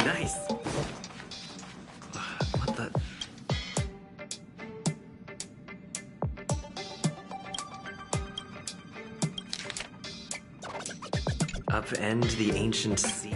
Nice. What the? Upend the ancient sea.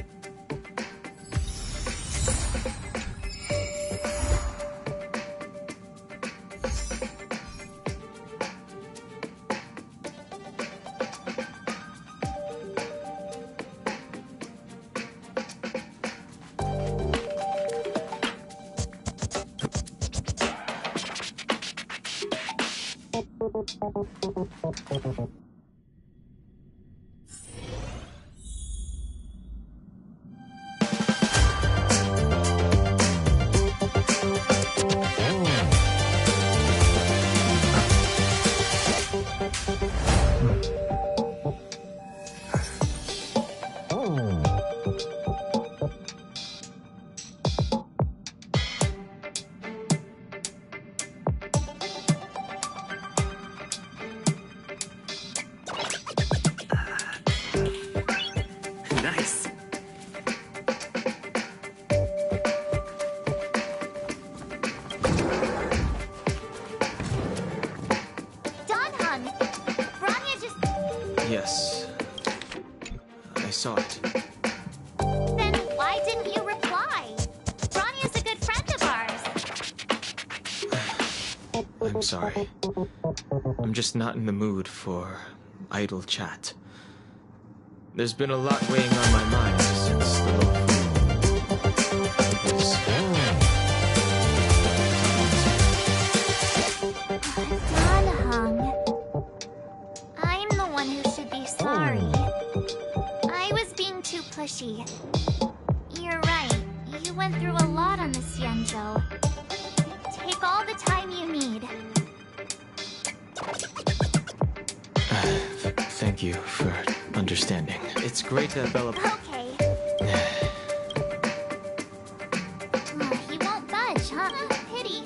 Yes. I saw it. Then why didn't you reply? Ronya's a good friend of ours. I'm sorry. I'm just not in the mood for idle chat. There's been a lot weighing on my mind since the law I'm the one who should be sorry. I was being too pushy. You're right. You went through a lot on this Yenjo. Take all the time you need. Thank you for understanding. It's great that Bella... Okay. He won't budge, huh? Pity.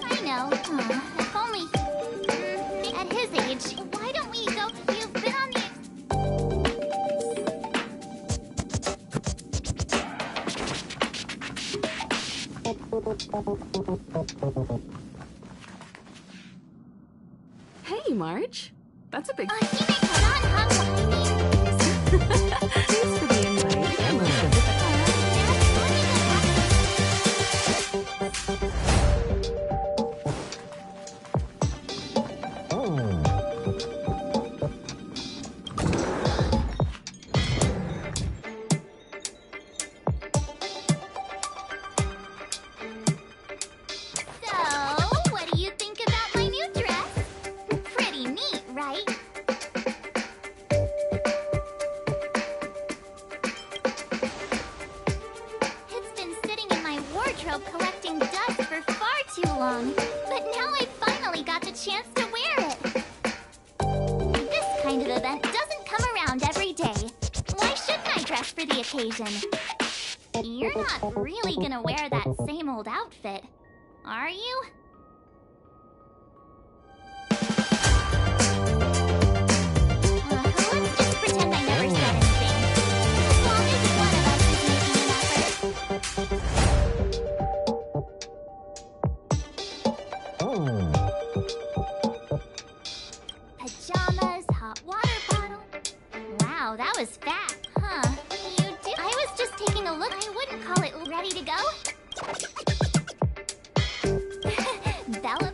I know. If only... At his age, why don't we go... You've been on the... Hey, Marge. That's a big... He makes John hungry. Thanks for the invite. I'm a sugar. So, what do you think about my new dress? Pretty neat, right? It's been sitting in my wardrobe collecting dust for far too long, but now I finally got the chance to wear it. This kind of event doesn't come around every day. Why shouldn't I dress for the occasion? You're not really gonna wear that same old outfit, are you? Let's just pretend I never said anything. As long as one of us is making an effort. Pajamas, hot water bottle. Wow, that was fast, huh? You did. I was just taking a look. I wouldn't call it ready to go. Bella.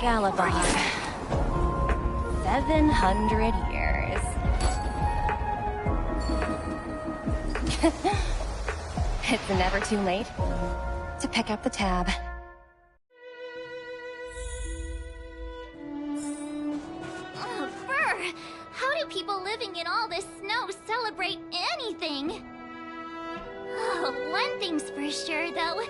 Gallivant. 700 years. It's never too late to pick up the tab. Brr! How do people living in all this snow celebrate anything. Oh, one thing's for sure, though.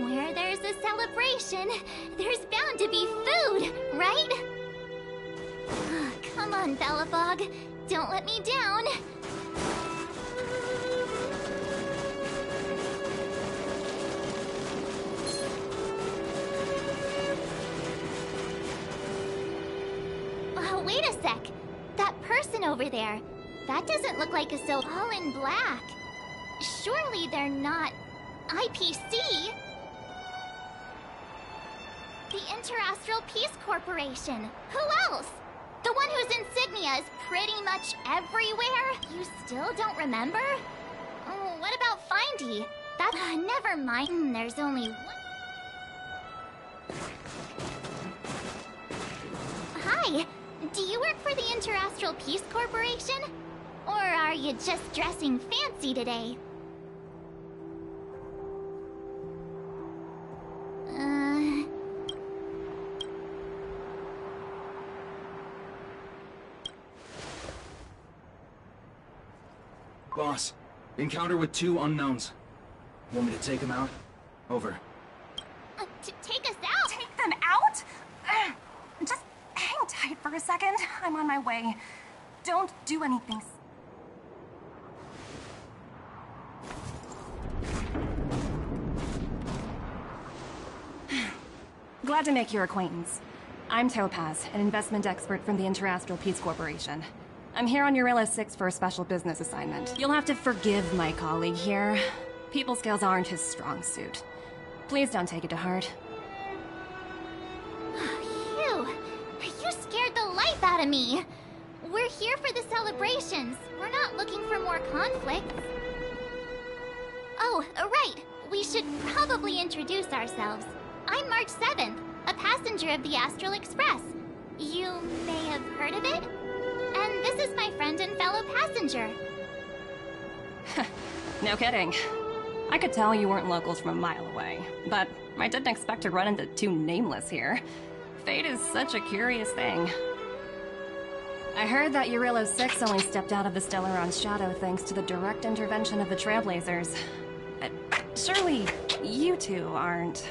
Where there's a celebration, there's bound to be food, right? Come on, Belphegor. Don't let me down. Wait a sec. That person over there, that doesn't look like a soul all in black. Surely they're not IPC? The Interastral Peace Corporation. Who else? The one whose insignia is pretty much everywhere? You still don't remember? Oh, what about Findy? That... never mind. There's only one... Hi. Do you work for the Interastral Peace Corporation? Or are you just dressing fancy today? Boss, encounter with 2 unknowns. Want me to take them out? Over. Take us out? Take them out? Just hang tight for a second. I'm on my way. Don't do anything. Glad to make your acquaintance. I'm Topaz, an investment expert from the Interastral Peace Corporation. I'm here on Eurilla 6 for a special business assignment. You'll have to forgive my colleague here. People skills aren't his strong suit. Please don't take it to heart. Phew! You scared the life out of me! We're here for the celebrations. We're not looking for more conflicts. Oh, right. We should probably introduce ourselves. I'm March 7th, a passenger of the Astral Express. You may have heard of it? And this is my friend and fellow passenger. No kidding. I could tell you weren't locals from a mile away, but I didn't expect to run into 2 nameless here. Fate is such a curious thing. I heard that Eurilla 6 only stepped out of the Stellaron's shadow thanks to the direct intervention of the Trailblazers. But surely you two aren't...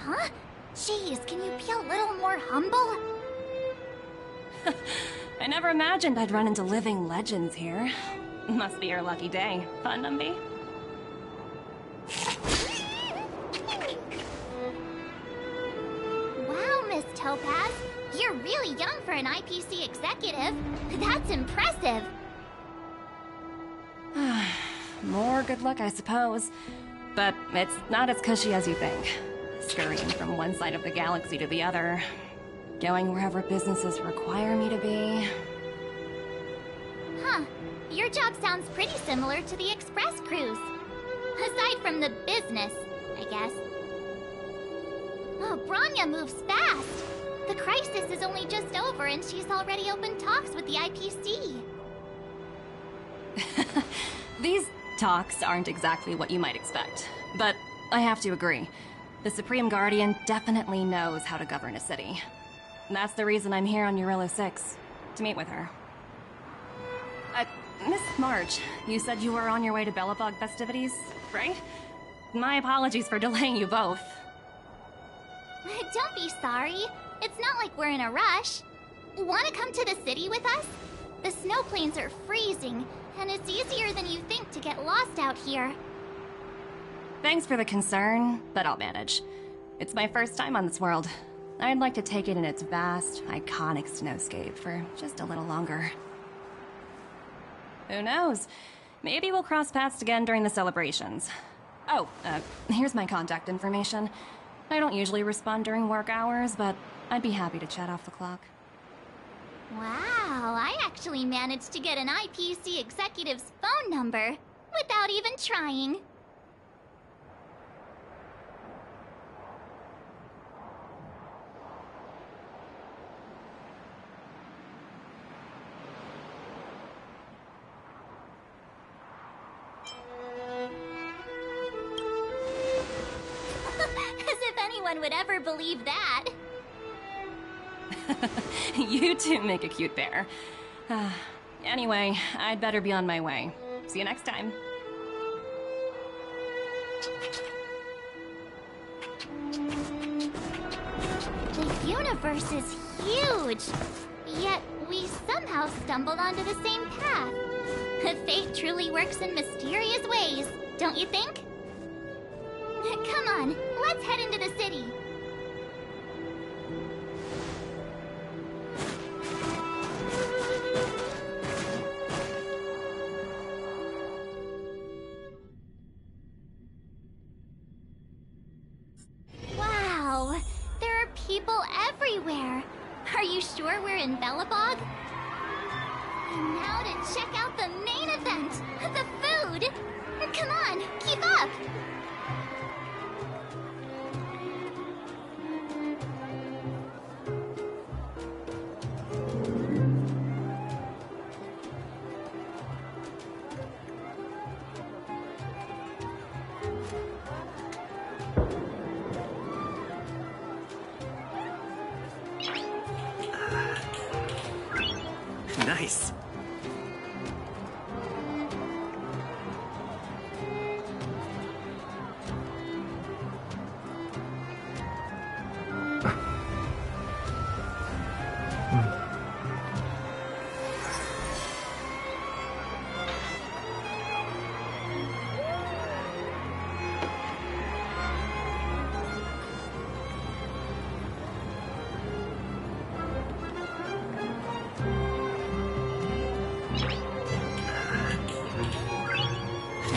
Huh? Jeez, can you be a little more humble? I never imagined I'd run into living legends here. Must be your lucky day. Fun, Numby? Wow, Miss Topaz. You're really young for an IPC executive. That's impressive. More good luck, I suppose. But it's not as cushy as you think. Scurrying from one side of the galaxy to the other. Going wherever businesses require me to be. Huh. Your job sounds pretty similar to the express cruise. Aside from the business, I guess. Oh, Branya moves fast. The crisis is only just over and she's already opened talks with the IPC. These talks aren't exactly what you might expect. But I have to agree. The Supreme Guardian definitely knows how to govern a city. That's the reason I'm here on Eurilo 6, to meet with her. Miss March, you said you were on your way to Belobog festivities, right? My apologies for delaying you both. Don't be sorry. It's not like we're in a rush. Want to come to the city with us? The snow plains are freezing, and it's easier than you think to get lost out here. Thanks for the concern, but I'll manage. It's my first time on this world. I'd like to take it in its vast, iconic snowscape for just a little longer. Who knows? Maybe we'll cross paths again during the celebrations. Oh, here's my contact information. I don't usually respond during work hours, but I'd be happy to chat off the clock. Wow, I actually managed to get an IPC executive's phone number without even trying. As if anyone would ever believe that. You two make a cute pair. Anyway, I'd better be on my way. See you next time. The universe is huge, yet we somehow stumbled onto the same path. Fate truly works in mysterious ways, don't you think? Come on, let's head into the city. Wow, there are people everywhere. Are you sure we're in Belobog? And now to check out the main event, the food. Come on, keep up. Nice.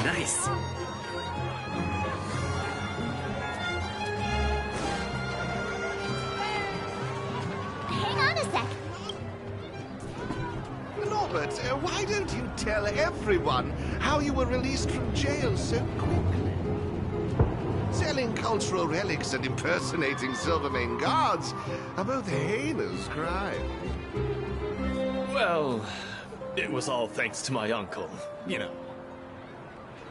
Nice. Hang on a sec. Norbert, why don't you tell everyone how you were released from jail so quickly? Selling cultural relics and impersonating Silvermane guards are both heinous crimes. Well, it was all thanks to my uncle, you know.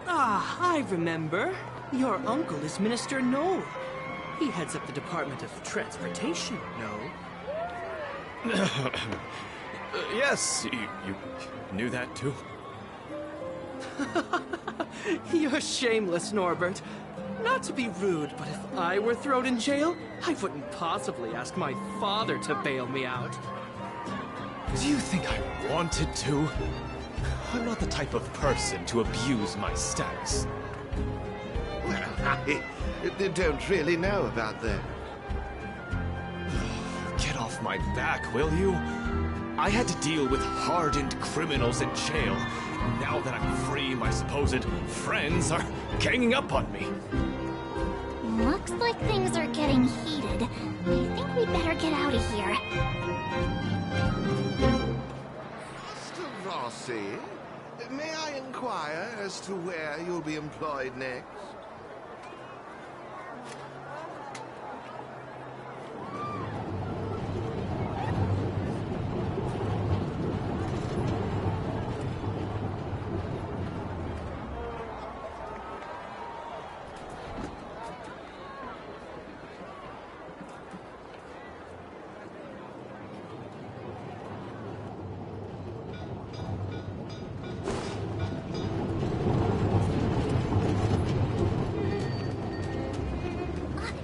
Ah, I remember. Your uncle is Minister Noel. He heads up the Department of Transportation, no? Yes, you knew that too? You're shameless, Norbert. Not to be rude, but if I were thrown in jail, I wouldn't possibly ask my father to bail me out. Do you think I wanted to? I'm not the type of person to abuse my status. Well, I don't really know about that. Get off my back, will you? I had to deal with hardened criminals in jail. Now that I'm free, my supposed friends are ganging up on me. Looks like things are getting heated. I think we'd better get out of here. Mr. Rossi, may I inquire as to where you'll be employed next?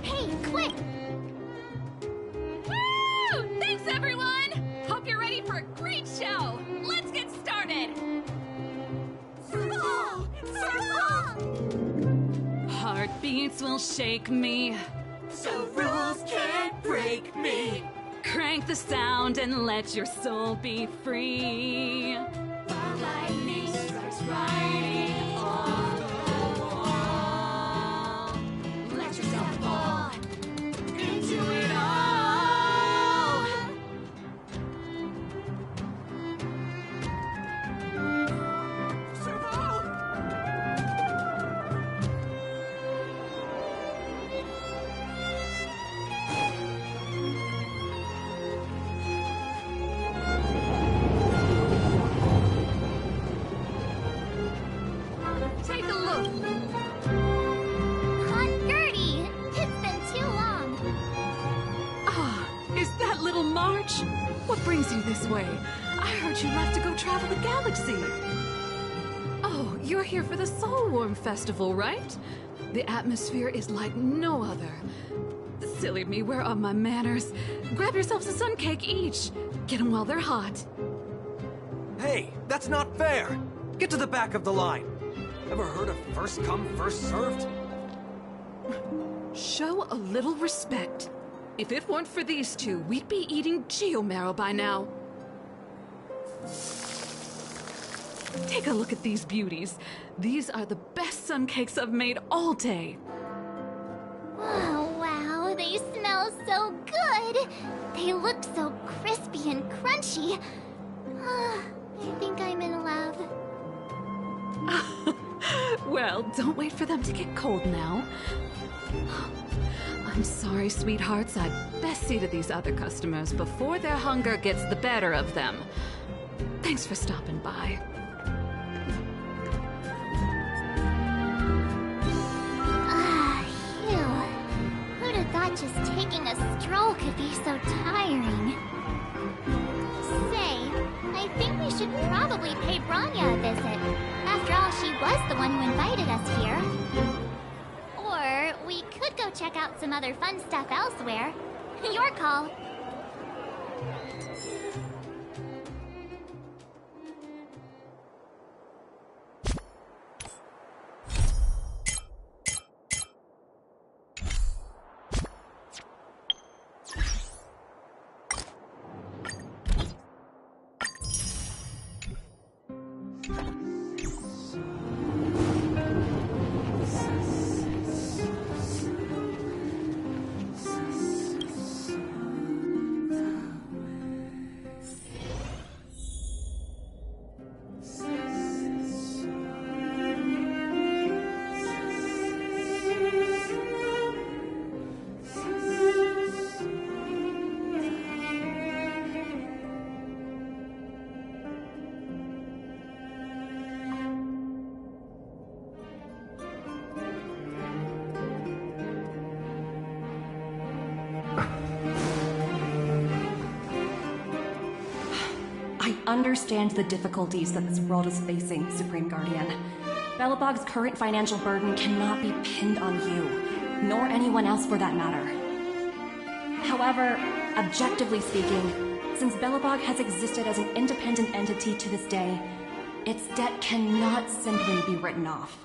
Hey, quick! Woo! Thanks, everyone! Hope you're ready for a great show! Let's get started! Circle! Circle! Heartbeats will shake me, So rules can't break me. crank the sound and let your soul be free. Lightning strikes right off the wall. Let yourself fall into it all. Take a look! Aunt Gertie, it's been too long. Ah, is that little March? What brings you this way? I heard you left to go travel the galaxy. Oh, you're here for the Soulworm Festival, right? The atmosphere is like no other. Silly me, where are my manners? Grab yourselves a sun cake each. Get them while they're hot. Hey, that's not fair! Get to the back of the line! Ever heard of first come, first served? Show a little respect. If it weren't for these two, we'd be eating geomarrow by now. Take a look at these beauties. These are the best sun cakes I've made all day. Oh, wow, they smell so good. They look so crispy and crunchy. I think I'm in love. Well, don't wait for them to get cold now. I'm sorry, sweethearts. I'd best see to these other customers before their hunger gets the better of them. Thanks for stopping by. Phew. Who'd have thought just taking a stroll could be so tiring? Say, I think we should probably pay Branya a visit. After all, she was the one who invited us here. Or we could go check out some other fun stuff elsewhere. Your call. I understand the difficulties that this world is facing, Supreme Guardian. Belobog's current financial burden cannot be pinned on you, nor anyone else for that matter. However, objectively speaking, since Belobog has existed as an independent entity to this day, its debt cannot simply be written off.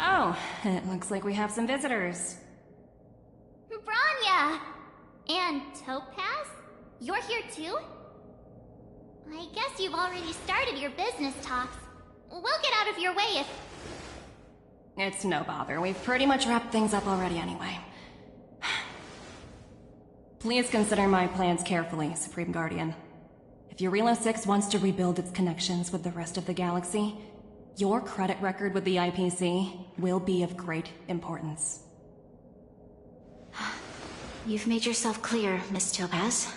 Oh, it looks like we have some visitors. Branya! And Topaz? You're here too? I guess you've already started your business talks. We'll get out of your way if... It's no bother. We've pretty much wrapped things up already anyway. Please consider my plans carefully, Supreme Guardian. If Eurilo 6 wants to rebuild its connections with the rest of the galaxy, your credit record with the IPC will be of great importance. You've made yourself clear, Miss Topaz.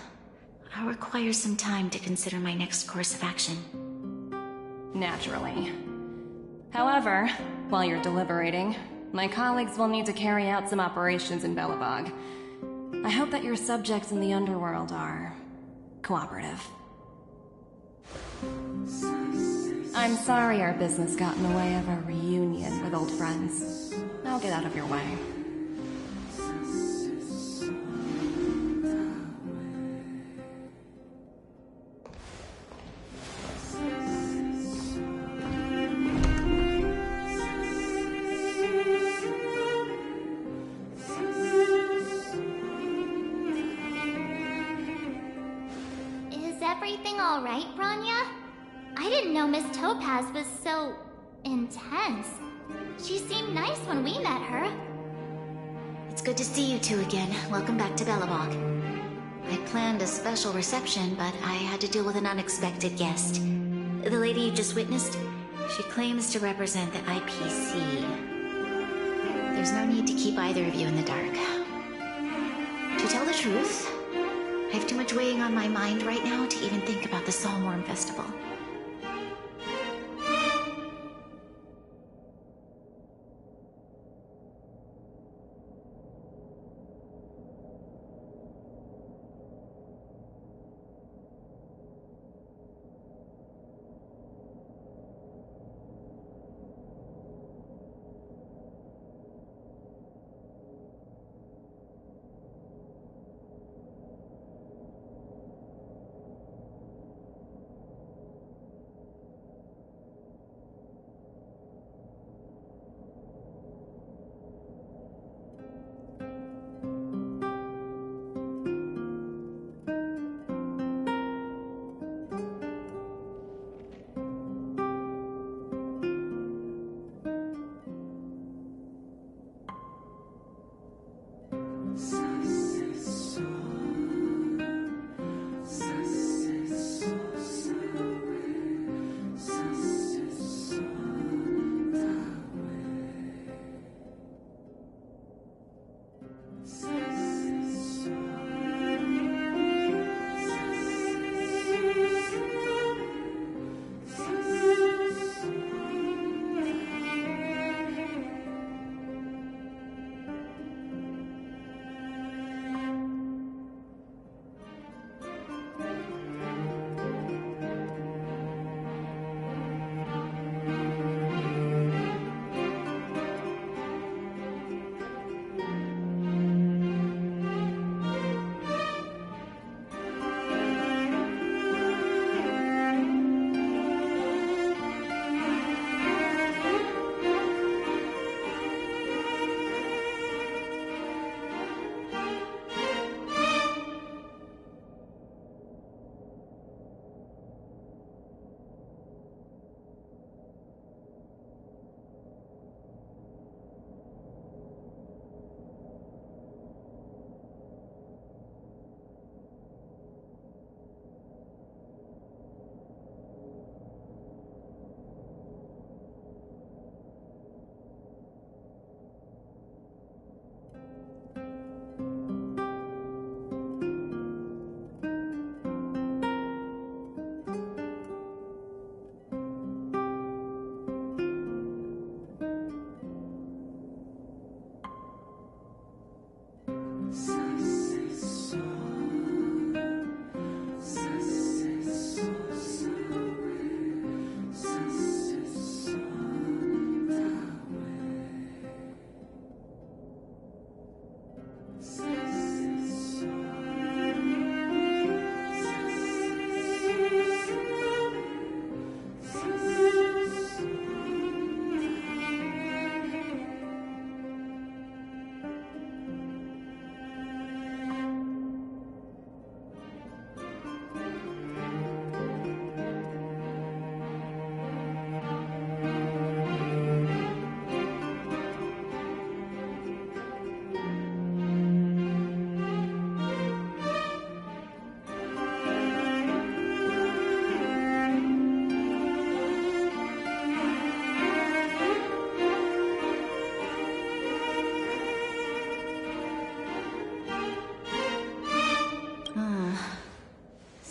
I'll require some time to consider my next course of action. Naturally. However, while you're deliberating, my colleagues will need to carry out some operations in Belobog. I hope that your subjects in the underworld are... cooperative. I'm sorry our business got in the way of a reunion with old friends. I'll get out of your way. Everything all right, Branya? I didn't know Miss Topaz was so... intense. She seemed nice when we met her. It's good to see you two again. Welcome back to Belobog. I planned a special reception, but I had to deal with an unexpected guest. The lady you just witnessed, she claims to represent the IPC. There's no need to keep either of you in the dark. To tell the truth, I have too much weighing on my mind right now to even think about the Soulworm Festival.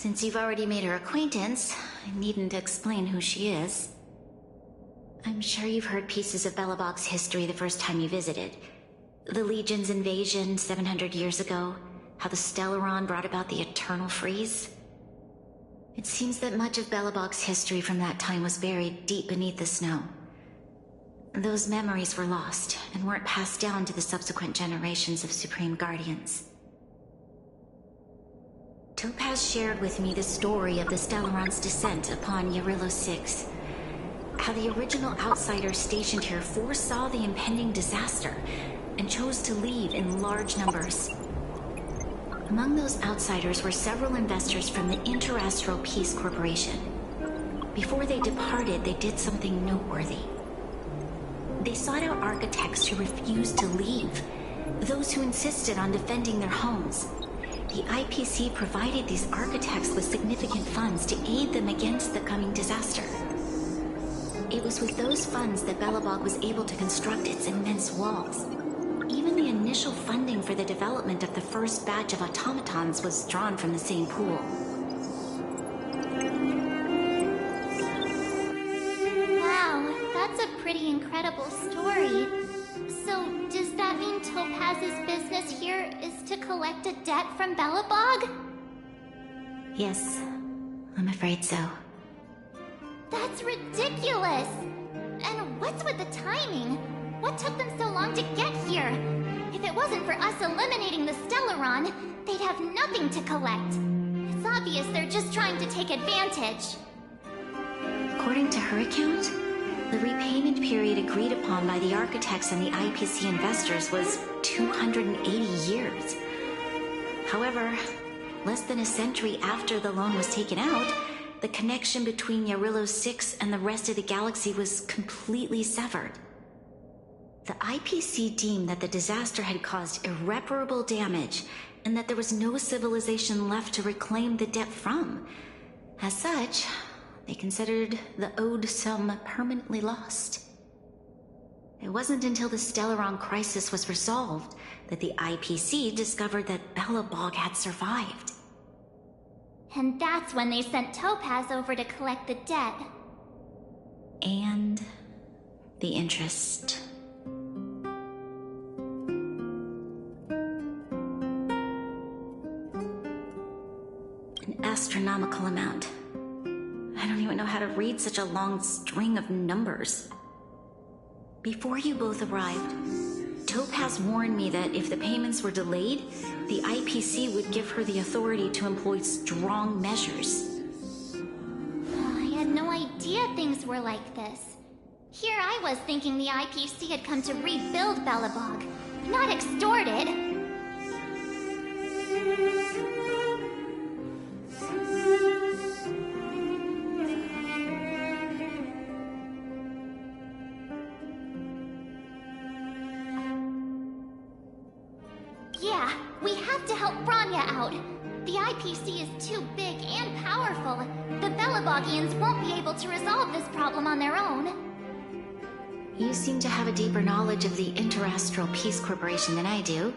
Since you've already made her acquaintance, I needn't explain who she is. I'm sure you've heard pieces of Belobog's history the first time you visited. The Legion's invasion 700 years ago, how the Stellaron brought about the Eternal Freeze. It seems that much of Belobog's history from that time was buried deep beneath the snow. Those memories were lost and weren't passed down to the subsequent generations of Supreme Guardians. Topaz shared with me the story of the Stellaron's descent upon Yarillo 6. How the original outsiders stationed here foresaw the impending disaster and chose to leave in large numbers. Among those outsiders were several investors from the Interastral Peace Corporation. Before they departed, they did something noteworthy. They sought out architects who refused to leave, those who insisted on defending their homes. The IPC provided these architects with significant funds to aid them against the coming disaster. It was with those funds that Belobog was able to construct its immense walls. Even the initial funding for the development of the first batch of automatons was drawn from the same pool. Wow, that's a pretty incredible story. So, does that mean Topaz's business here is to collect a debt from Belobog? Yes, I'm afraid so. That's ridiculous! And what's with the timing? What took them so long to get here? If it wasn't for us eliminating the Stellaron, they'd have nothing to collect. It's obvious they're just trying to take advantage. According to her account, the repayment period agreed upon by the architects and the IPC investors was 280 years. However, less than a century after the loan was taken out, the connection between Yarillo 6 and the rest of the galaxy was completely severed. The IPC deemed that the disaster had caused irreparable damage and that there was no civilization left to reclaim the debt from. As such, they considered the owed sum permanently lost. It wasn't until the Stellaron crisis was resolved that the IPC discovered that Belobog had survived. And that's when they sent Topaz over to collect the debt. And the interest. An astronomical amount. I don't even know how to read such a long string of numbers. Before you both arrived, Topaz warned me that if the payments were delayed, the IPC would give her the authority to employ strong measures. I had no idea things were like this. Here I was thinking the IPC had come to rebuild Belobog, not extort it. Yeah, we have to help Bronya out. The IPC is too big and powerful. The Belobogians won't be able to resolve this problem on their own. You seem to have a deeper knowledge of the Interastral Peace Corporation than I do.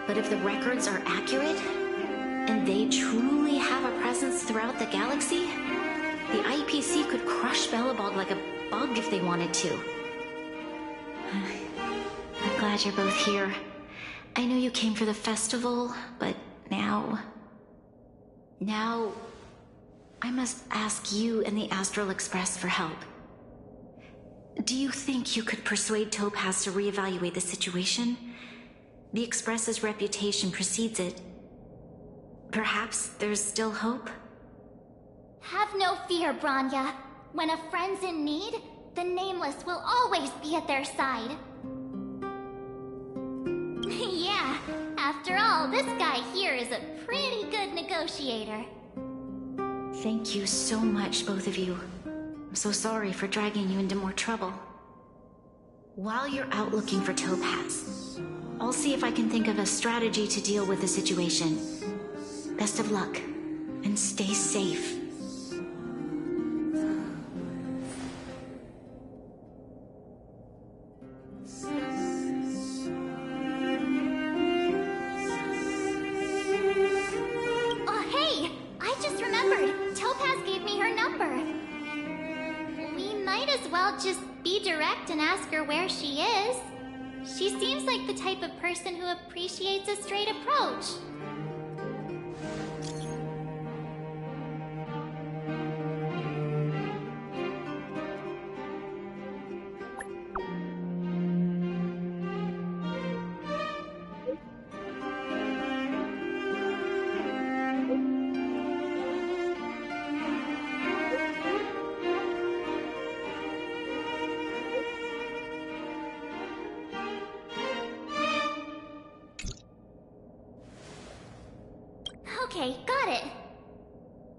But if the records are accurate, and they truly have a presence throughout the galaxy, the IPC could crush Belobog like a bug if they wanted to. I'm glad you're both here. I know you came for the festival, but now I must ask you and the Astral Express for help. Do you think you could persuade Topaz to reevaluate the situation? The Express's reputation precedes it. Perhaps there's still hope? Have no fear, Bronya. When a friend's in need, the Nameless will always be at their side. Yeah, after all, this guy here is a pretty good negotiator. Thank you so much, both of you. I'm so sorry for dragging you into more trouble. While you're out looking for Topaz, I'll see if I can think of a strategy to deal with the situation. Best of luck, and stay safe. I'll just be direct and ask her where she is. She seems like the type of person who appreciates a straight approach. Okay, got it.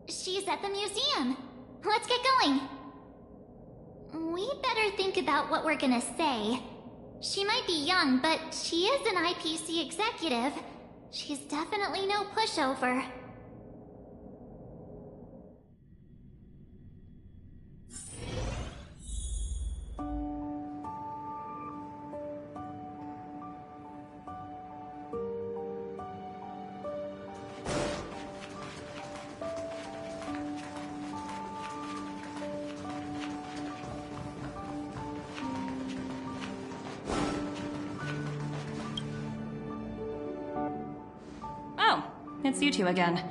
She's at the museum. Let's get going. We better think about what we're gonna say. She might be young, but she is an IPC executive. She's definitely no pushover. It's you two again.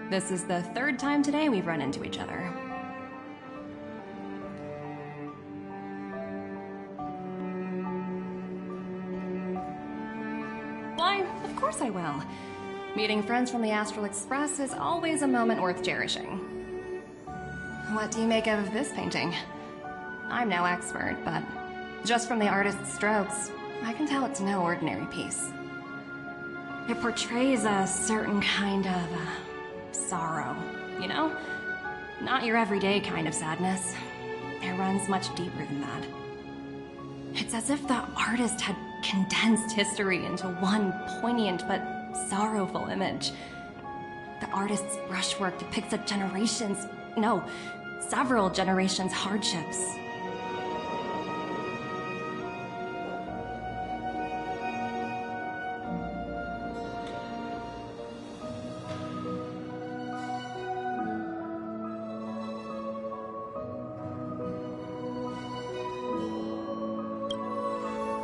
This is the third time today we've run into each other. Why, of course I will. Meeting friends from the Astral Express is always a moment worth cherishing. What do you make of this painting? I'm no expert, but just from the artist's strokes, I can tell it's no ordinary piece. It portrays a certain kind of sorrow, you know? Not your everyday kind of sadness. It runs much deeper than that. It's as if the artist had condensed history into one poignant but sorrowful image. The artist's brushwork depicts several generations' hardships.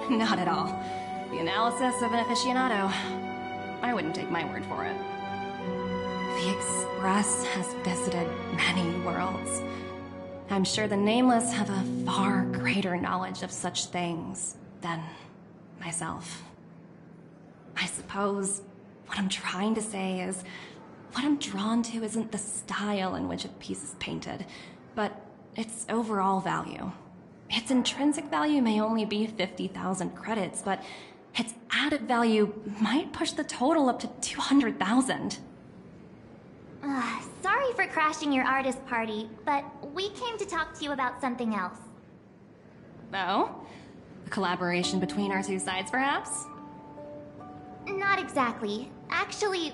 Not at all. The analysis of an aficionado. I wouldn't take my word for it. The Express has visited many worlds. I'm sure the Nameless have a far greater knowledge of such things than myself. I suppose what I'm trying to say is, what I'm drawn to isn't the style in which a piece is painted, but its overall value. Its intrinsic value may only be 50,000 credits, but its added value might push the total up to 200,000. Sorry for crashing your artist party, but we came to talk to you about something else. Oh? A collaboration between our two sides, perhaps? Not exactly. Actually,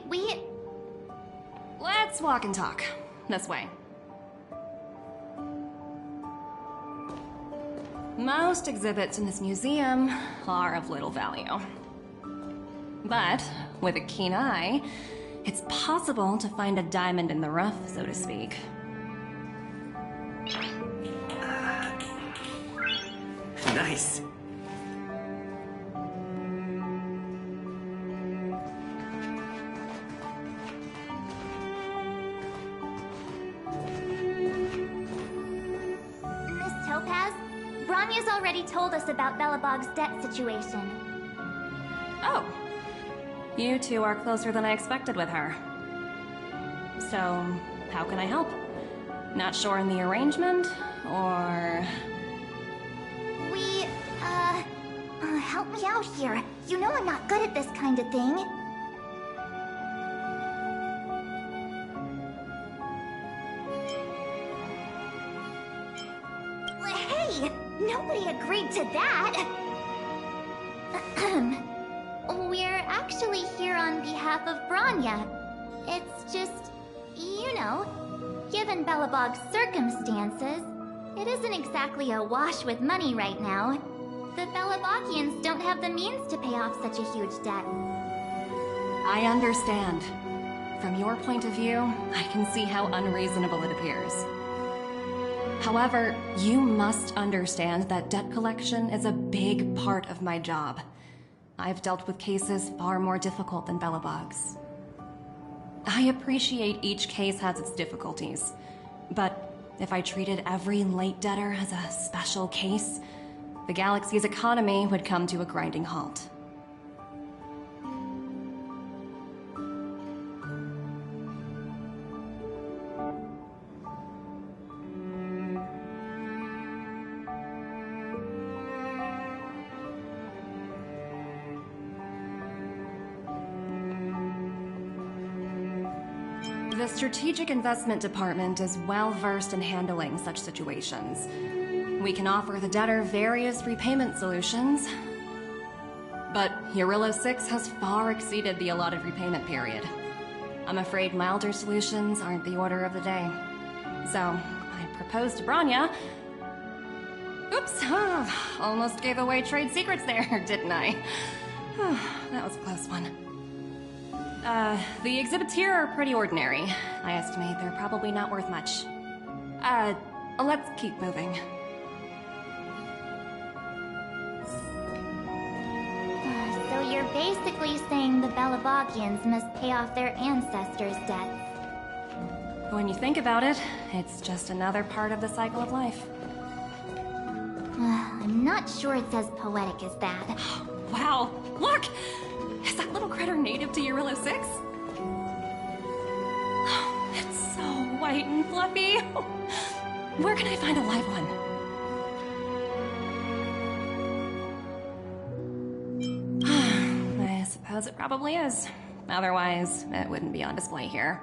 Let's walk and talk. This way. Most exhibits in this museum are of little value. But with a keen eye, it's possible to find a diamond in the rough, so to speak. Nice. Ranya's already told us about Belobog's debt situation. Oh. You two are closer than I expected with her. So, how can I help? Not sure in the arrangement, or... Help me out here. You know I'm not good at this kind of thing. Hey! Nobody agreed to that! We're actually here on behalf of Branya. It's just, you know, given Belobog's circumstances, it isn't exactly awash with money right now. The Belobogians don't have the means to pay off such a huge debt. I understand. From your point of view, I can see how unreasonable it appears. However, you must understand that debt collection is a big part of my job. I've dealt with cases far more difficult than Belobog's. I appreciate each case has its difficulties, but if I treated every late debtor as a special case, the galaxy's economy would come to a grinding halt. The Strategic Investment Department is well-versed in handling such situations. We can offer the debtor various repayment solutions, but Eurillo 6 has far exceeded the allotted repayment period. I'm afraid milder solutions aren't the order of the day. So, I proposed to Bronya. Oops, almost gave away trade secrets there, didn't I? That was a close one. The exhibits here are pretty ordinary. I estimate they're probably not worth much. Let's keep moving. So you're basically saying the Belabogians must pay off their ancestors' debts. When you think about it, it's just another part of the cycle of life. I'm not sure it's as poetic as that. Wow, look! Is that little critter native to Eurillo 6? It's so white and fluffy. Where can I find a live one? I suppose it probably is. Otherwise, it wouldn't be on display here.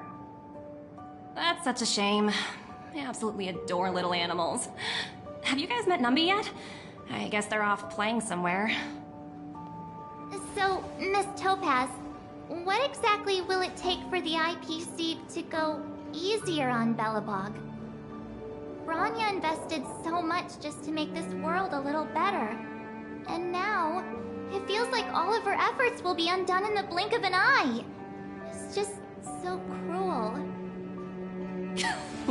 That's such a shame. I absolutely adore little animals. Have you guys met Numby yet? I guess they're off playing somewhere. So, Miss Topaz, what exactly will it take for the IPC to go easier on Belobog? Bronya invested so much just to make this world a little better. And now, it feels like all of her efforts will be undone in the blink of an eye. It's just so cruel.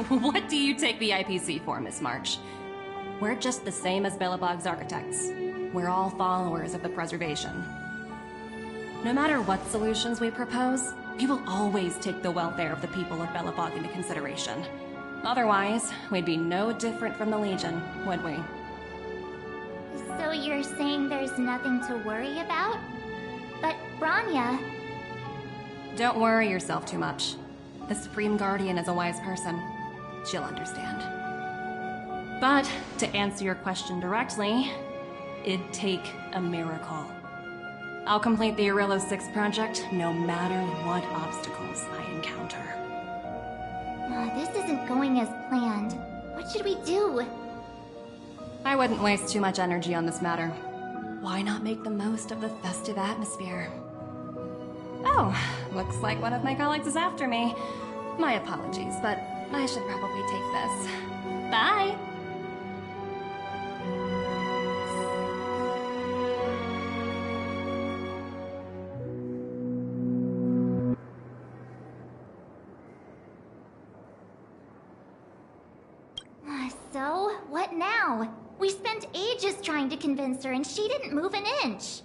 What do you take the IPC for, Miss March? We're just the same as Belobog's architects. We're all followers of the preservation. No matter what solutions we propose, we will always take the welfare of the people of Belobog into consideration. Otherwise, we'd be no different from the Legion, would we? So you're saying there's nothing to worry about? But Bronya... Don't worry yourself too much. The Supreme Guardian is a wise person. She'll understand. But, to answer your question directly, it'd take a miracle. I'll complete the Eurillo 6 project no matter what obstacles I encounter. This isn't going as planned. What should we do? I wouldn't waste too much energy on this matter. Why not make the most of the festive atmosphere? Oh, looks like one of my colleagues is after me. My apologies, but I should probably take this. Bye! So, what now? We spent ages trying to convince her and she didn't move an inch.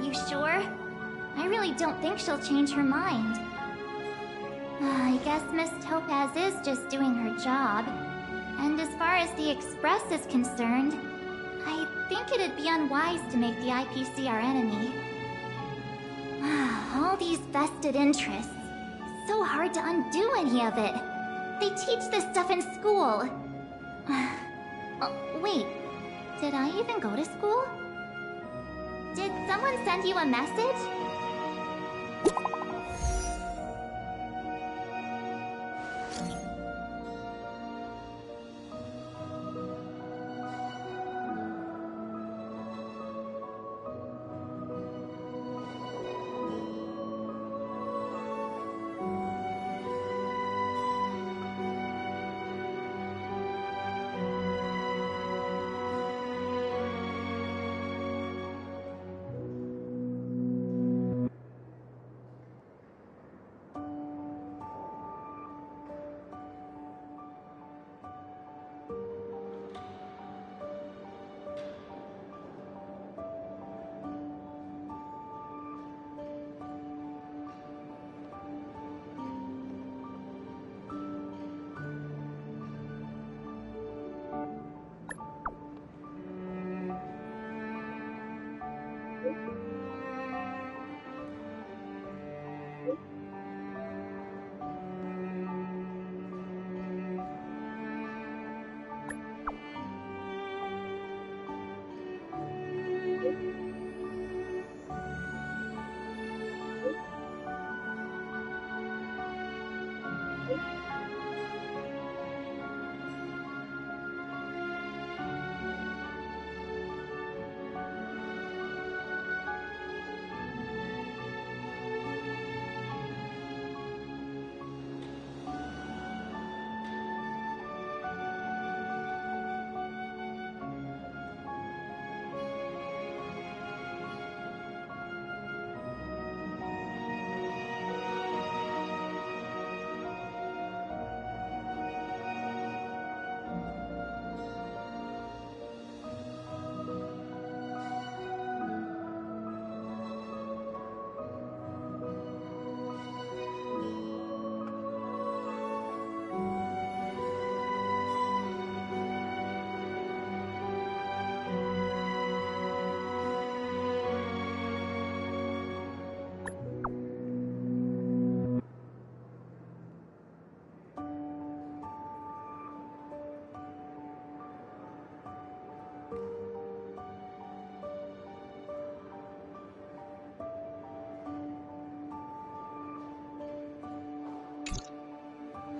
You sure? I really don't think she'll change her mind. I guess Miss Topaz is just doing her job. And as far as the Express is concerned, I think it'd be unwise to make the IPC our enemy. All these vested interests. So hard to undo any of it. They teach this stuff in school. Oh, wait, did I even go to school? Did someone send you a message?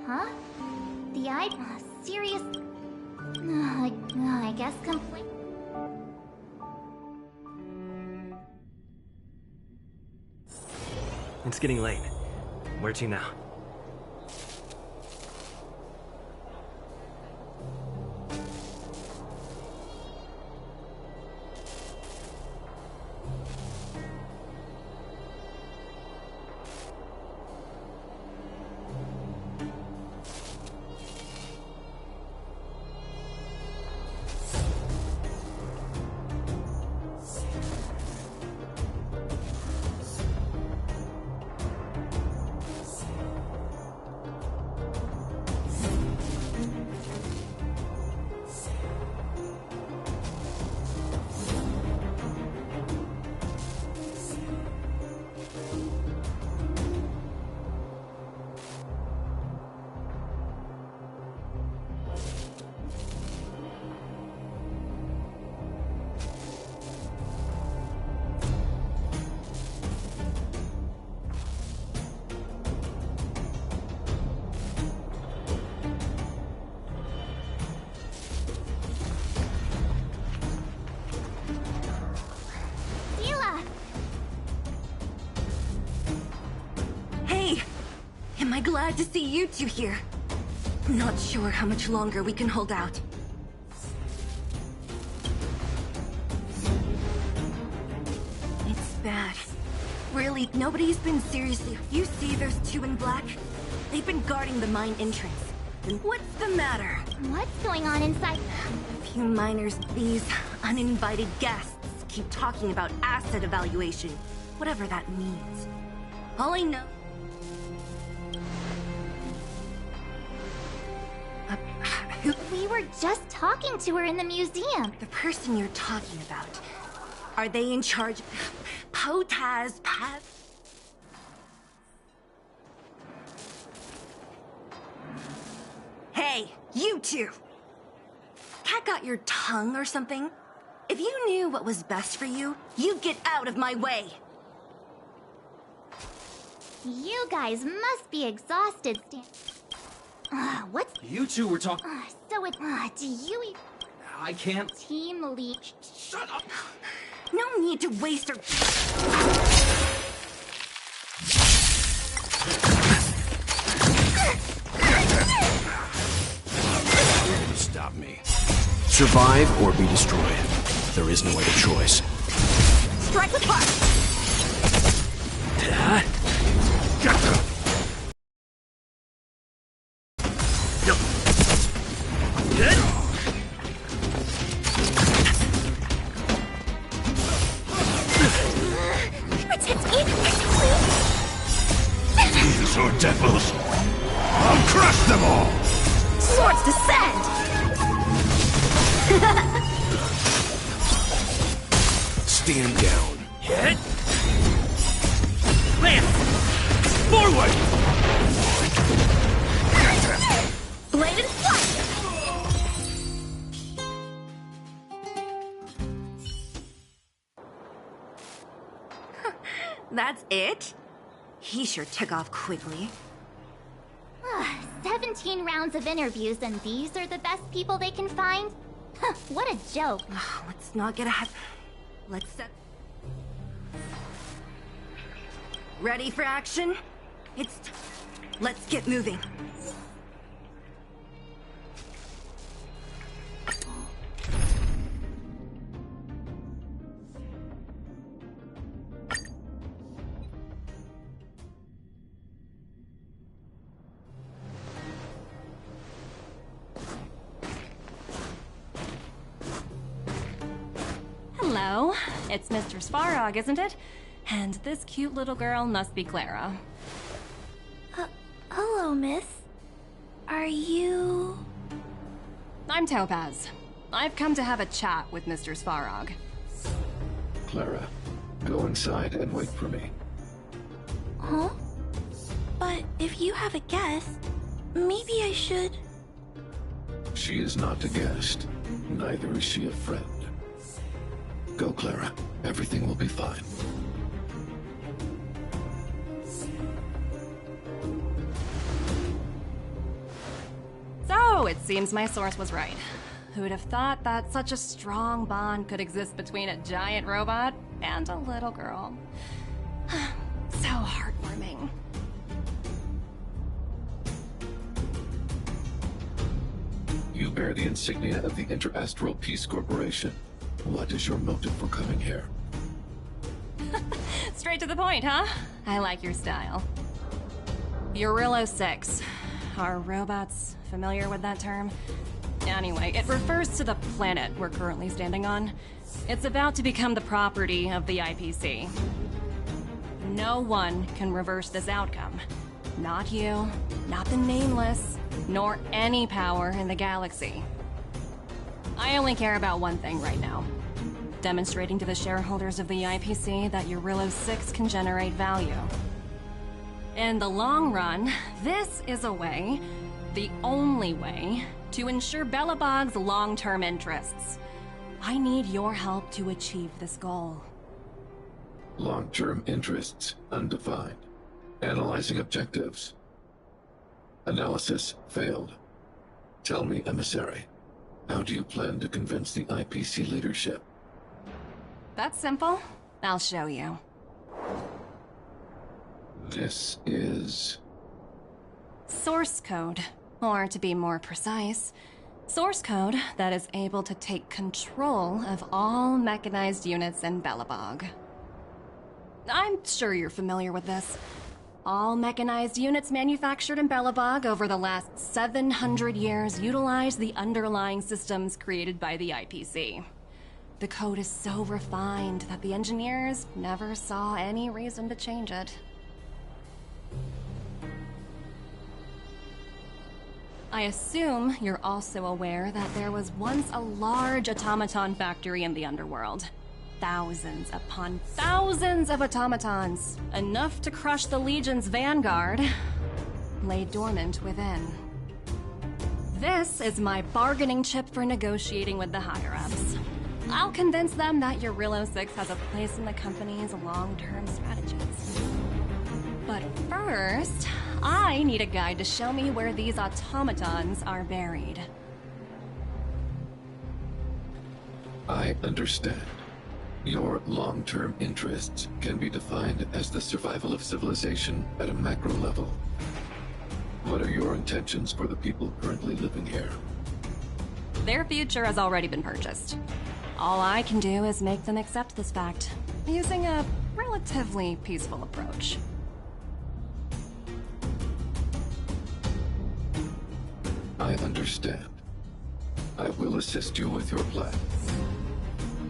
Huh? The serious... I guess complete... It's getting late. Where to now? Glad to see you two here. Not sure how much longer we can hold out. It's bad. Really, nobody's been seriously... You see those two in black? They've been guarding the mine entrance. And what's the matter? What's going on inside? A few miners, these uninvited guests, keep talking about asset evaluation. Whatever that means. All I know... We were just talking to her in the museum. The person you're talking about. Are they in charge? Potaz Path? Hey, you two! Cat got your tongue or something? If you knew what was best for you, you'd get out of my way! You guys must be exhausted, Stan. What's... You two were talking... So it... do you... I can't... Team lead... Shut up! No need to waste our... Stop me. Survive or be destroyed. There is no other choice. Strike with heart! These are devils. I'll crush them all! Swords descend! Stand down. Hit! Lance! Forward! Blade and flight! That's it? He sure took off quickly. 17 rounds of interviews and these are the best people they can find? What a joke. Let's not get ahead. Let's set... Ready for action? Let's get moving. Hello, it's Mr. Svarog, isn't it? And this cute little girl must be Clara. Hello, miss. Are you... I'm Topaz. I've come to have a chat with Mr. Svarog. Clara, go inside and wait for me. Huh? But if you have a guest, maybe I should... She is not a guest. Neither is she a friend. Go, Clara. Everything will be fine. So, it seems my source was right. Who'd have thought that such a strong bond could exist between a giant robot and a little girl? So heartwarming. You bear the insignia of the Interastral Peace Corporation. What is your motive for coming here? Straight to the point, huh? I like your style. Eurillo 6. Are robots familiar with that term? Anyway, it refers to the planet we're currently standing on. It's about to become the property of the IPC. No one can reverse this outcome. Not you, not the Nameless, nor any power in the galaxy. I only care about one thing right now. Demonstrating to the shareholders of the IPC that Eurillo 6 can generate value. In the long run, this is a way, the only way, to ensure Belobog's long-term interests. I need your help to achieve this goal. Long-term interests undefined. Analyzing objectives. Analysis failed. Tell me, Emissary, how do you plan to convince the IPC leadership? That's simple. I'll show you. This is... Source code. Or to be more precise, source code that is able to take control of all mechanized units in Belobog. I'm sure you're familiar with this. All mechanized units manufactured in Belobog over the last 700 years utilize the underlying systems created by the IPC. The code is so refined that the engineers never saw any reason to change it. I assume you're also aware that there was once a large automaton factory in the underworld. Thousands upon thousands of automatons, enough to crush the Legion's vanguard, lay dormant within. This is my bargaining chip for negotiating with the higher-ups. I'll convince them that Eurillo 6 has a place in the company's long-term strategies. But first, I need a guide to show me where these automatons are buried. I understand. Your long-term interests can be defined as the survival of civilization at a macro level. What are your intentions for the people currently living here? Their future has already been purchased. All I can do is make them accept this fact, using a relatively peaceful approach. I understand. I will assist you with your plan.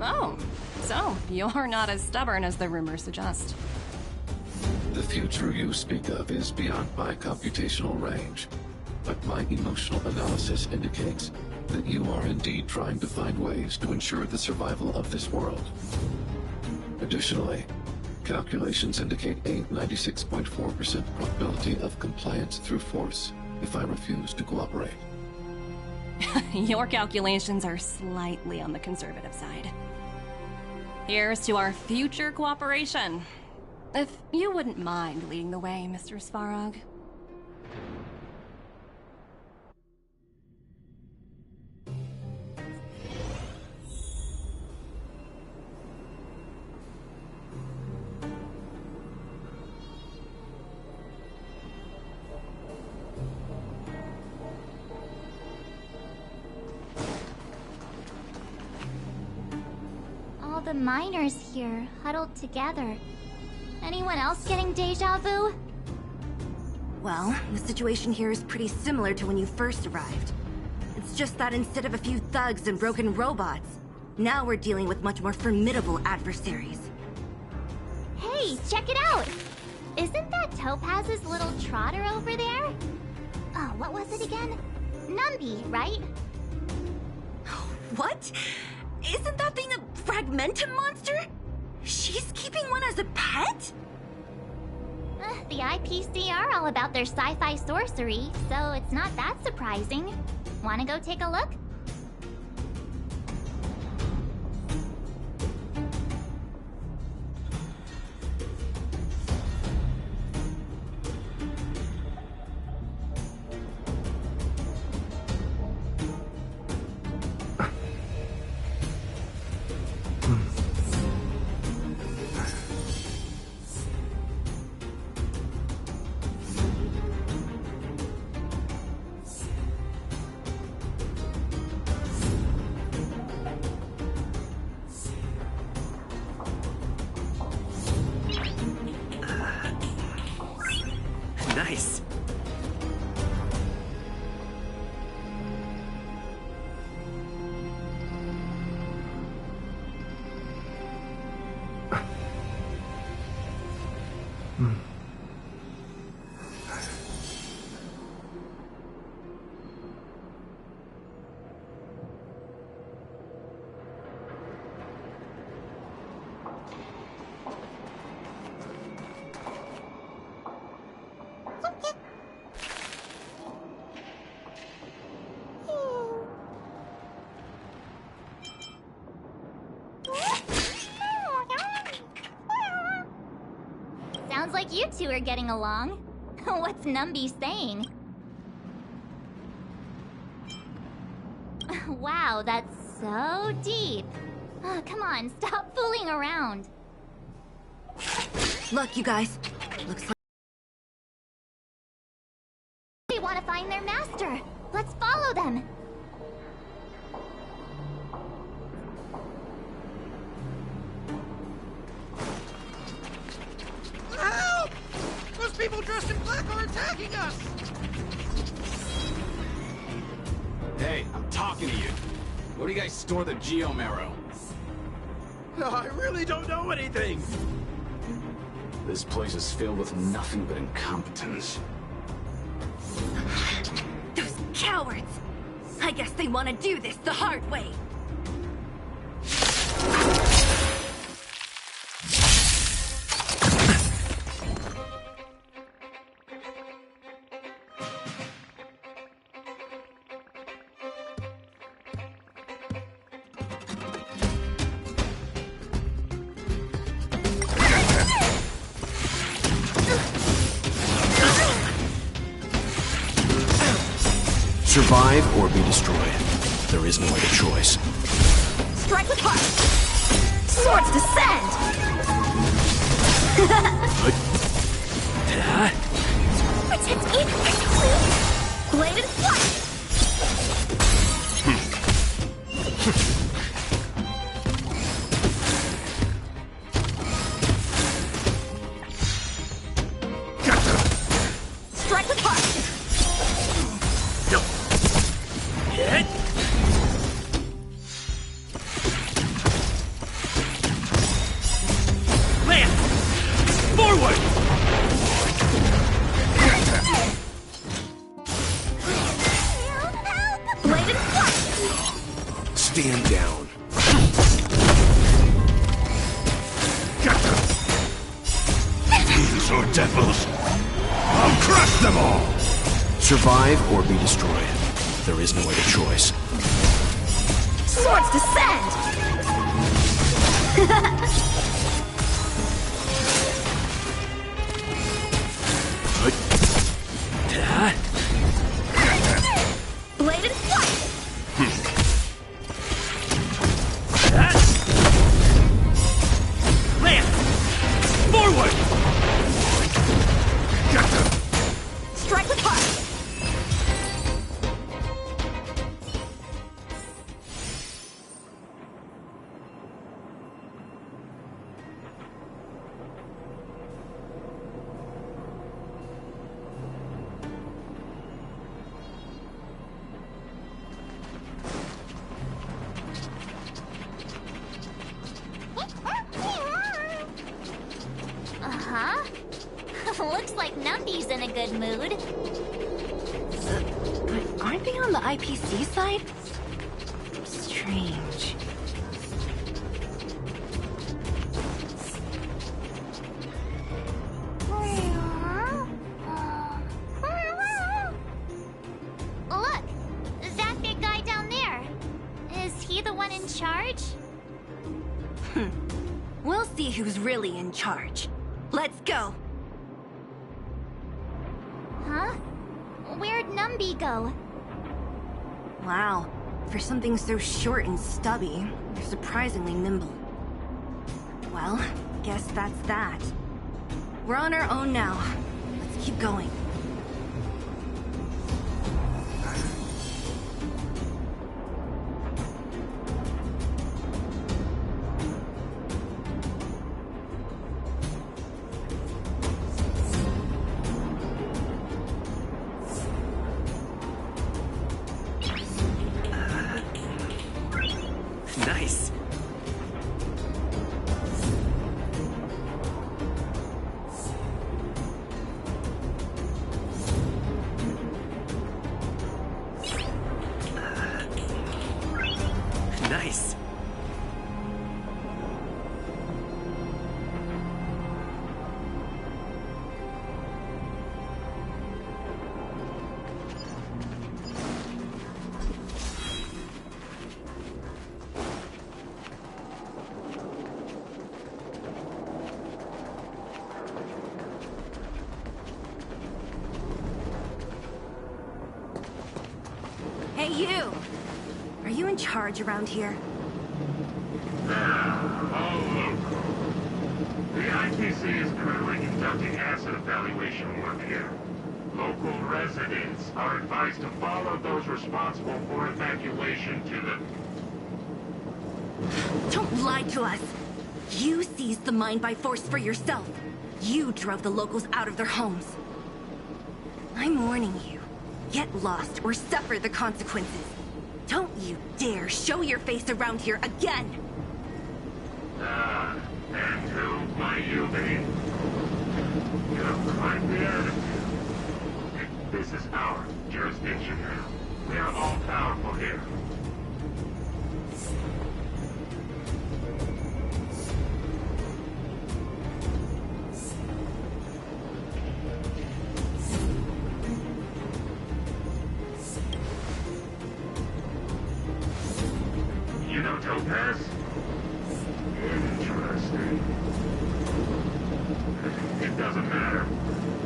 Oh, so you're not as stubborn as the rumors suggest. The future you speak of is beyond my computational range, but my emotional analysis indicates that you are indeed trying to find ways to ensure the survival of this world. Additionally, calculations indicate a 96.4% probability of compliance through force if I refuse to cooperate. Your calculations are slightly on the conservative side. Here's to our future cooperation. If you wouldn't mind leading the way, Mr. Svarog. All the miners here, huddled together. Anyone else getting deja vu? Well, the situation here is pretty similar to when you first arrived. It's just that instead of a few thugs and broken robots, now we're dealing with much more formidable adversaries. Hey, check it out! Isn't that Topaz's little trotter over there? Oh, what was it again? Numby, right? What? Isn't that thing a fragmentum monster? She's keeping one as a pet? The IPC are all about their sci-fi sorcery, so it's not that surprising. Wanna go take a look? Nice. Sounds like you two are getting along. What's Numby saying? Wow, that's so deep. Oh, come on, stop fooling around. Look, you guys. Looks like They want to find their master. Let's follow them. Help! Those people dressed in black are attacking us! Hey, I'm talking to you. Where do you guys store the Geomarrow? I really don't know anything! This place is filled with nothing but incompetence. those cowards! I guess they want to do this the hard way. Survive or be destroyed. There is no other choice. Strike with heart! Swords descend! Protect me! Please! Bladed flight! Strike with heart! Stand down. These are devils. I'll crush them all. Survive or be destroyed. There is no other choice. Swords descend! Bladed flight! Land! Forward! Strike with heart! Uh-huh. Looks like Numby's in a good mood. But aren't they on the IPC side? Strange. Look! That big guy down there. Is he the one in charge? We'll see who's really in charge. Let's go! Huh? Where'd Numby go? Wow. For something so short and stubby, they're surprisingly nimble. Well, guess that's that. We're on our own now. Let's keep going. Nice. Nice. Hey, you! Are you in charge around here? The IPC is currently conducting asset evaluation work here. Local residents are advised to follow those responsible for evacuation to the... Don't lie to us! You seized the mine by force for yourself. You drove the locals out of their homes. I'm warning you. Get lost or suffer the consequences. Don't you dare show your face around here again! And who might you be? You have quite the attitude. This is our jurisdiction now. We are all powerful here. It doesn't matter.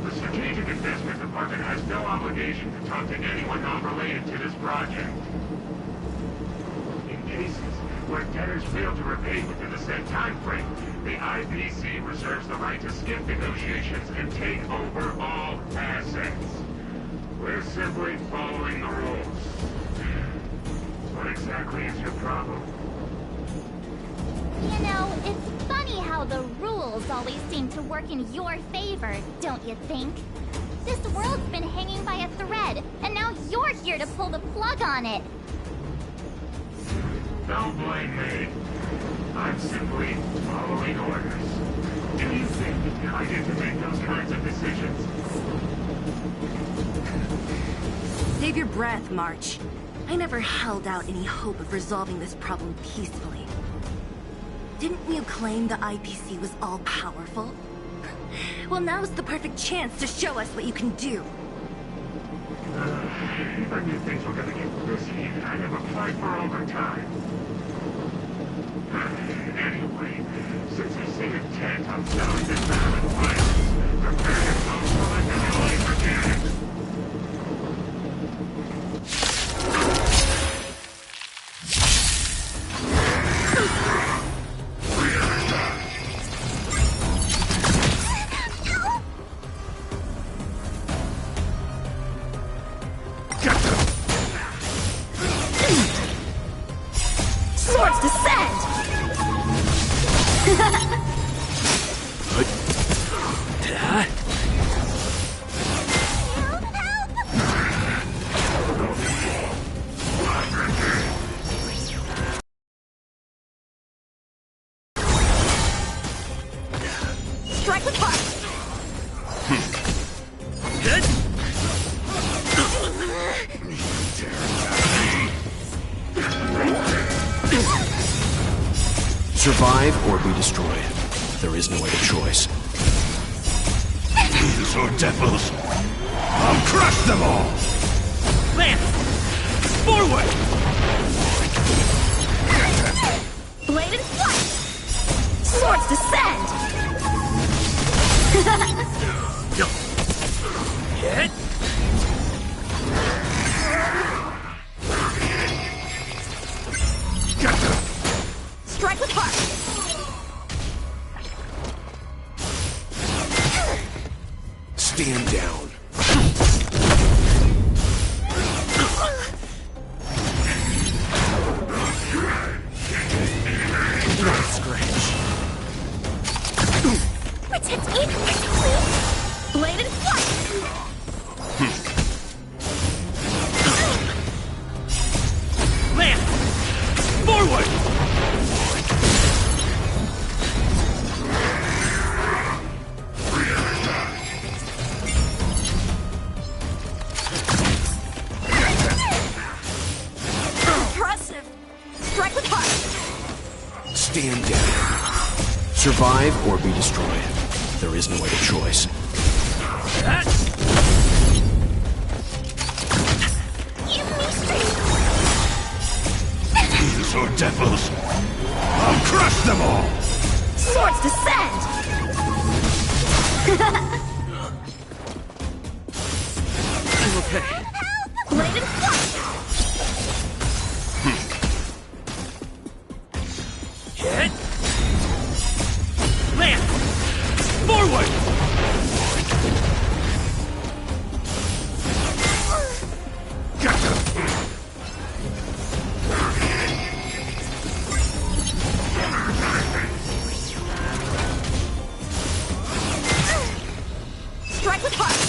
The Strategic Investment Department has no obligation to talk to anyone not related to this project. In cases where debtors fail to repay within the set time frame, the IPC reserves the right to skip negotiations and take over all assets. We're simply following the rules. What exactly is your problem? You know, it's funny how the rules always seem to work in your favor, don't you think? This world's been hanging by a thread, and now you're here to pull the plug on it. Don't blame me. I'm simply following orders. Do you think I get to make those kinds of decisions? Save your breath, March. I never held out any hope of resolving this problem peacefully. Didn't you claim the IPC was all-powerful? Well, now's the perfect chance to show us what you can do. If I knew things were gonna get this heated, I'd have applied for overtime. Anyway, since you seem intent on selling this battle in violence, prepare yourself for like a noise again. Swords descend! Strike with heart! Survive or be destroyed. There is no other choice. These are devils. I'll crush them all! Lance! Forward! Blade and flight! Swords descend! Hit! Strike with heart! Stand down. Protect me! Blade and flight! Lance! Forward! Impressive! Strike with heart! Stand down. Survive or be destroyed. There is no other choice. Give me strength! These are devils. I'll crush them all! Swords descend! I'm okay. Blade and flight! Hit! Lance! Forward! Strike with heart!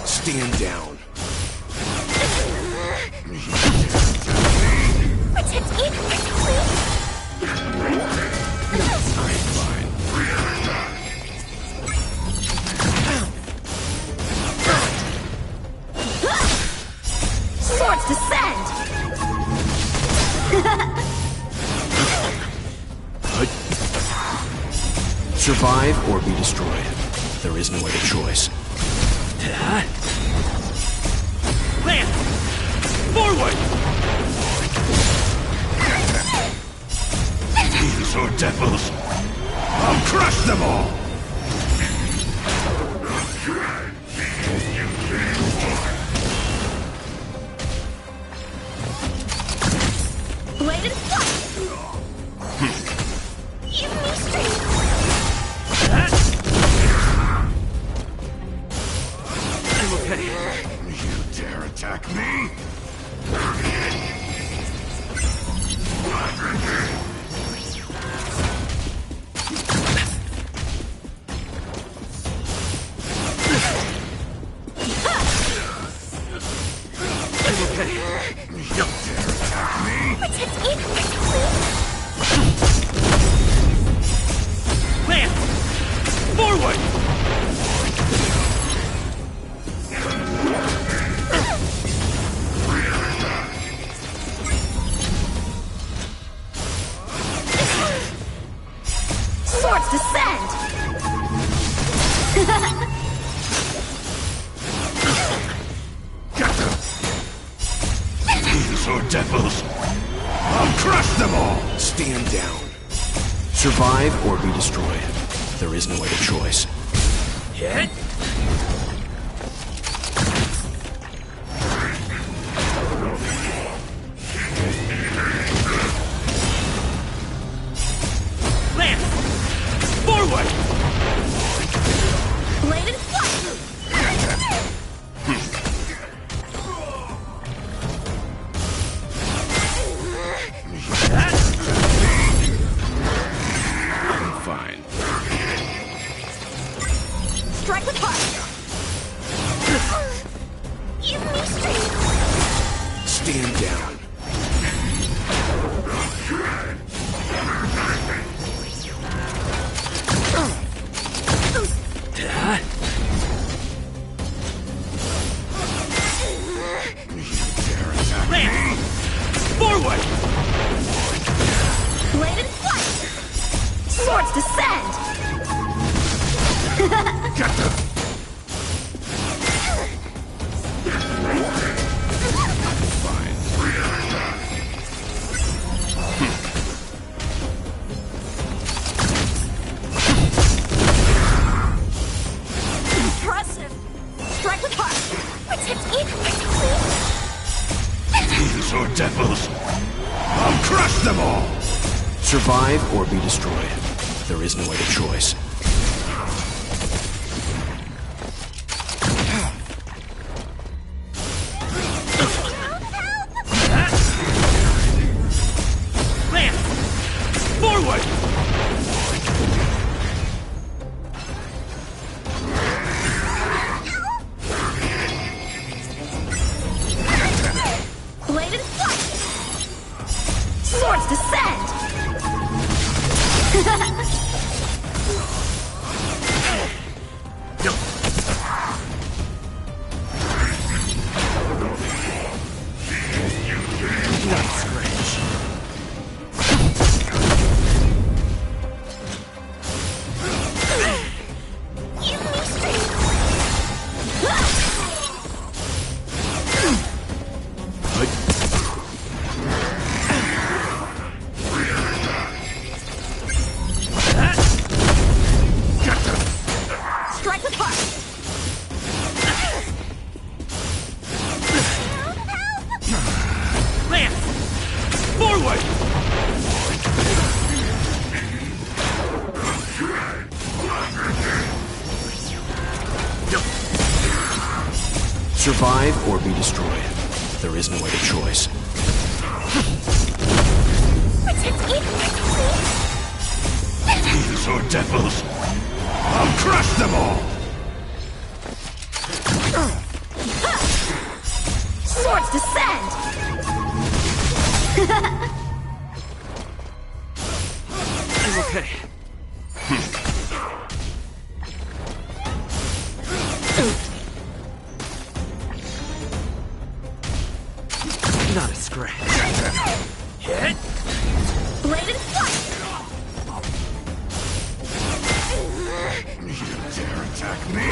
Stand down. Protect me! Swords descend! Survive or be destroyed. There is no other choice. Lance! Forward! Dinosaur devils! I'll crush them all! Blade and flight! Give me strength! I'm okay. You dare attack me? Land! Forward! Swords descend! Dinosaur devils! I'll crush them all! Stand down. Survive or be destroyed. There is no other choice. Hit! Land! Forward! Blade and flight! I'm fine. Strike with heart! Give me strength! Stand down. Land! Forward! Blade and flight! Swords descend! Impressive! Strike with heart! Protect Dinosaur devils! I'll crush them all! Survive or be destroyed. There is no other choice. Land! Forward! Blade and flight! Swords descend! Give me strength! Strike with heart! Land! Forward! Survive or be destroyed. There is no other choice. Protect Dinosaur devils! I'll crush them all! Swords descend! I'm okay. Not a scratch. Hit! Blade and flight! You dare attack me?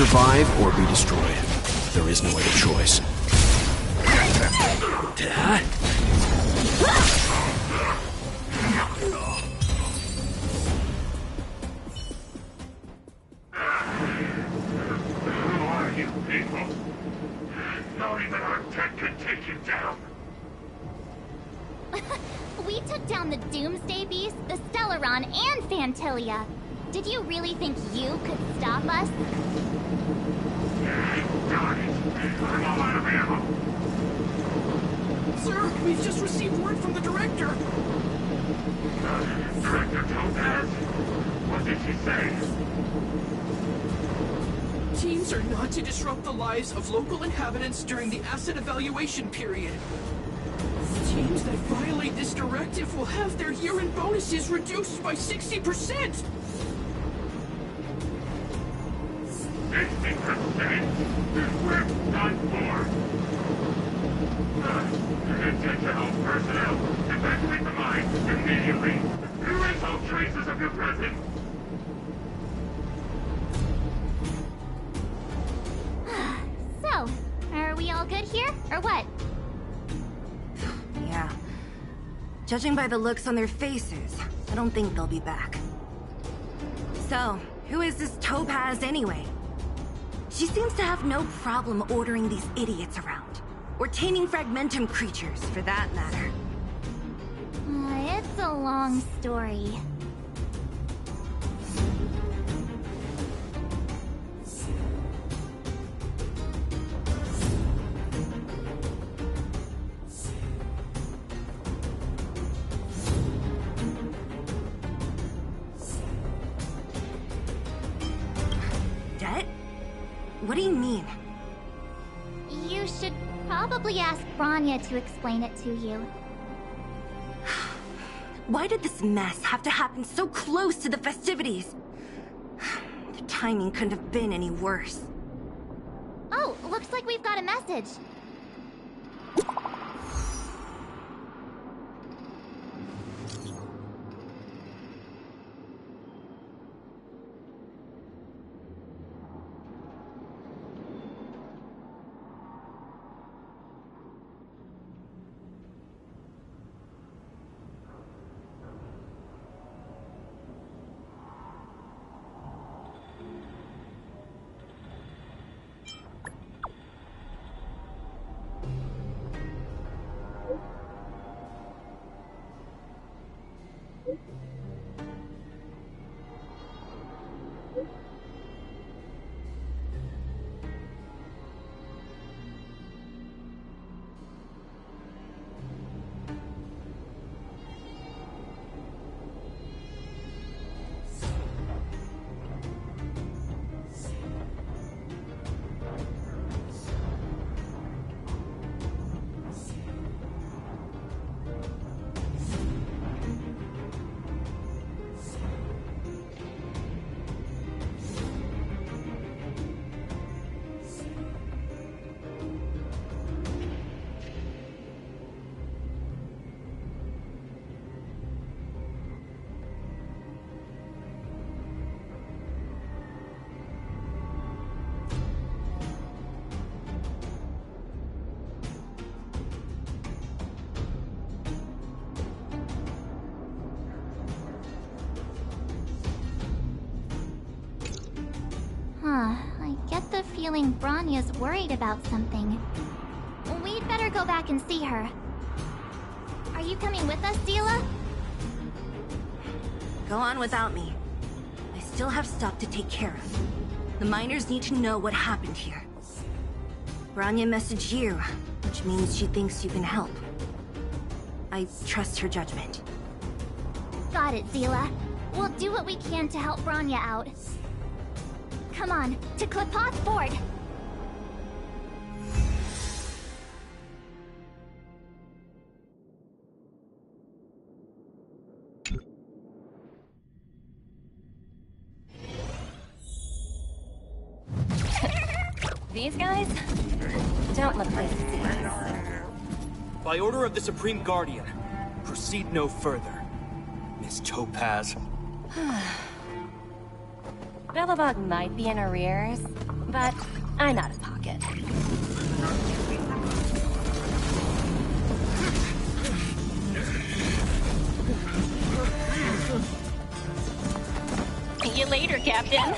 Survive or be destroyed. There is no other choice. Who are you people? Not even our tech could take you down. We took down the Doomsday Beast, the Stellaron, and Phantilia. Did you really think you could stop us? Got it. I'm all out of ammo. Sir, we've just received word from the director. Director Topaz? What did she say? Teams are not to disrupt the lives of local inhabitants during the asset evaluation period. Teams that violate this directive will have their year-end bonuses reduced by 60%! 60%? We're done for. Intentional personnel, evacuate the mine immediately. Erase all traces of your presence. So, are we all good here, or what? Yeah. Judging by the looks on their faces, I don't think they'll be back. So, who is this Topaz anyway? She seems to have no problem ordering these idiots around. Or taming fragmentum creatures, for that matter. It's a long story. What do you mean? You should probably ask Bronya to explain it to you. Why did this mess have to happen so close to the festivities? The timing couldn't have been any worse. Oh, looks like we've got a message. I get the feeling Bronya's worried about something. We'd better go back and see her. Are you coming with us, Zila? Go on without me. I still have stuff to take care of. The miners need to know what happened here. Bronya messaged you, which means she thinks you can help. I trust her judgment. Got it, Zila. We'll do what we can to help Bronya out. Come on, to Klipoth Fort! These guys don't look like thieves. By order of the Supreme Guardian, proceed no further. Miss Topaz. Belobog might be in arrears, but I'm out of pocket. See you later, Captain.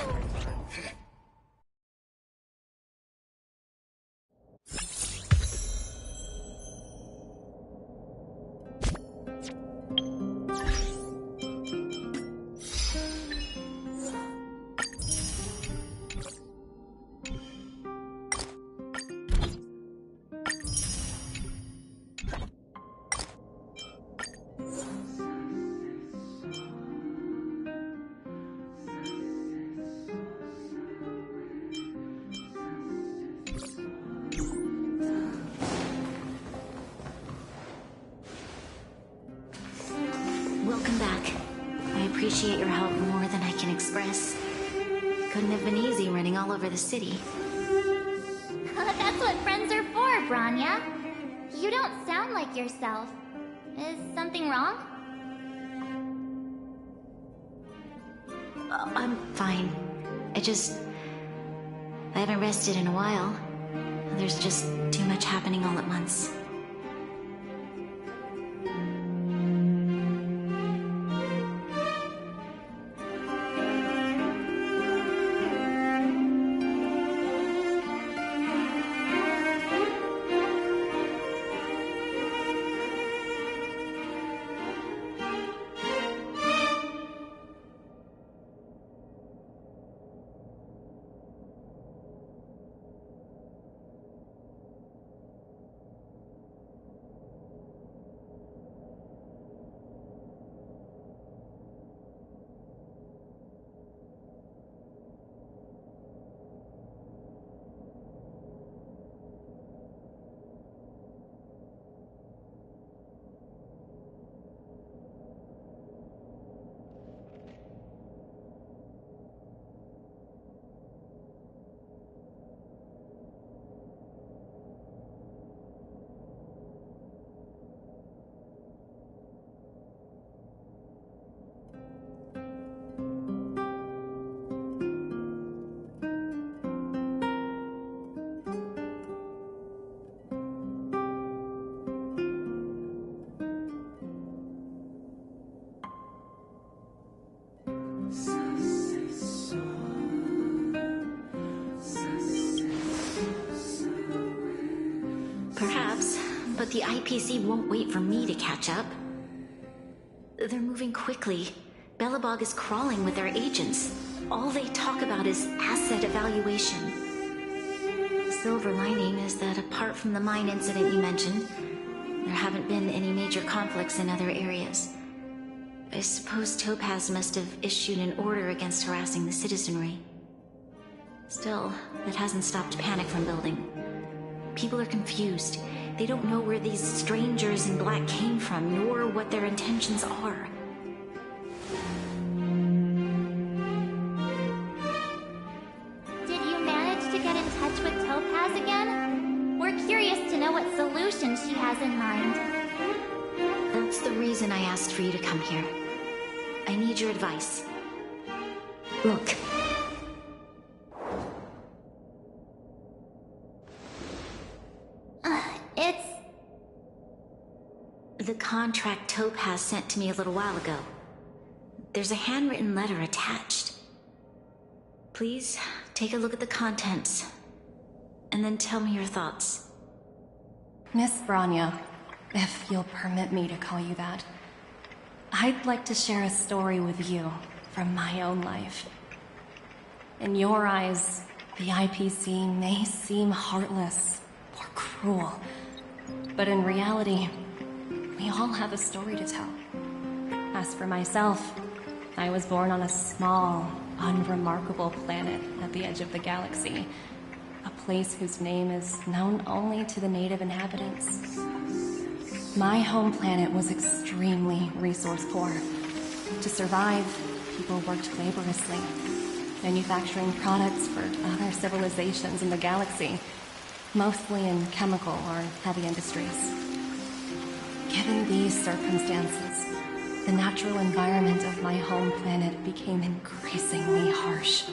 Welcome back. I appreciate your help more than I can express. Couldn't have been easy running all over the city. That's what friends are for, Branya. You don't sound like yourself. Is something wrong? I'm fine. I haven't rested in a while. There's just too much happening all at once. Perhaps, but the IPC won't wait for me to catch up. They're moving quickly. Belobog is crawling with their agents. All they talk about is asset evaluation. The silver lining is that apart from the mine incident you mentioned, there haven't been any major conflicts in other areas. I suppose Topaz must have issued an order against harassing the citizenry. Still, it hasn't stopped panic from building. People are confused. They don't know where these strangers in black came from, nor what their intentions are. Did you manage to get in touch with Topaz again? We're curious to know what solution she has in mind. That's the reason I asked for you to come here. I need your advice. Look. It's... The contract Topaz sent to me a little while ago. There's a handwritten letter attached. Please, take a look at the contents, and then tell me your thoughts. Miss Branya, if you'll permit me to call you that, I'd like to share a story with you from my own life. In your eyes, the IPC may seem heartless or cruel, but in reality, we all have a story to tell. As for myself, I was born on a small, unremarkable planet at the edge of the galaxy, a place whose name is known only to the native inhabitants. My home planet was extremely resource poor. To survive, people worked laboriously, manufacturing products for other civilizations in the galaxy, mostly in chemical or heavy industries. Given these circumstances, the natural environment of my home planet became increasingly harsh.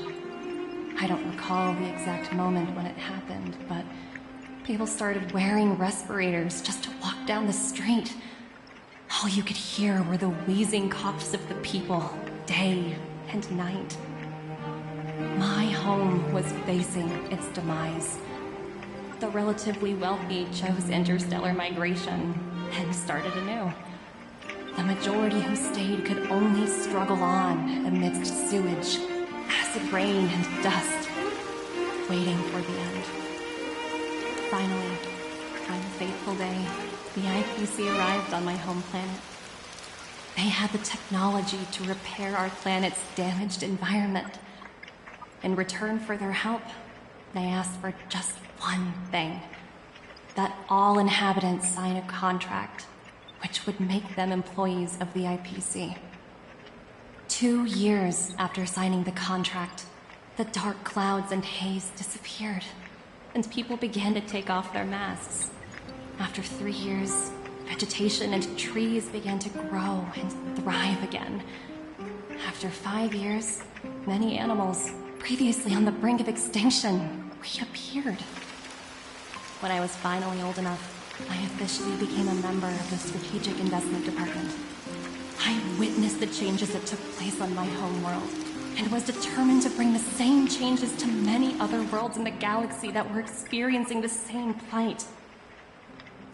I don't recall the exact moment when it happened, but people started wearing respirators just to walk down the street. All you could hear were the wheezing coughs of the people, day and night. My home was facing its demise. The relatively wealthy chose interstellar migration and started anew. The majority who stayed could only struggle on amidst sewage, acid rain, and dust, waiting for the end. Finally, on a fateful day, the IPC arrived on my home planet. They had the technology to repair our planet's damaged environment. In return for their help, they asked for just one thing: that all inhabitants sign a contract which would make them employees of the IPC. 2 years after signing the contract, the dark clouds and haze disappeared, and people began to take off their masks. After 3 years, vegetation and trees began to grow and thrive again. After 5 years, many animals, previously on the brink of extinction, reappeared. When I was finally old enough, I officially became a member of the Strategic Investment Department. I witnessed the changes that took place on my home world, and was determined to bring the same changes to many other worlds in the galaxy that were experiencing the same plight.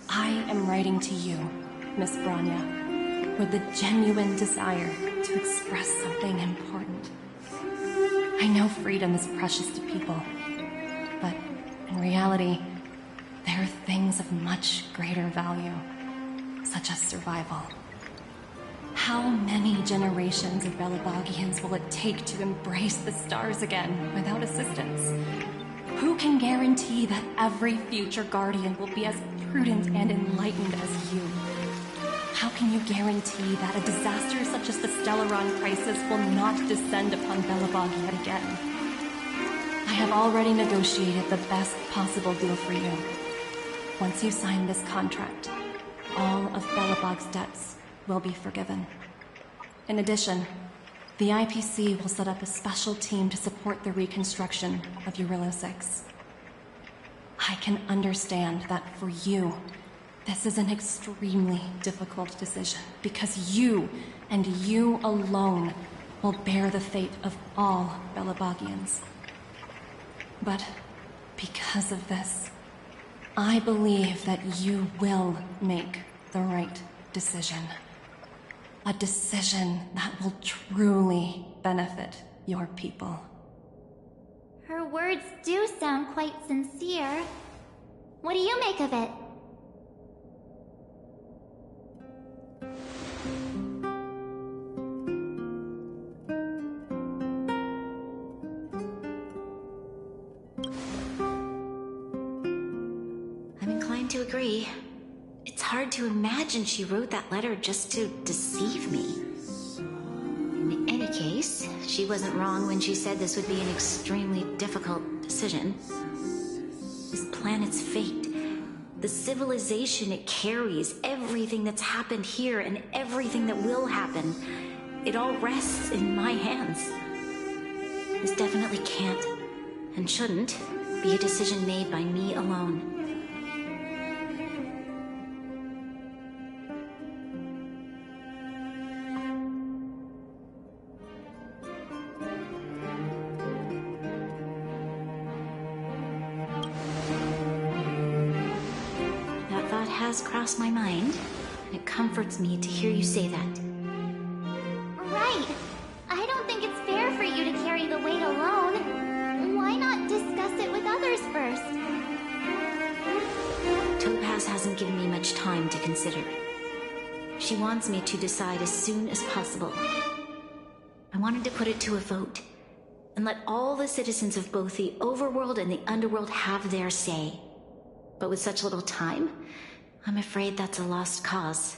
I am writing to you, Miss Branya, with the genuine desire to express something important. I know freedom is precious to people, but in reality, there are things of much greater value, such as survival. How many generations of Belabogians will it take to embrace the stars again without assistance? Who can guarantee that every future Guardian will be as prudent and enlightened as you? How can you guarantee that a disaster such as the Stellaron crisis will not descend upon Belobog yet again? I have already negotiated the best possible deal for you. Once you sign this contract, all of Belobog's debts will be forgiven. In addition, the IPC will set up a special team to support the reconstruction of Eurilo 6. I can understand that for you, this is an extremely difficult decision, because you, and you alone, will bear the fate of all Belobogians. But because of this, I believe that you will make the right decision. A decision that will truly benefit your people. Her words do sound quite sincere. What do you make of it? I'm inclined to agree. It's hard to imagine she wrote that letter just to deceive me. In any case, she wasn't wrong when she said this would be an extremely difficult decision. This planet's fate, the civilization it carries, everything that's happened here and everything that will happen, it all rests in my hands. This definitely can't, and shouldn't, be a decision made by me alone. Has crossed my mind, and it comforts me to hear you say that. Right. I don't think it's fair for you to carry the weight alone. Why not discuss it with others first? Topaz hasn't given me much time to consider. She wants me to decide as soon as possible. I wanted to put it to a vote, and let all the citizens of both the Overworld and the Underworld have their say. But with such little time, I'm afraid that's a lost cause.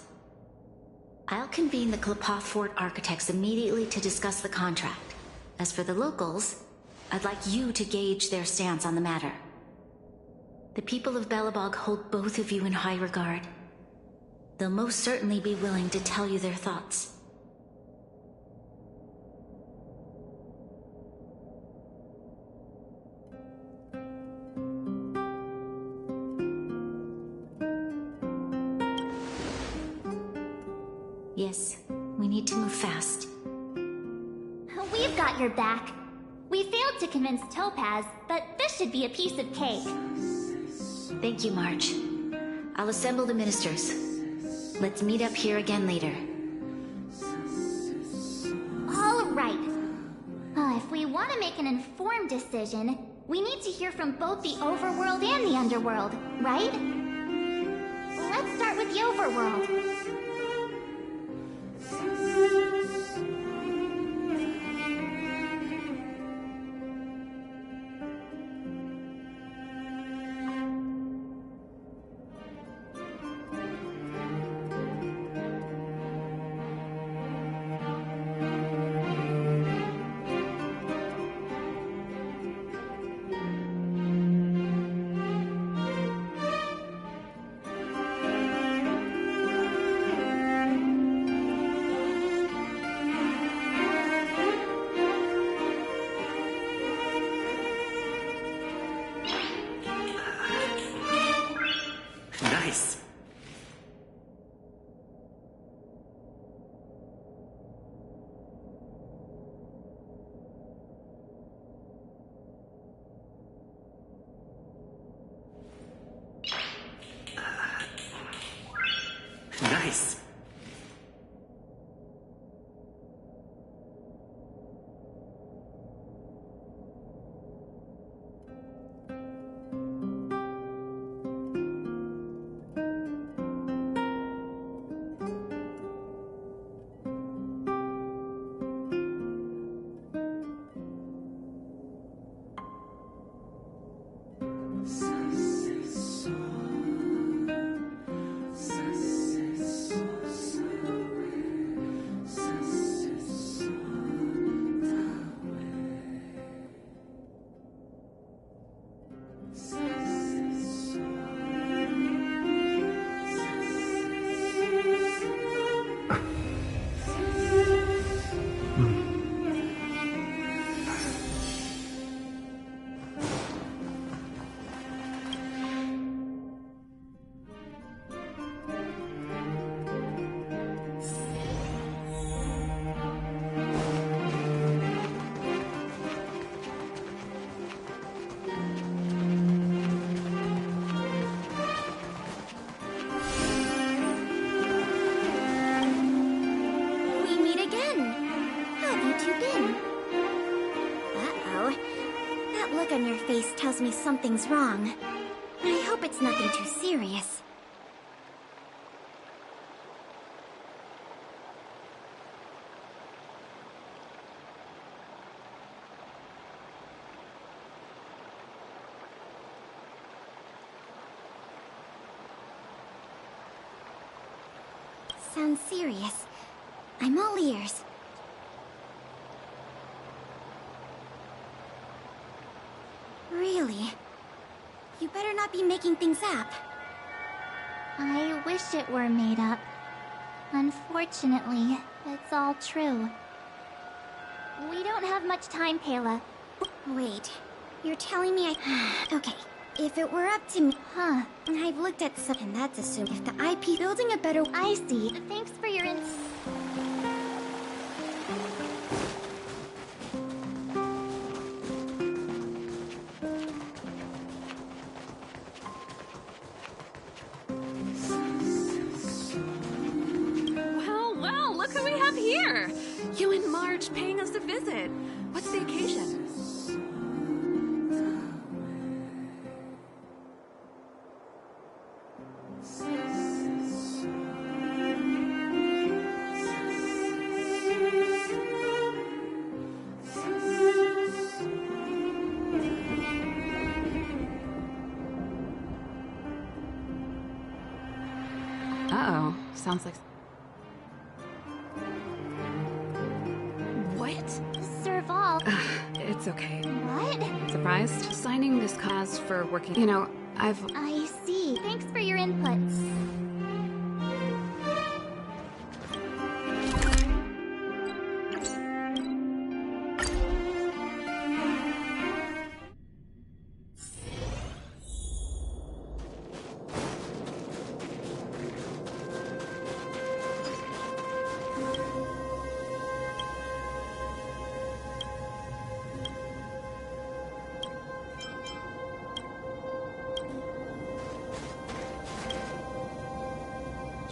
I'll convene the Klapoth Fort architects immediately to discuss the contract. As for the locals, I'd like you to gauge their stance on the matter. The people of Belobog hold both of you in high regard. They'll most certainly be willing to tell you their thoughts. Yes, we need to move fast. We've got your back. We failed to convince Topaz, but this should be a piece of cake. Thank you, March. I'll assemble the ministers. Let's meet up here again later. All right. If we want to make an informed decision, we need to hear from both the overworld and the underworld, right? Let's start with the overworld. Nice. Nice. Tells me something's wrong. I hope it's nothing too serious. Sounds serious. I'm all ears. Really? You better not be making things up. I wish it were made up. Unfortunately, it's all true. We don't have much time, Pela. Wait, you're telling me Okay, if it were up to me... Huh, I've looked at some... And that's assuming if the IP... Building a better... I see. Thanks for your Here! You and Marge paying us a visit. What's the occasion? Uh-oh. Sounds like... Serval. It's okay. What? Surprised? Signing this cause for working... You know, I see. Thanks for your inputs.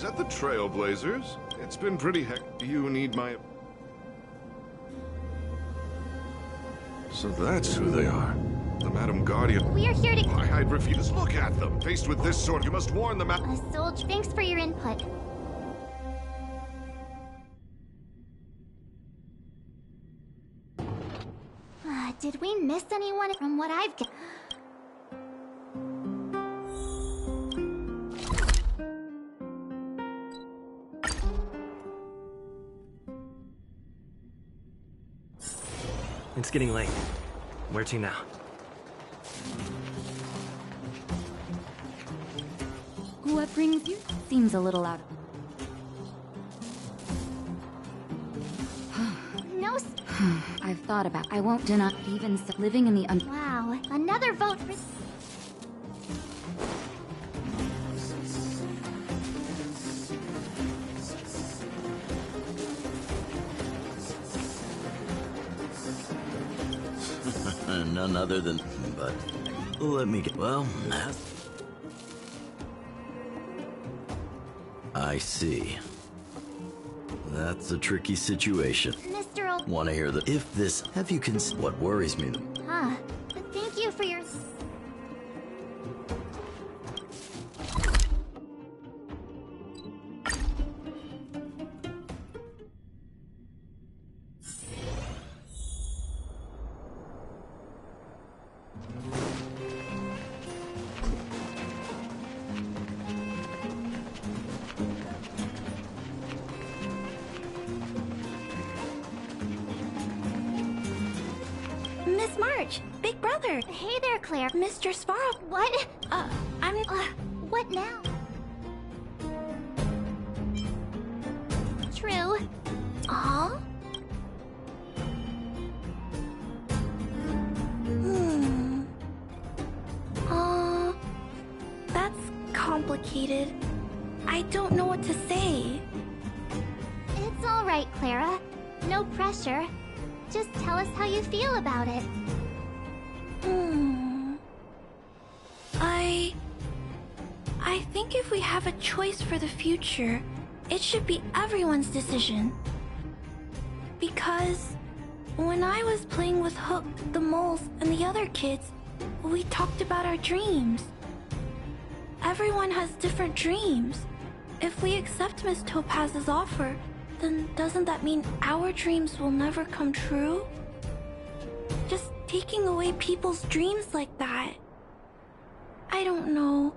at the Trailblazers. It's been pretty Do you need my... So that's who they are. The Madam Guardian. We're here to... Why, I'd refuse. Look at them. Faced with this sort, you must warn them. Soldier, thanks for your input. Did we miss anyone from what I've got? It's getting late. Where to now? What brings you? Seems a little out of... No. I've thought about... I won't deny even living in the... Wow, another vote for... None other than... But... Let me get... Well... I see. That's a tricky situation. Mr. O... Want to hear that? If this... Have you what worries me? Thank you for your... Miss March, Big Brother. Hey there, Claire. Mr. Sparrow. What? I'm... what now? True. Huh? That's complicated. I don't know what to say. It's all right, Clara. No pressure. Just tell us how you feel about it. I think if we have a choice for the future, it should be everyone's decision. Because when I was playing with Hook, the moles, and the other kids, we talked about our dreams. Everyone has different dreams. If we accept Miss Topaz's offer, then doesn't that mean our dreams will never come true? Just taking away people's dreams like that. I don't know.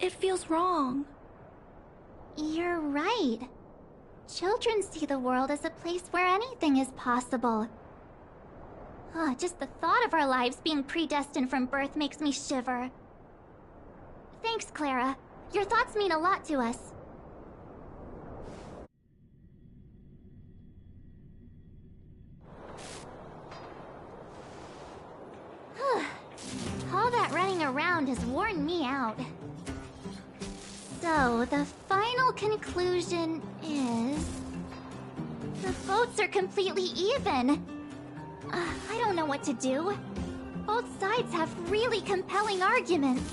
It feels wrong. You're right. Children see the world as a place where anything is possible. Just the thought of our lives being predestined from birth makes me shiver. Thanks, Clara. Your thoughts mean a lot to us. All that running around has worn me out. So, the final conclusion is... the votes are completely even. I don't know what to do. Both sides have really compelling arguments.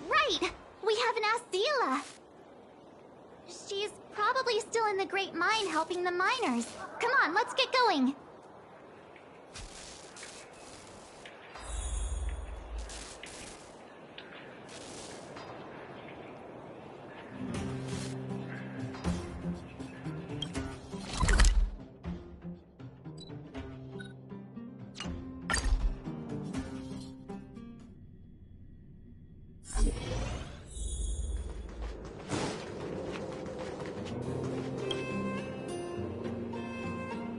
Right! We haven't asked Zila! She's probably probably still in the Great Mine helping the miners. Come on, let's get going.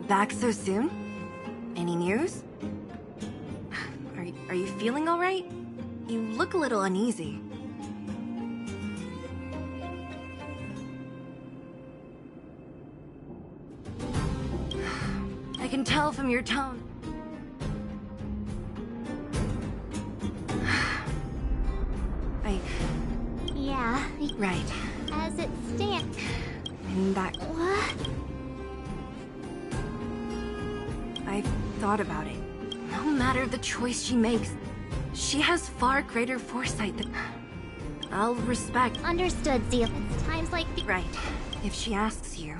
Back so soon? Any news? Are you feeling all right? You look a little uneasy. I can tell from your tone. Yeah. Right. As it stands. And that... What? I've thought about it. No matter the choice she makes, she has far greater foresight than... I'll respect... Understood, Zia. It's times like the... Right. If she asks you.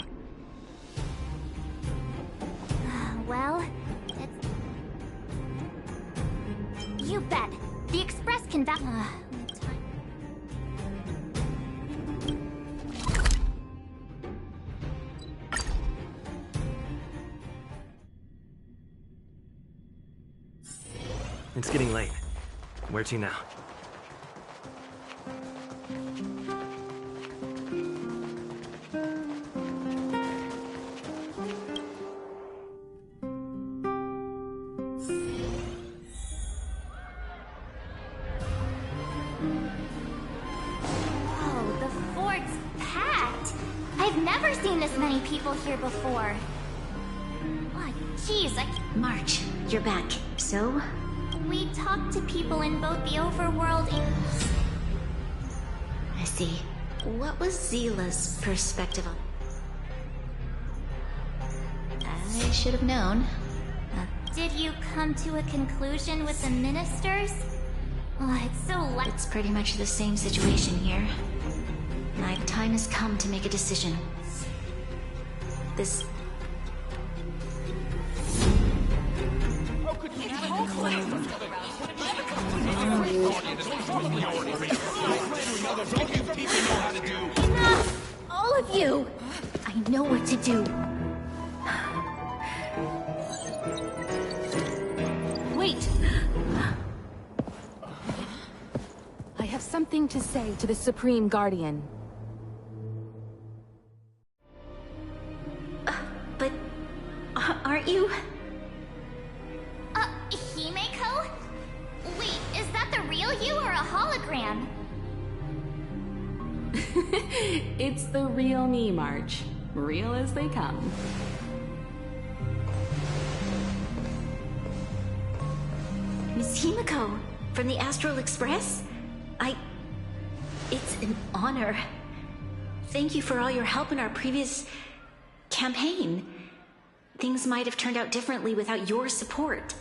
Well, it's... You bet. The Express can It's getting late. Where to now? Whoa, the fort's packed. I've never seen this many people here before. Oh, jeez, March, you're back. So? We talked to people in both the overworld and... I see. What was Zila's perspective on... I should have known. Did you come to a conclusion with the ministers? Oh, it's so It's pretty much the same situation here. My time has come to make a decision. This... Enough! All of you! I know what to do. Wait! I have something to say to the Supreme Guardian. But... aren't you... Himeko? Wait, is that the real you or a hologram? It's the real me, March. Real as they come. Miss Himeko, from the Astral Express? It's an honor. Thank you for all your help in our previous... campaign. Things might have turned out differently without your support.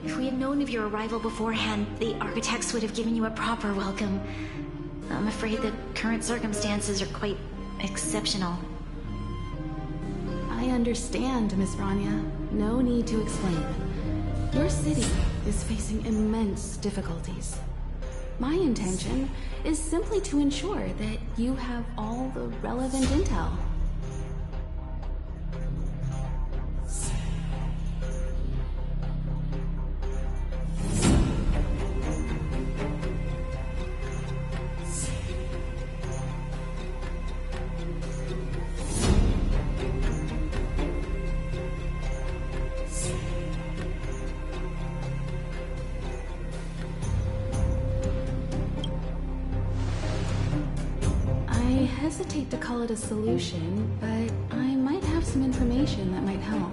If we had known of your arrival beforehand, the architects would have given you a proper welcome. I'm afraid the current circumstances are quite exceptional. I understand, Miss Rania. No need to explain. Your city is facing immense difficulties. My intention is simply to ensure that you have all the relevant intel. I hesitate to call it a solution, but I might have some information that might help.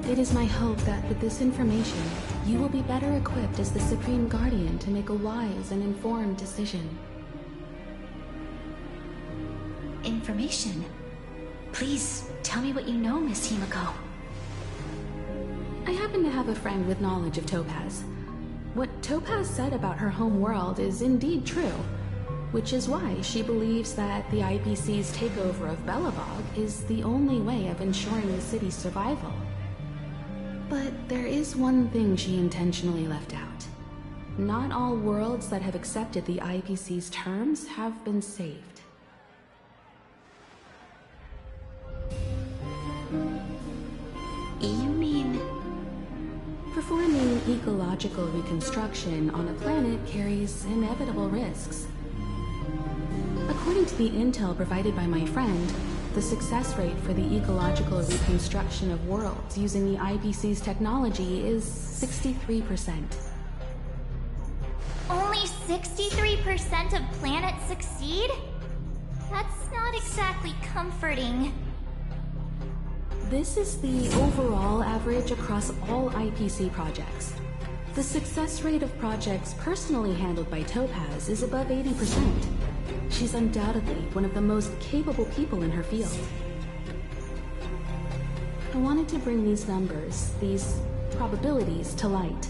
It is my hope that with this information, you will be better equipped as the Supreme Guardian to make a wise and informed decision. Information? Please, tell me what you know, Miss Himeko. I happen to have a friend with knowledge of Topaz. What Topaz said about her home world is indeed true. which is why she believes that the IPC's takeover of Belobog is the only way of ensuring the city's survival. But there is one thing she intentionally left out. Not all worlds that have accepted the IPC's terms have been saved. You mean... Performing ecological reconstruction on a planet carries inevitable risks. According to the intel provided by my friend, the success rate for the ecological reconstruction of worlds using the IPC's technology is 63%. Only 63% of planets succeed? That's not exactly comforting. This is the overall average across all IPC projects. The success rate of projects personally handled by Topaz is above 80%. She's undoubtedly one of the most capable people in her field. I wanted to bring these numbers, these probabilities, to light.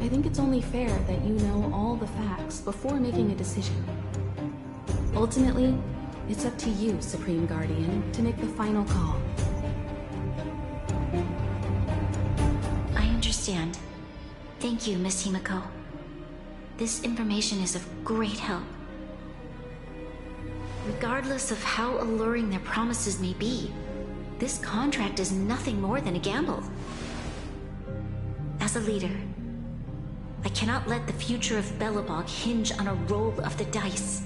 I think it's only fair that you know all the facts before making a decision. Ultimately, it's up to you, Supreme Guardian, to make the final call. I understand. Thank you, Miss Himiko. This information is of great help. Regardless of how alluring their promises may be, this contract is nothing more than a gamble. As a leader, I cannot let the future of Belobog hinge on a roll of the dice.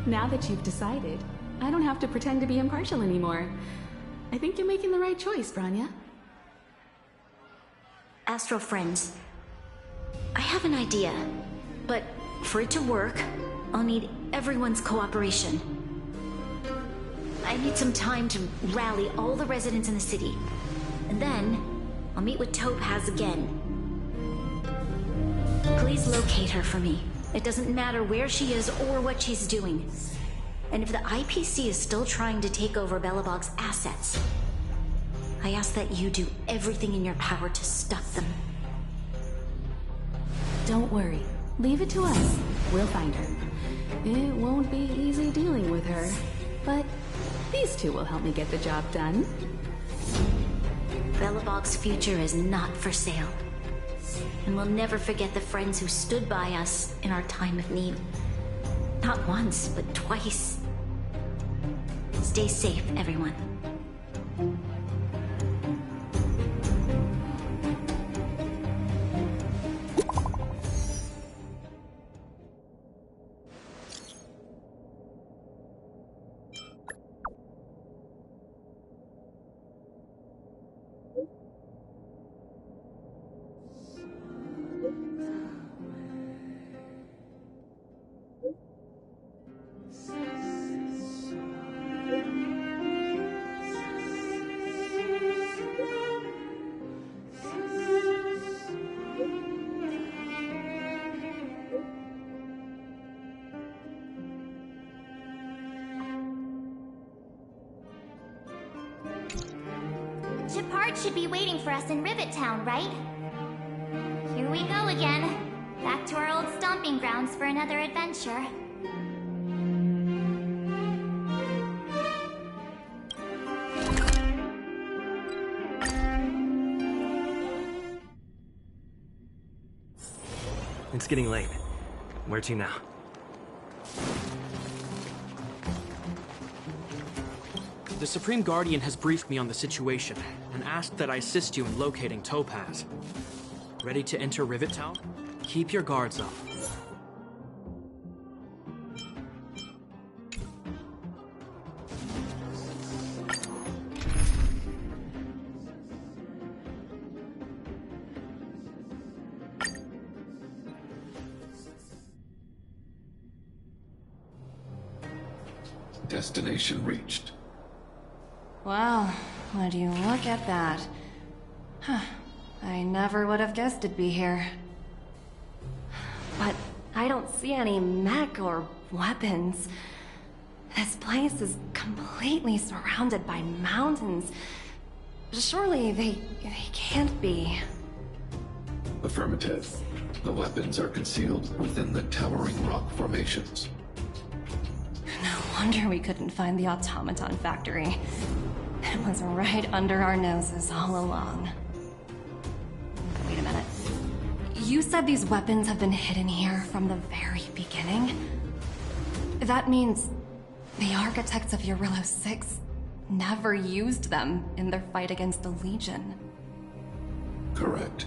Now that you've decided, I don't have to pretend to be impartial anymore. I think you're making the right choice, Branya. Astro friends, I have an idea, but for it to work, I'll need everyone's cooperation. I need some time to rally all the residents in the city, and then I'll meet with Topaz again. Please locate her for me. It doesn't matter where she is or what she's doing. And if the IPC is still trying to take over Belobog's assets, I ask that you do everything in your power to stop them. Don't worry. Leave it to us. We'll find her. It won't be easy dealing with her, but these two will help me get the job done. Belobog's future is not for sale. And we'll never forget the friends who stood by us in our time of need. Not once, but twice. Stay safe, everyone. Shepard should be waiting for us in Rivet Town, right? Here we go again. Back to our old stomping grounds for another adventure. It's getting late. Where to now? The Supreme Guardian has briefed me on the situation and asked that I assist you in locating Topaz. Ready to enter Rivet Town? Keep your guards up. Destination reached. Wow, would you look at that? Huh, I never would have guessed it'd be here. But I don't see any mech or weapons. This place is completely surrounded by mountains. Surely they can't be. Affirmative. The weapons are concealed within the towering rock formations. No wonder we couldn't find the automaton factory. It was right under our noses all along. Wait a minute. You said these weapons have been hidden here from the very beginning? That means the architects of Eurillo 6 never used them in their fight against the Legion. Correct.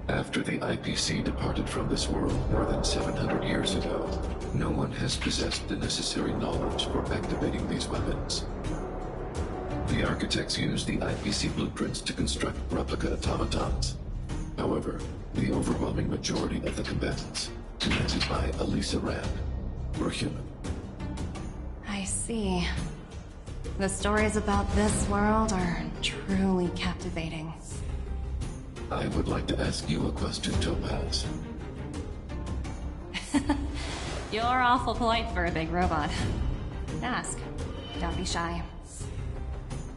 After the IPC departed from this world more than 700 years ago, no one has possessed the necessary knowledge for activating these weapons. The architects used the IPC blueprints to construct replica automatons. However, the overwhelming majority of the combatants, commanded by Elisa Rand, were human. I see. The stories about this world are truly captivating. I would like to ask you a question, Topaz. You're awful polite for a big robot. Ask. Don't be shy.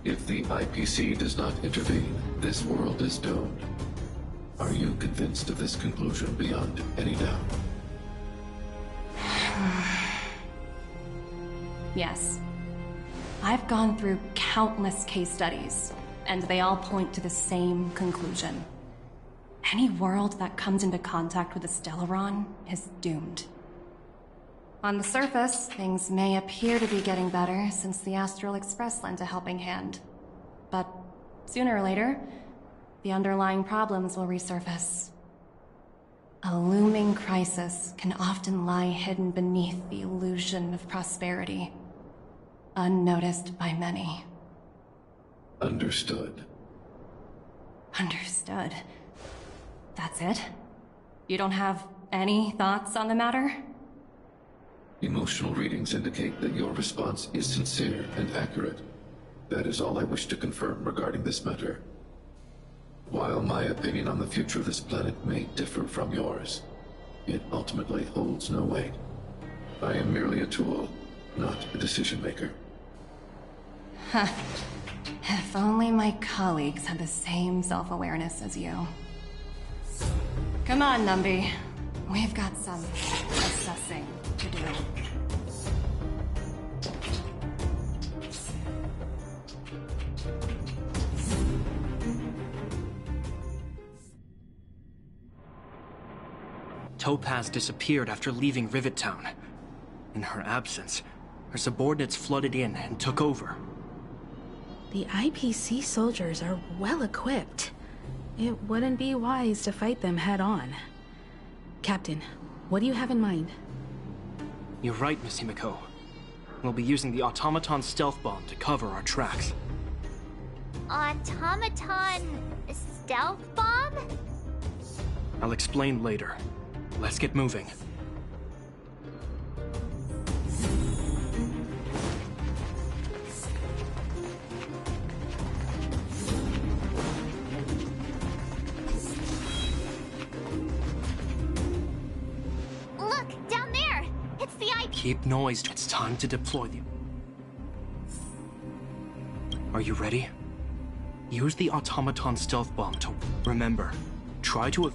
If the IPC does not intervene, this world is doomed. Are you convinced of this conclusion beyond any doubt? Yes. I've gone through countless case studies, and they all point to the same conclusion. Any world that comes into contact with a Stellaron is doomed. On the surface, things may appear to be getting better since the Astral Express lent a helping hand. But sooner or later, the underlying problems will resurface. A looming crisis can often lie hidden beneath the illusion of prosperity, unnoticed by many. Understood. Understood. That's it? You don't have any thoughts on the matter? Emotional readings indicate that your response is sincere and accurate. That is all I wish to confirm regarding this matter. While my opinion on the future of this planet may differ from yours, it ultimately holds no weight. I am merely a tool, not a decision maker. Huh. If only my colleagues had the same self-awareness as you. Come on, Numby. We've got some assessing to do. Topaz disappeared after leaving Rivet Town. In her absence, her subordinates flooded in and took over. The IPC soldiers are well equipped. It wouldn't be wise to fight them head on. Captain, what do you have in mind? You're right, Miss Himiko. We'll be using the automaton stealth bomb to cover our tracks. Automaton stealth bomb? I'll explain later. Let's get moving. Look, down there! It's the Keep noised. It's time to deploy the... Are you ready? Use the automaton stealth bomb to... Remember, try to...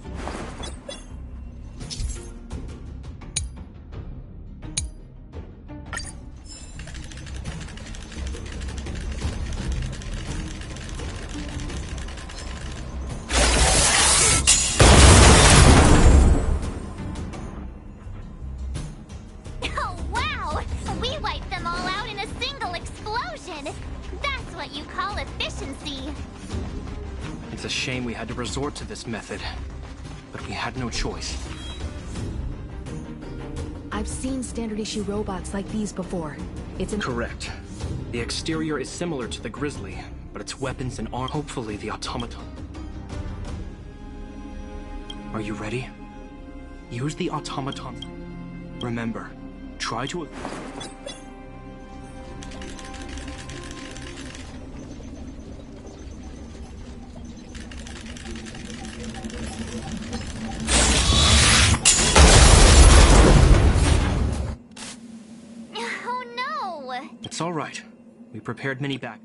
Oh, wow! We wiped them all out in a single explosion! That's what you call efficiency! It's a shame we had to resort to this method, but we had no choice. I've seen standard issue robots like these before. It's an... Correct. The exterior is similar to the Grizzly, but its weapons and arm... Hopefully the automaton... Are you ready? Use the automaton... Remember, try to... Oh no! It's all right. We prepared many back.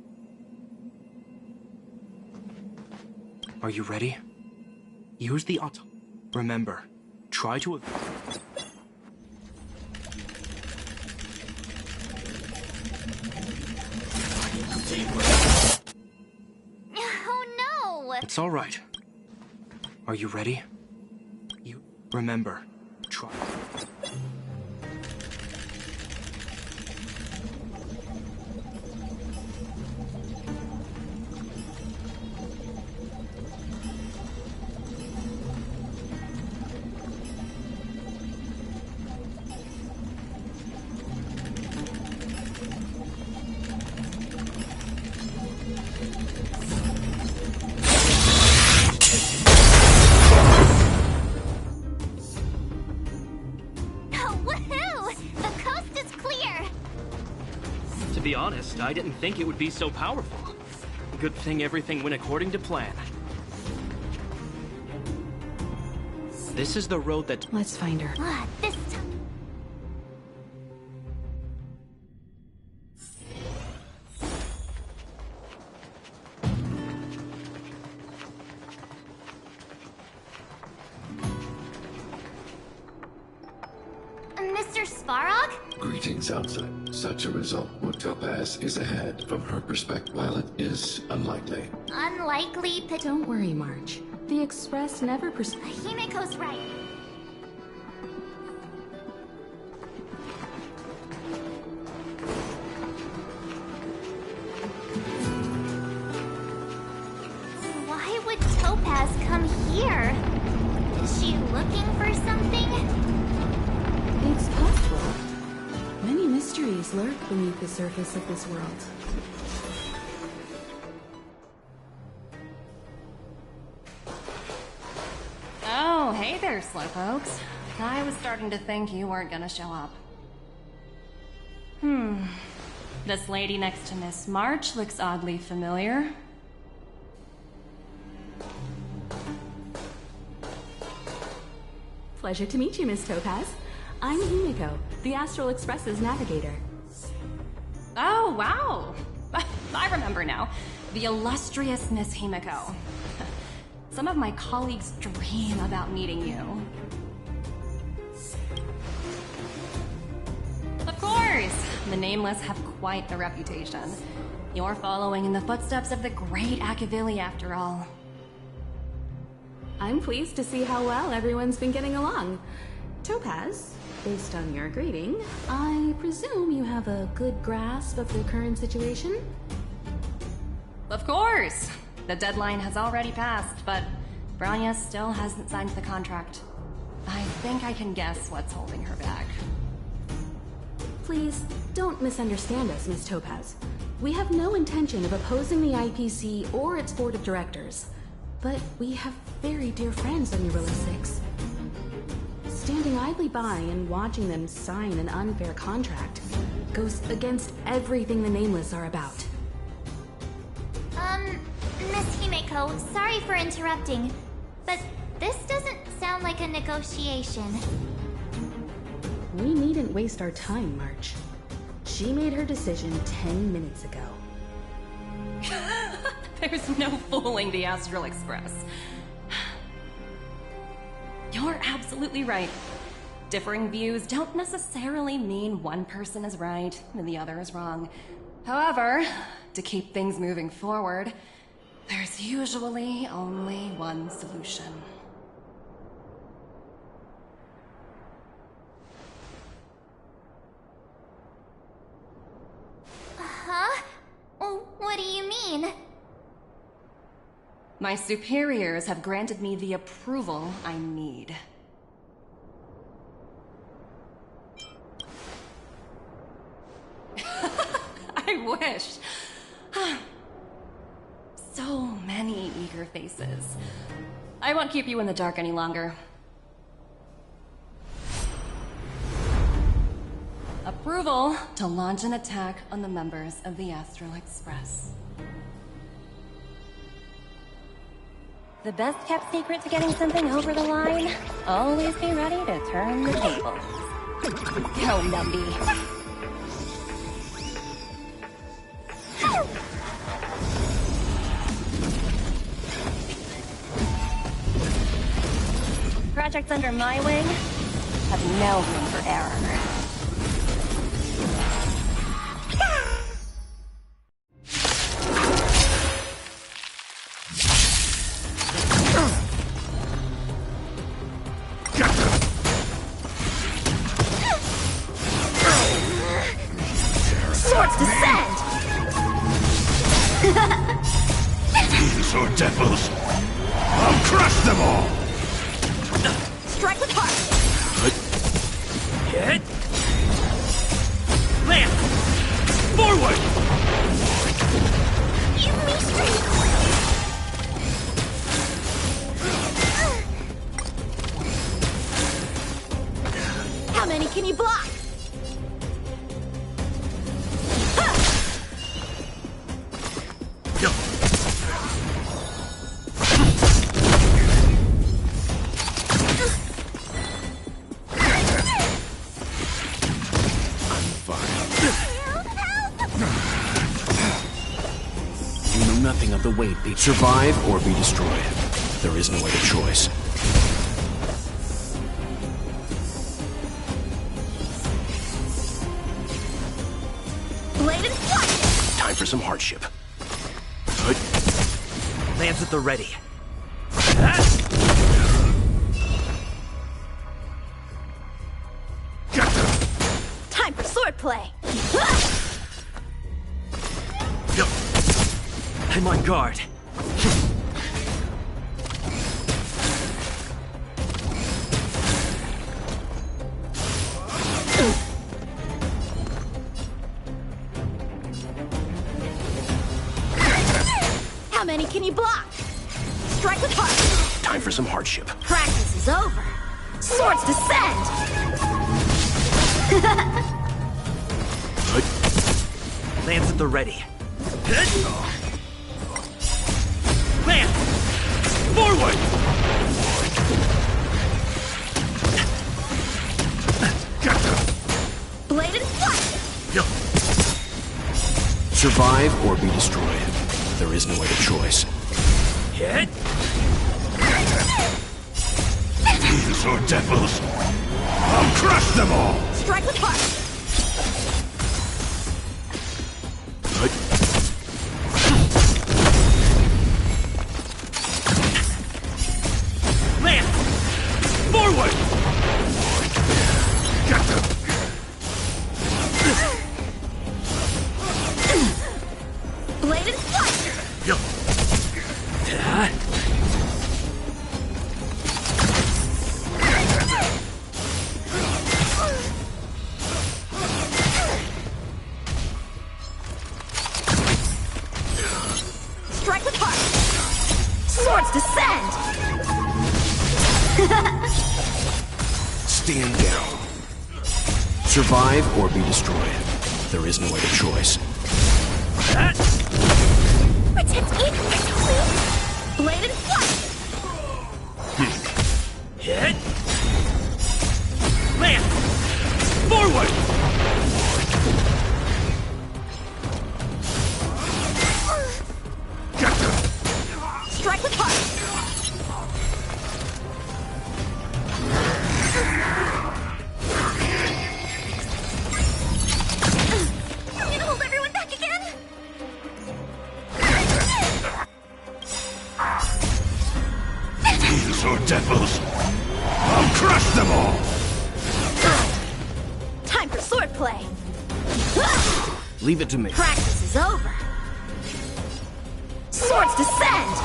Are you ready? Use the auto... Remember, try to... Oh no! It's all right. Are you ready? You remember, try. To be honest, I didn't think it would be so powerful. Good thing everything went according to plan. This is the road that... Let's find her. This time. Mr. Svarog? Greetings, outside. Such a result would Topaz is ahead from her perspective, while it is unlikely. Unlikely, but Don't worry, March. The Express never Himiko's right. Why would Topaz come here? Is she looking for something? It's possible. Many mysteries lurk beneath the surface of this world. Oh, hey there, slowpokes. I was starting to think you weren't gonna show up. This lady next to Miss March looks oddly familiar. Pleasure to meet you, Miss Topaz. I'm Himiko, the Astral Express's navigator. Oh, wow! I remember now. The illustrious Miss Himiko. Some of my colleagues dream about meeting you. Of course! The Nameless have quite a reputation. You're following in the footsteps of the great Akavili, after all. I'm pleased to see how well everyone's been getting along. Topaz, based on your greeting, I presume you have a good grasp of the current situation? Of course! The deadline has already passed, but Branya still hasn't signed the contract. I think I can guess what's holding her back. Please, don't misunderstand us, Miss Topaz. We have no intention of opposing the IPC or its board of directors. But we have very dear friends on Urilla 6. Standing idly by and watching them sign an unfair contract goes against everything the Nameless are about. Miss Himiko, sorry for interrupting, but this doesn't sound like a negotiation. We needn't waste our time, March. She made her decision 10 minutes ago. There's no fooling the Astral Express. You're absolutely right. Differing views don't necessarily mean one person is right and the other is wrong. However, to keep things moving forward, there's usually only one solution. Huh? What do you mean? My superiors have granted me the approval I need. I wish. So many eager faces. I won't keep you in the dark any longer. Approval to launch an attack on the members of the Astral Express. The best kept secret to getting something over the line? Always be ready to turn the tables. Go, Numby. projects under my wing have no room for error. Swords descend! These are devils! I'll crush them all! Strike with heart! Hit! Land! Forward! You mystery! How many can you block? Nothing of the weight be survive or be destroyed. There is no other choice. Blade and flash! Time for some hardship. Lands at the ready. Time for swordplay! I'm on guard. How many can you block? Strike with heart! Time for some hardship. Practice is over! Swords descend! Lands at the ready. Land! Forward! Blade and flash! Survive or be destroyed. There is no other choice. Hit! These are devils! I'll crush them all! Strike with heart! Land! Forward! Blade and flash! Strike with heart! Swords descend! Stand down. Survive or be destroyed. There is no other choice. Protect me! Blade and flash! Hit! Land! Forward! Strike with heart! I'm gonna hold everyone back again! These are devils! I'll crush them all! Time for swordplay! Leave it to me. Practice is over! Swords descend!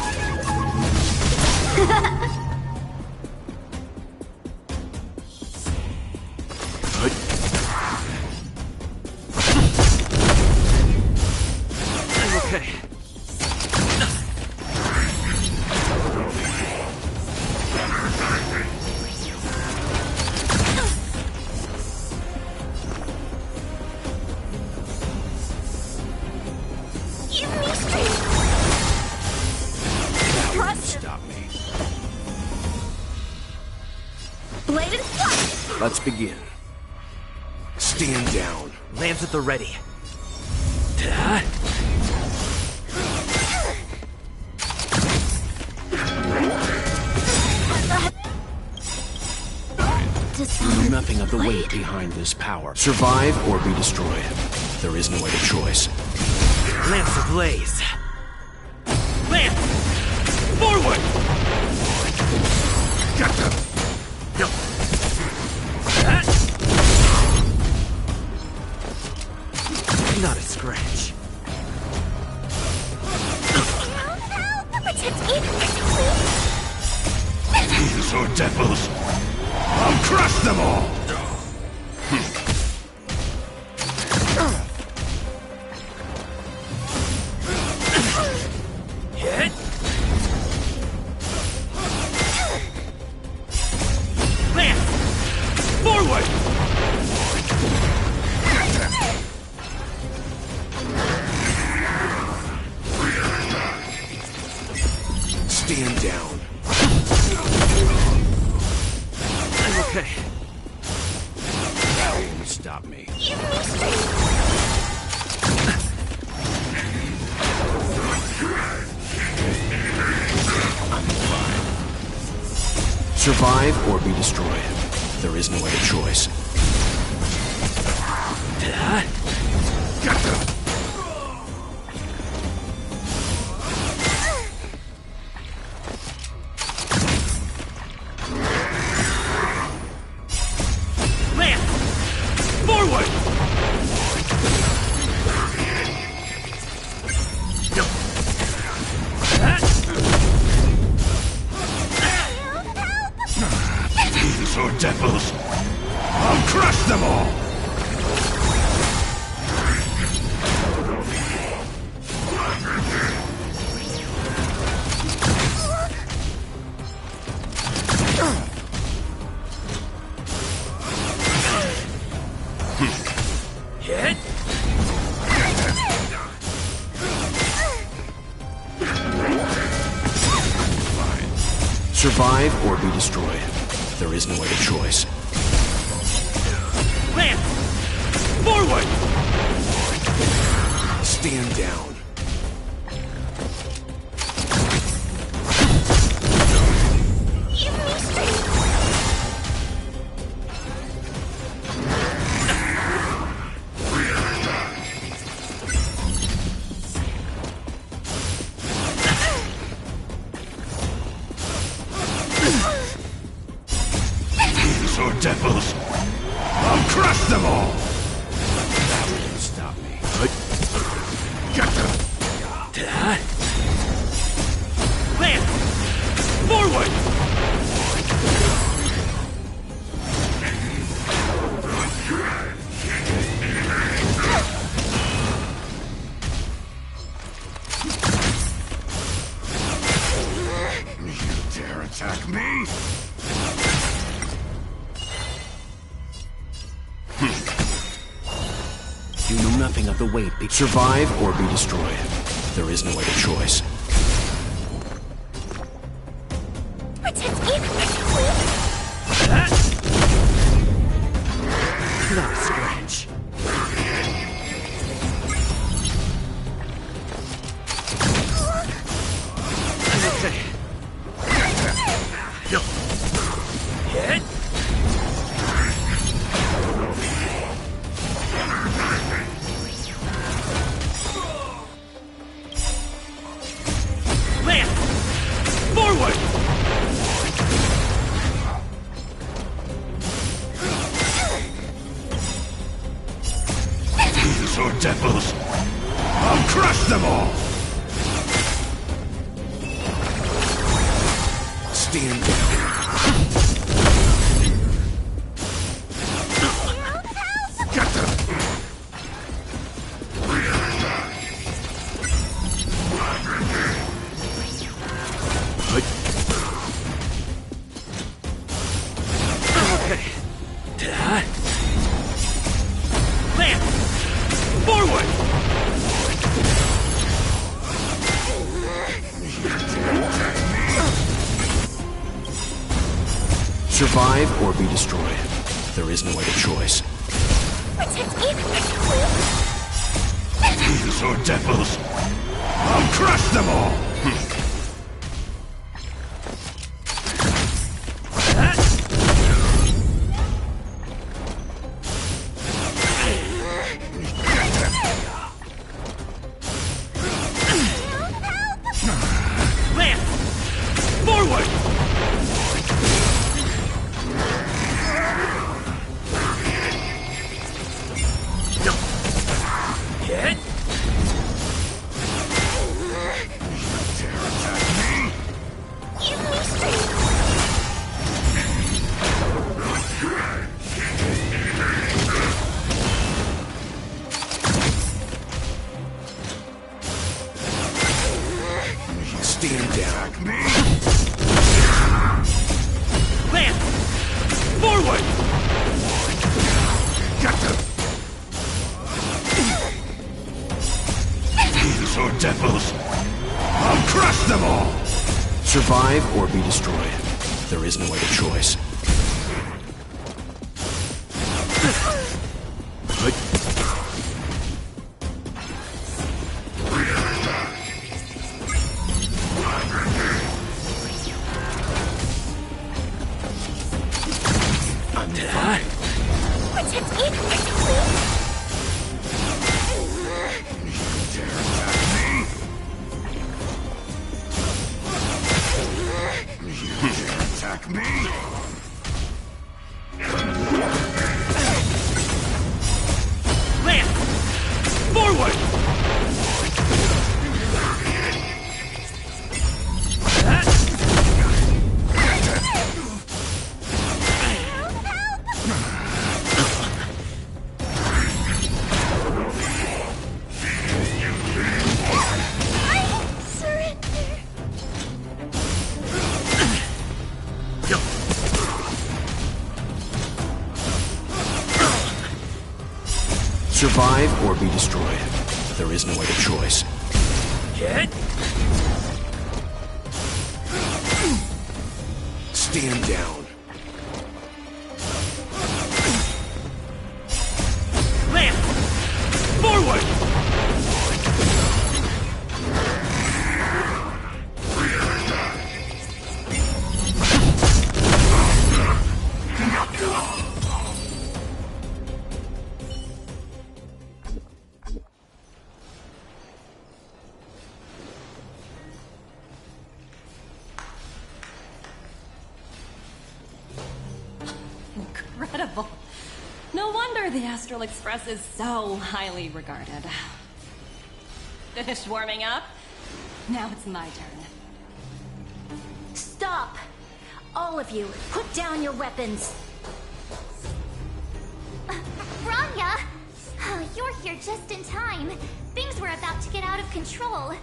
I'm okay. You mystery! Stop me. Blade and flash! Let's begin. Stand down. Lands at the ready. nothing of the weight behind this power. Survive or be destroyed. There is no other choice. Lance ablaze. Lance! Forward! Gotcha! No. Not a scratch. These are devils. I'll crush them all! Hit! Lance! Forward! Stand down. I'm okay. That won't stop me. Survive or be destroyed. There is no other choice. Lance! Forward! These are devils. I'll crush them all! Hit! Survive or be destroyed. There is no other choice. Lance! Forward! Stand down. These are devils. I'll crush them all! That won't stop me. Gotcha! Lance! Forward! You dare attack me? You know nothing of the weight. Survive or be destroyed. There is no other choice. Not a scratch. I'm okay. No. Hit! Lance! Forward! These are devils. I'll crush them all! Stand down. I'm okay. Lance! Forward! Survive or be destroyed. There is no other choice. These are devils. I'll crush them all! Stand down. Land! Forward! Get them! These are devils! I'll crush them all! Survive or be destroyed. There is no other choice. I'm fine. Protect me, please! Attack me! Land! Forward! Survive or be destroyed. There is no other choice. Get! Stand down. Land! Forward! Incredible. No wonder the Astral Express is so highly regarded. Finished warming up? Now it's my turn. Stop! All of you, put down your weapons. Rania! Oh, you're here just in time. Things were about to get out of control.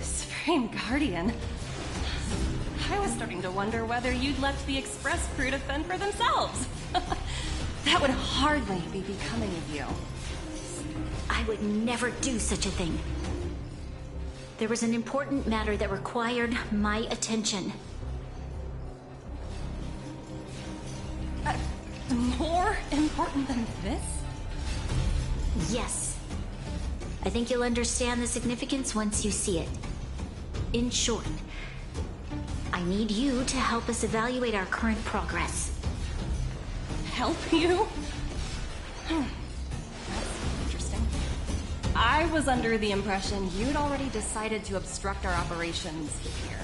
Supreme Guardian. I was starting to wonder whether you'd left the Express crew to fend for themselves. That would hardly be becoming of you. I would never do such a thing. There was an important matter that required my attention. More important than this? Yes. I think you'll understand the significance once you see it. In short, I need you to help us evaluate our current progress. Help you? That's interesting. I was under the impression you'd already decided to obstruct our operations here.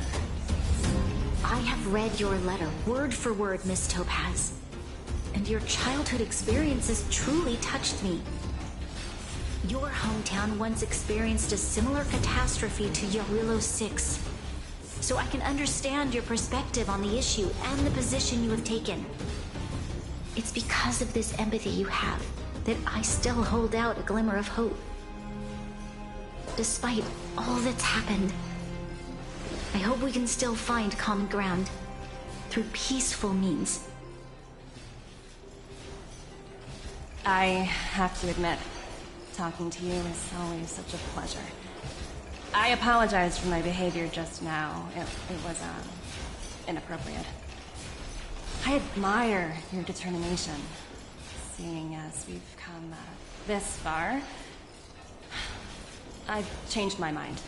I have read your letter word for word, Miss Topaz. And your childhood experiences truly touched me. Your hometown once experienced a similar catastrophe to Yarillo 6. So I can understand your perspective on the issue and the position you have taken. It's because of this empathy you have that I still hold out a glimmer of hope. Despite all that's happened, I hope we can still find common ground through peaceful means. I have to admit, talking to you is always such a pleasure. I apologize for my behavior just now. It was, inappropriate. I admire your determination, seeing as we've come this far. I've changed my mind.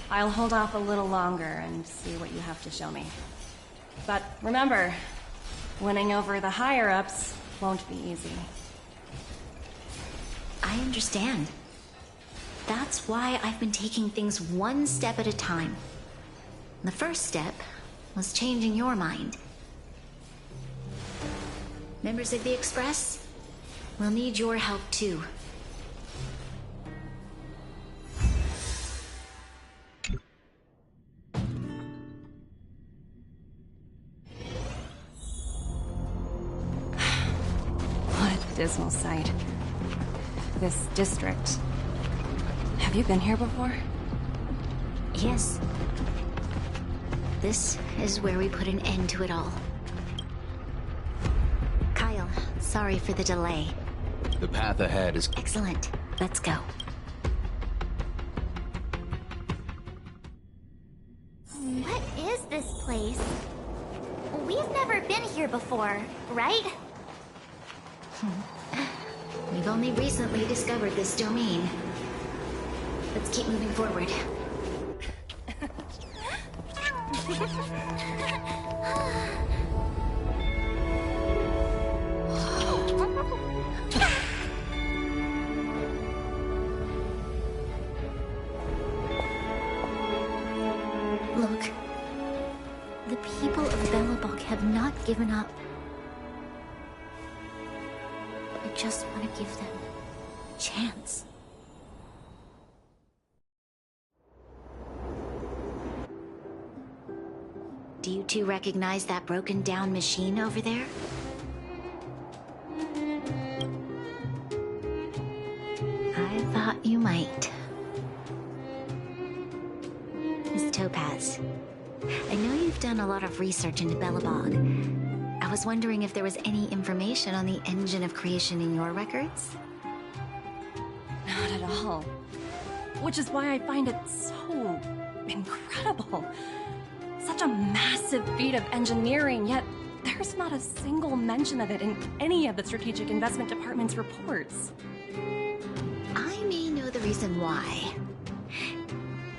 I'll hold off a little longer and see what you have to show me. But remember, winning over the higher-ups won't be easy. I understand. That's why I've been taking things one step at a time. The first step was changing your mind. Members of the Express, we'll need your help too. What a dismal sight. This district. Have you been here before? Yes. This is where we put an end to it all. Kyle, sorry for the delay. The path ahead is... Excellent. Let's go. What is this place? We've never been here before, right? We've only recently discovered this domain. Let's keep moving forward. Look. The people of Belobog have not given up. I just want to give them a chance. Do you two recognize that broken down machine over there? I thought you might. Miss Topaz, I know you've done a lot of research into Belobog. I was wondering if there was any information on the engine of creation in your records? Not at all. Which is why I find it so incredible. Such a massive feat of engineering, yet there's not a single mention of it in any of the Strategic Investment Department's reports. I may know the reason why.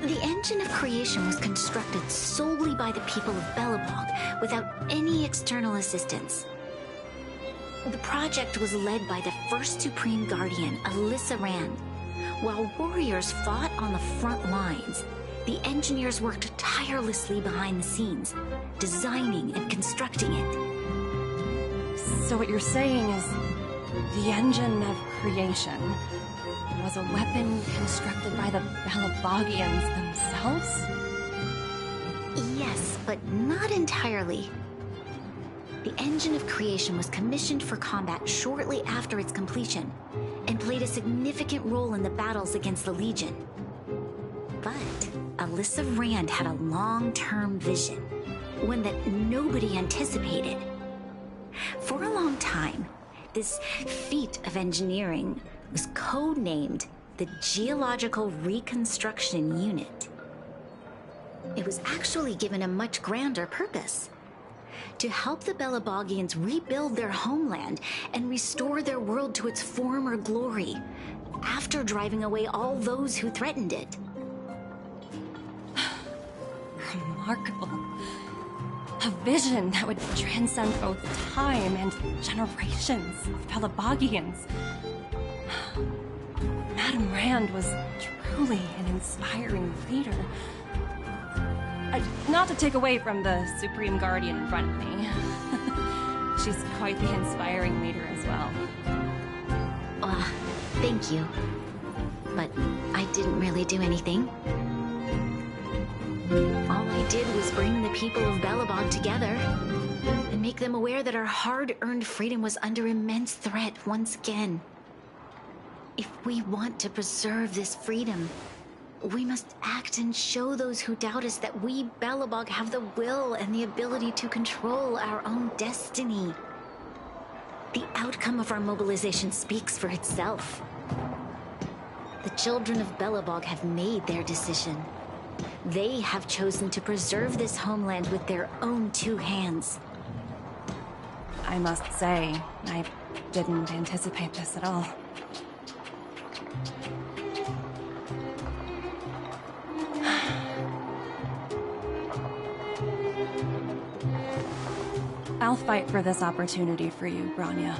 The engine of creation was constructed solely by the people of Belobog, without any external assistance. The project was led by the first Supreme Guardian, Alyssa Rand. While warriors fought on the front lines, the engineers worked tirelessly behind the scenes, designing and constructing it. So what you're saying is, the engine of creation was a weapon constructed by the Belabogians themselves? Yes, but not entirely. The engine of creation was commissioned for combat shortly after its completion, and played a significant role in the battles against the Legion. But Alyssa Rand had a long-term vision, one that nobody anticipated. For a long time, this feat of engineering was codenamed the Geological Reconstruction Unit. It was actually given a much grander purpose: to help the Belabogians rebuild their homeland and restore their world to its former glory, after driving away all those who threatened it. Remarkable. A vision that would transcend both time and generations of Belabogians. Madame Rand was truly an inspiring leader. Not to take away from the Supreme Guardian in front of me. She's quite the inspiring leader as well. Thank you. But I didn't really do anything. All I did was bring the people of Belobog together and make them aware that our hard-earned freedom was under immense threat once again. If we want to preserve this freedom, we must act and show those who doubt us that we Belobog have the will and the ability to control our own destiny. The outcome of our mobilization speaks for itself. The children of Belobog have made their decision. They have chosen to preserve this homeland with their own two hands. I must say, I didn't anticipate this at all. I'll fight for this opportunity for you, Branya.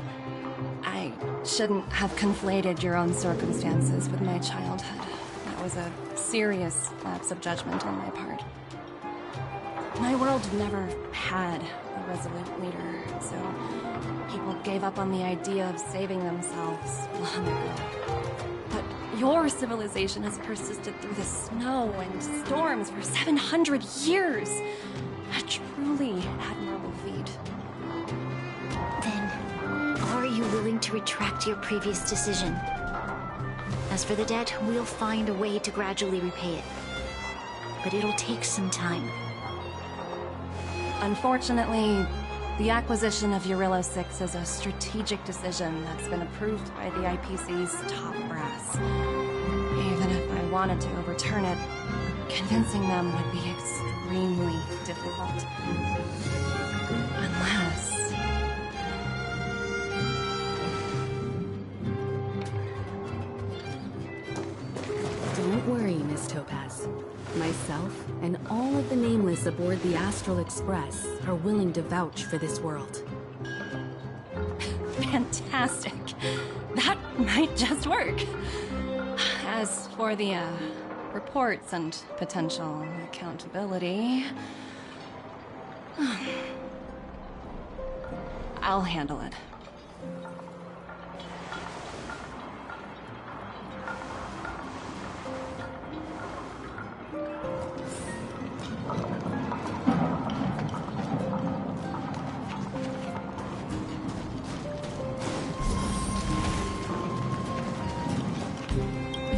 I shouldn't have conflated your own circumstances with my childhood. That was a serious lapse of judgment on my part. My world never had a resolute leader, so people gave up on the idea of saving themselves long ago. But your civilization has persisted through the snow and storms for 700 years. A truly admirable feat. Then, are you willing to retract your previous decision? As for the debt, we'll find a way to gradually repay it. but it'll take some time. Unfortunately, the acquisition of Urilla 6 is a strategic decision that's been approved by the IPC's top brass. Even if I wanted to overturn it, convincing them would be extremely difficult. Unless... Don't worry, Miss Topaz. Myself and all of the Nameless aboard the Astral Express are willing to vouch for this world. Fantastic. That might just work. As for the, reports and potential accountability... I'll handle it.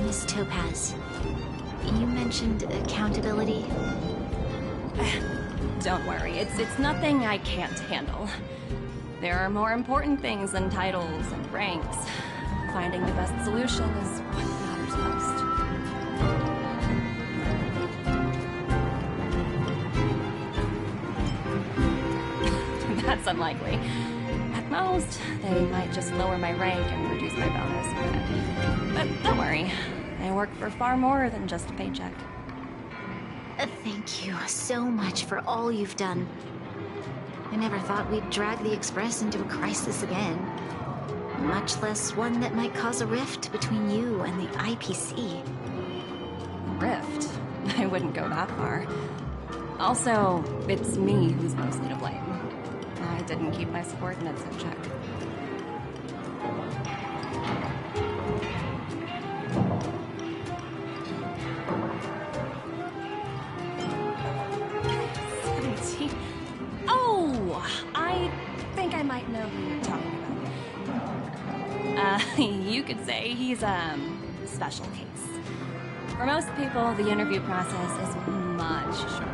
Miss Topaz, you mentioned accountability. Don't worry, it's nothing I can't handle. There are more important things than titles and ranks. Finding the best solution is what matters most. That's unlikely. At most, they might just lower my rank and reduce my bonus. But don't worry, I work for far more than just a paycheck. Thank you so much for all you've done. I never thought we'd drag the Express into a crisis again. Much less one that might cause a rift between you and the IPC. Rift? I wouldn't go that far. Also, it's me who's mostly to blame. I didn't keep my subordinates in check. I think I might know who you're talking about. You could say he's a special case. For most people, the interview process is much shorter.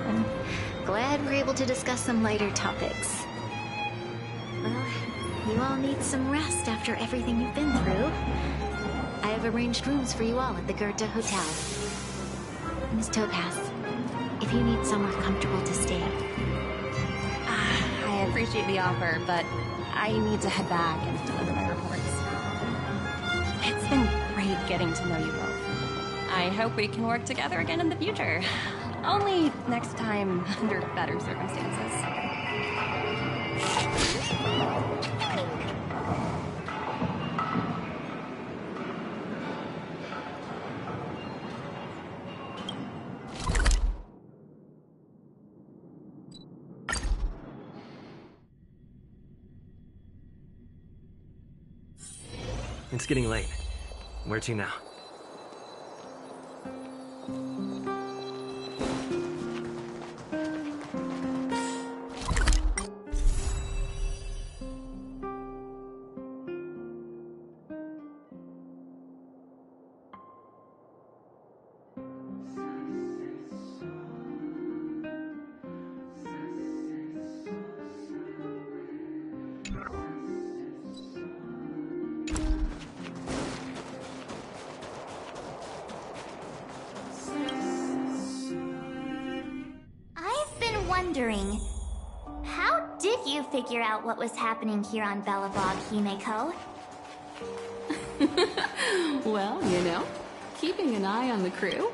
I'm glad we're able to discuss some lighter topics. Well, you all need some rest after everything you've been through. I have arranged rooms for you all at the Goethe Hotel. Miss Topaz, if you need somewhere comfortable to stay. I appreciate the offer, but I need to head back and deliver my reports. It's been great getting to know you both. I hope we can work together again in the future. Only next time under better circumstances. It's getting late. Where to now? Wondering, how did you figure out what was happening here on Belobog, Himeko? Well, you know, keeping an eye on the crew.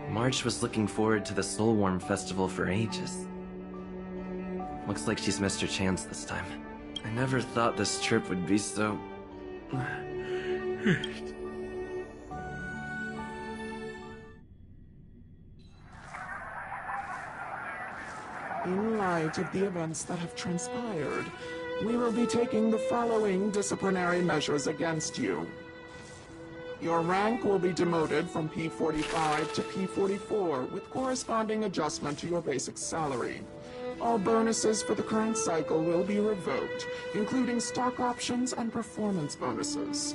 March was looking forward to the Soulworm Festival for ages. Looks like she's missed her chance this time. I never thought this trip would be so... In light of the events that have transpired, we will be taking the following disciplinary measures against you. Your rank will be demoted from P45 to P44 with corresponding adjustment to your basic salary. All bonuses for the current cycle will be revoked, including stock options and performance bonuses.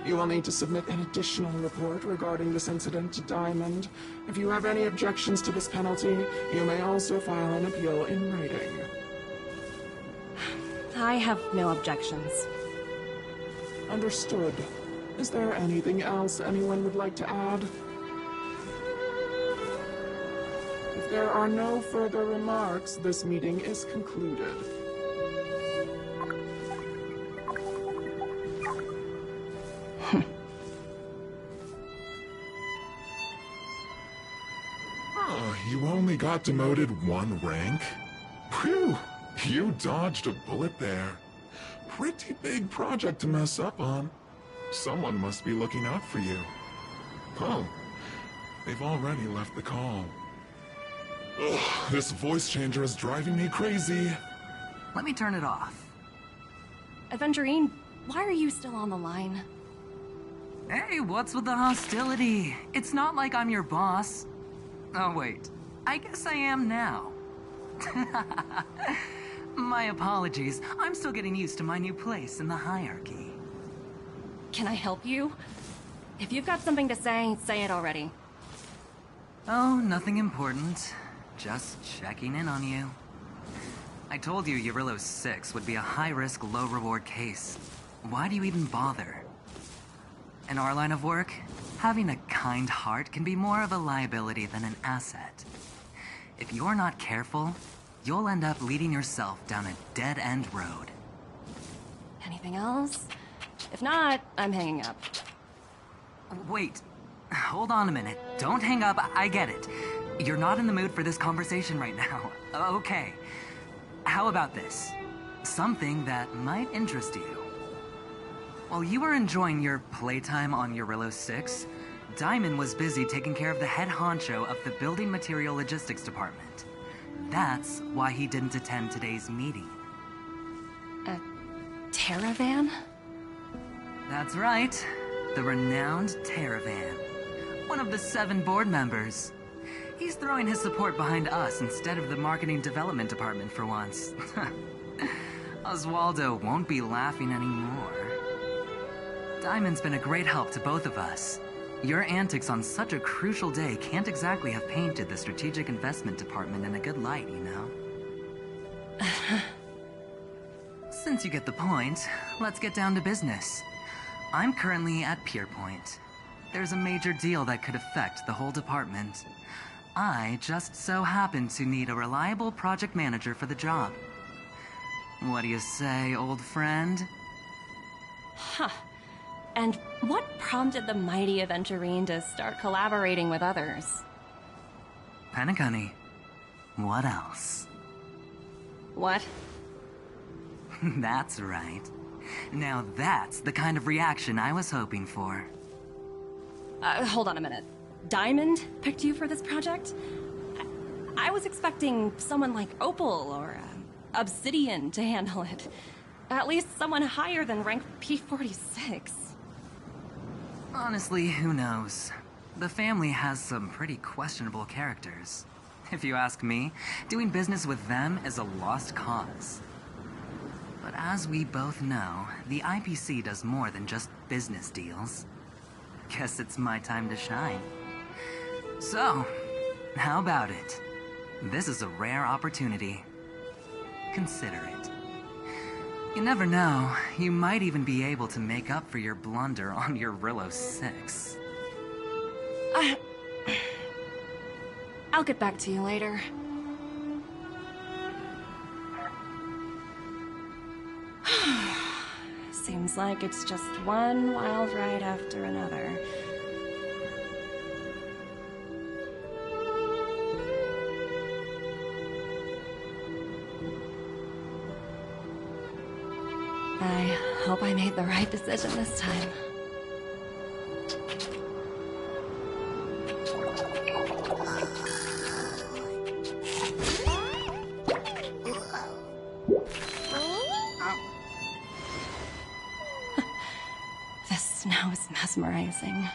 You will need to submit an additional report regarding this incident to Diamond. If you have any objections to this penalty, you may also file an appeal in writing. I have no objections. Understood. Is there anything else anyone would like to add? If there are no further remarks, this meeting is concluded. You only got demoted 1 rank? Phew! You dodged a bullet there. Pretty big project to mess up on. Someone must be looking out for you. Oh, they've already left the call. Ugh, this voice changer is driving me crazy. Let me turn it off. Aventurine, why are you still on the line? Hey, what's with the hostility? It's not like I'm your boss. Oh, wait. I guess I am now. My apologies. I'm still getting used to my new place in the hierarchy. Can I help you? If you've got something to say it already. Oh, nothing important. Just checking in on you. I told you Eurillo 6 would be a high-risk, low-reward case. Why do you even bother? In our line of work, having a kind heart can be more of a liability than an asset. If you're not careful, you'll end up leading yourself down a dead-end road. Anything else? If not, I'm hanging up. Wait. Hold on a minute. Don't hang up. I get it. You're not in the mood for this conversation right now. Okay. How about this? Something that might interest you. While you were enjoying your playtime on Eurillo 6, Diamond was busy taking care of the head honcho of the Building Material Logistics Department. That's why he didn't attend today's meeting. A Terravan? That's right. The renowned Terravan. One of the 7 board members. He's throwing his support behind us instead of the Marketing Development Department for once. Oswaldo won't be laughing anymore. Diamond's been a great help to both of us. Your antics on such a crucial day can't exactly have painted the Strategic Investment Department in a good light, you know? Since you get the point, let's get down to business. I'm currently at Pierpoint. There's a major deal that could affect the whole department. I just so happen to need a reliable project manager for the job. What do you say, old friend? Huh. And what prompted the mighty Aventurine to start collaborating with others? Penacunny. What else? What? That's right. Now that's the kind of reaction I was hoping for. Hold on a minute. Diamond picked you for this project? I was expecting someone like Opal or Obsidian to handle it. At least someone higher than rank P46. Honestly, who knows? The family has some pretty questionable characters. If you ask me, doing business with them is a lost cause. But as we both know, the IPC does more than just business deals. Guess it's my time to shine. So, how about it? This is a rare opportunity. Consider it. You never know, you might even be able to make up for your blunder on Eurillo 6. I'll get back to you later. Seems like it's just one wild ride after another. I hope I made the right decision this time. This snow is mesmerizing.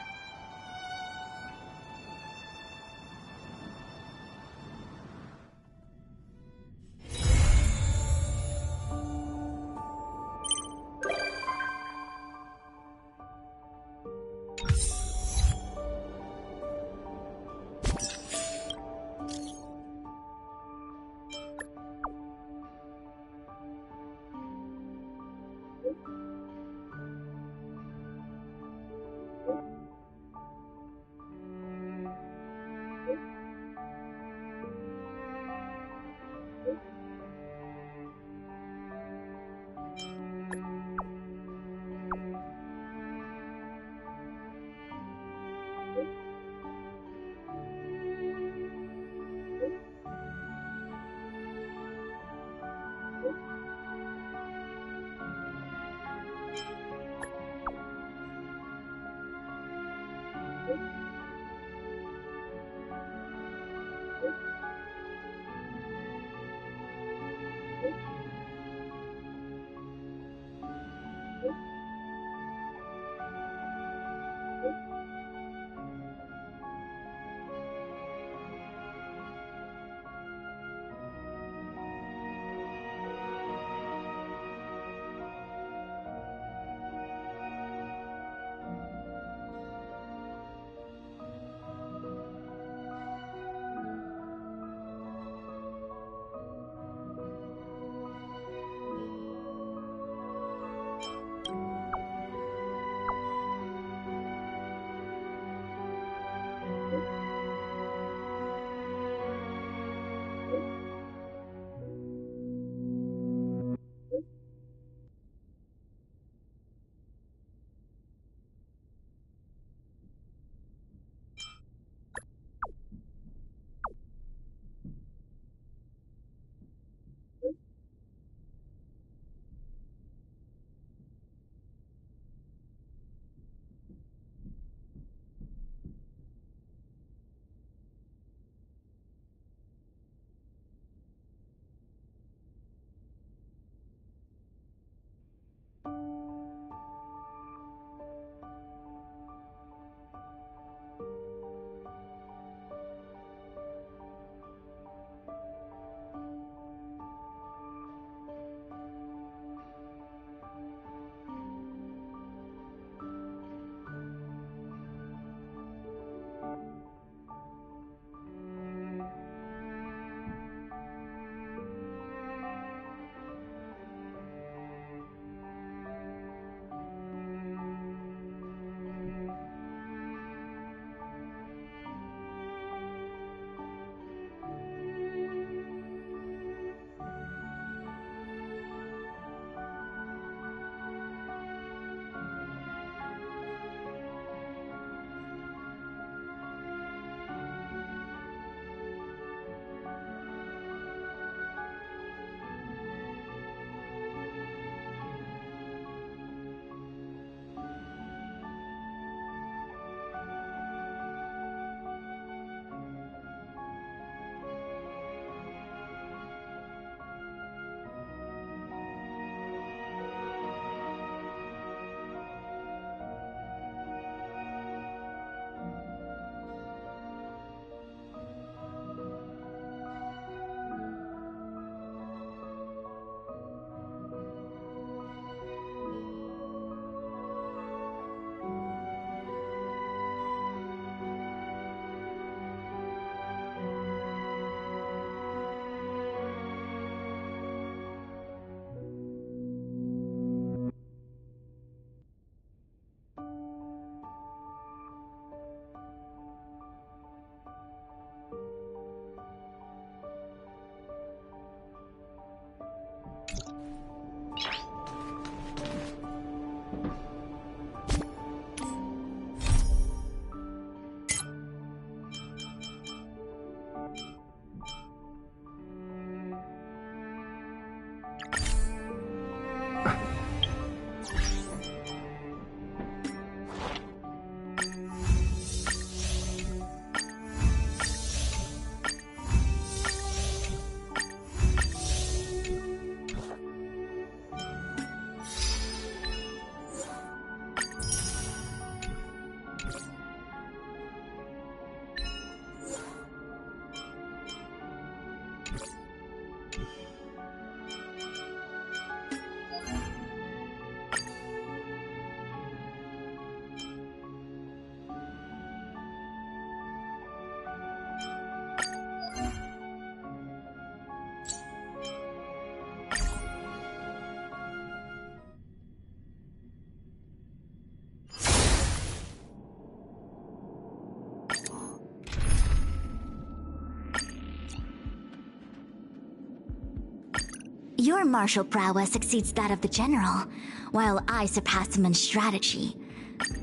Your martial prowess exceeds that of the general, while I surpass him in strategy.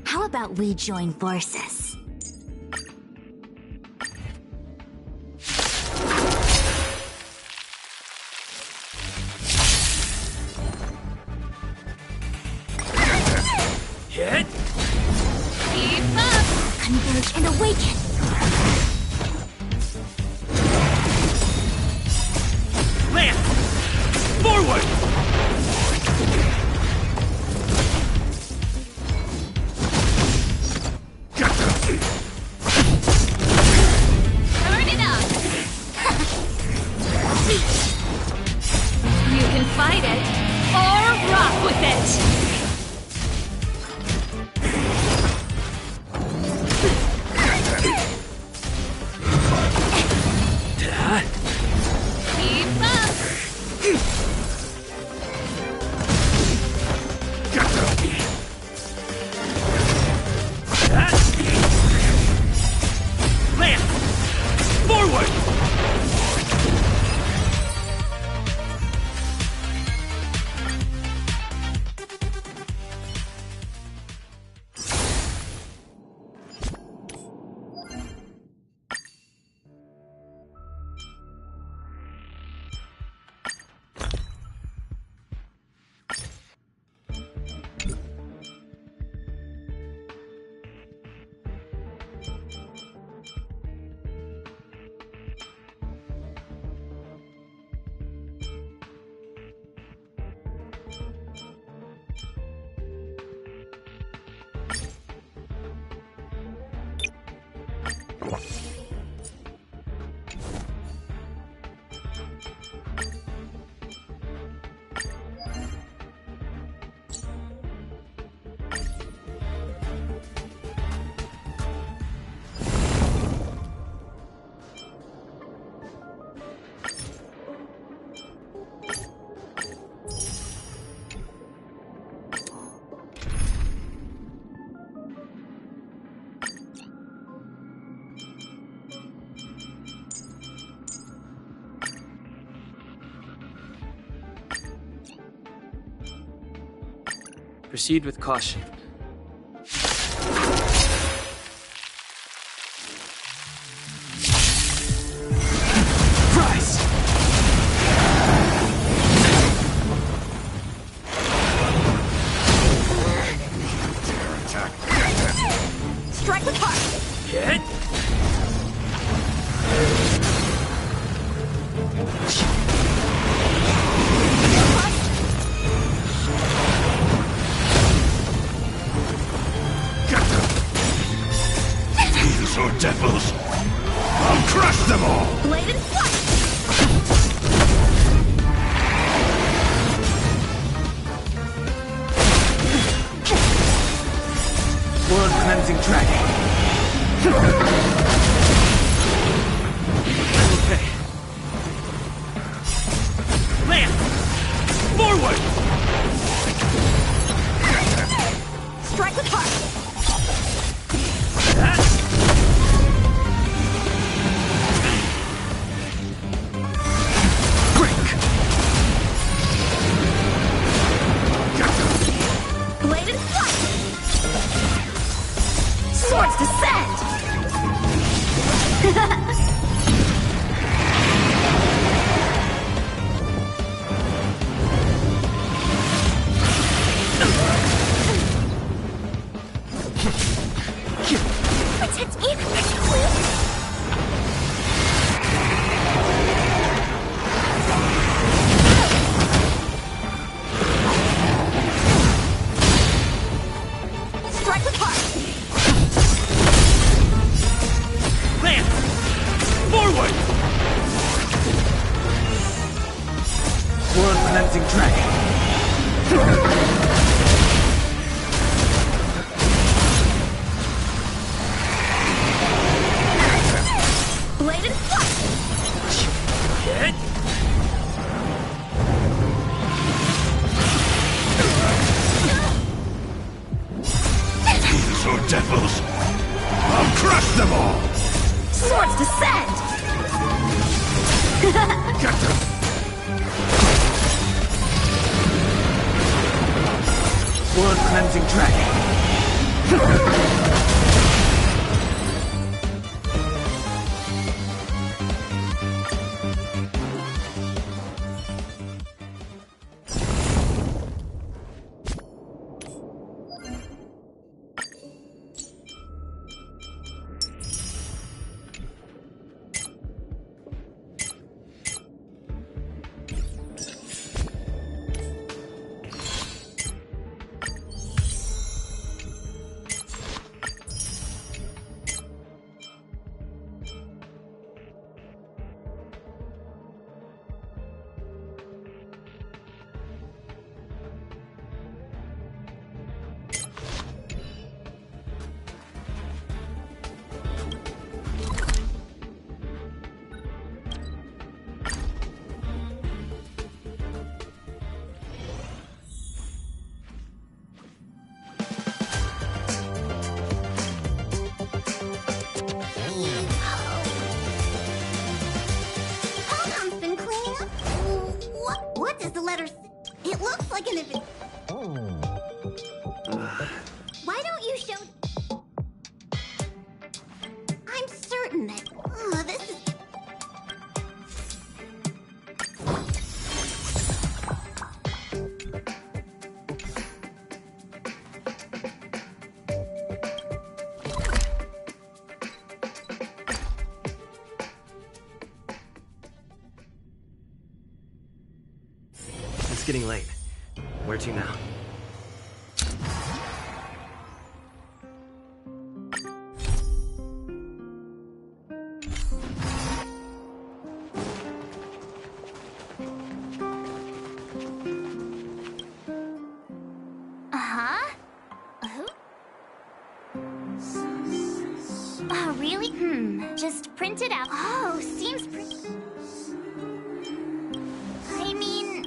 How about we join forces? Hit! Keep up! Converge and awaken! Land! Forward! Turn it up! You can fight it, or rock with it! Keep up! Land! Forward! Proceed with caution. Rise! Dare attack. Strike with heart! Hit! These are devils. I'll crush them all. Blade and flight! World cleansing dragon. Okay. Land! Forward! Strike with heart! Blade and flight! Swords descend! Protect me, please! Strike with heart! Land! Forward! World cleansing dragon. Blade and flight! Hit! These are devils. I'll crush them all. Swords descend! blood-cleansing track. It looks like an event. Why don't you show... I'm certain that... this is... It's getting late. Where to now? Oh, really? Just print it out. Oh, seems pretty... I mean...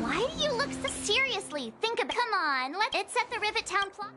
Why do you look so seriously? Think about... Come on, it's at the Rivet Town plot.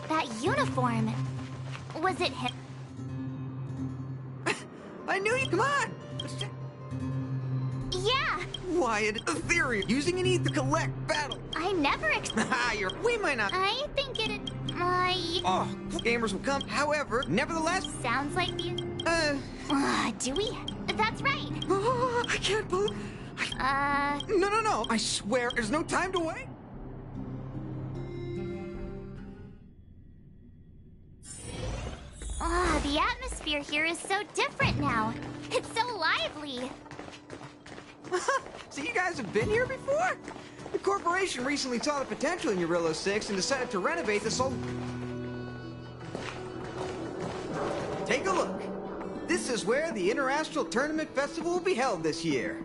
That uniform. Was it him? I knew you. Come on. Let's check. Yeah. Why an Aetherium using an ether collect battle? I never We might not. I think it. Oh, gamers will come. However, nevertheless. Sounds like the. Do we? That's right. I can't believe. No. I swear, there's no time to wait. The atmosphere here is so different now. It's so lively. So you guys have been here before? The corporation recently saw the potential in Urillo 6 and decided to renovate the soul... Take a look. This is where the Interastral Tournament Festival will be held this year.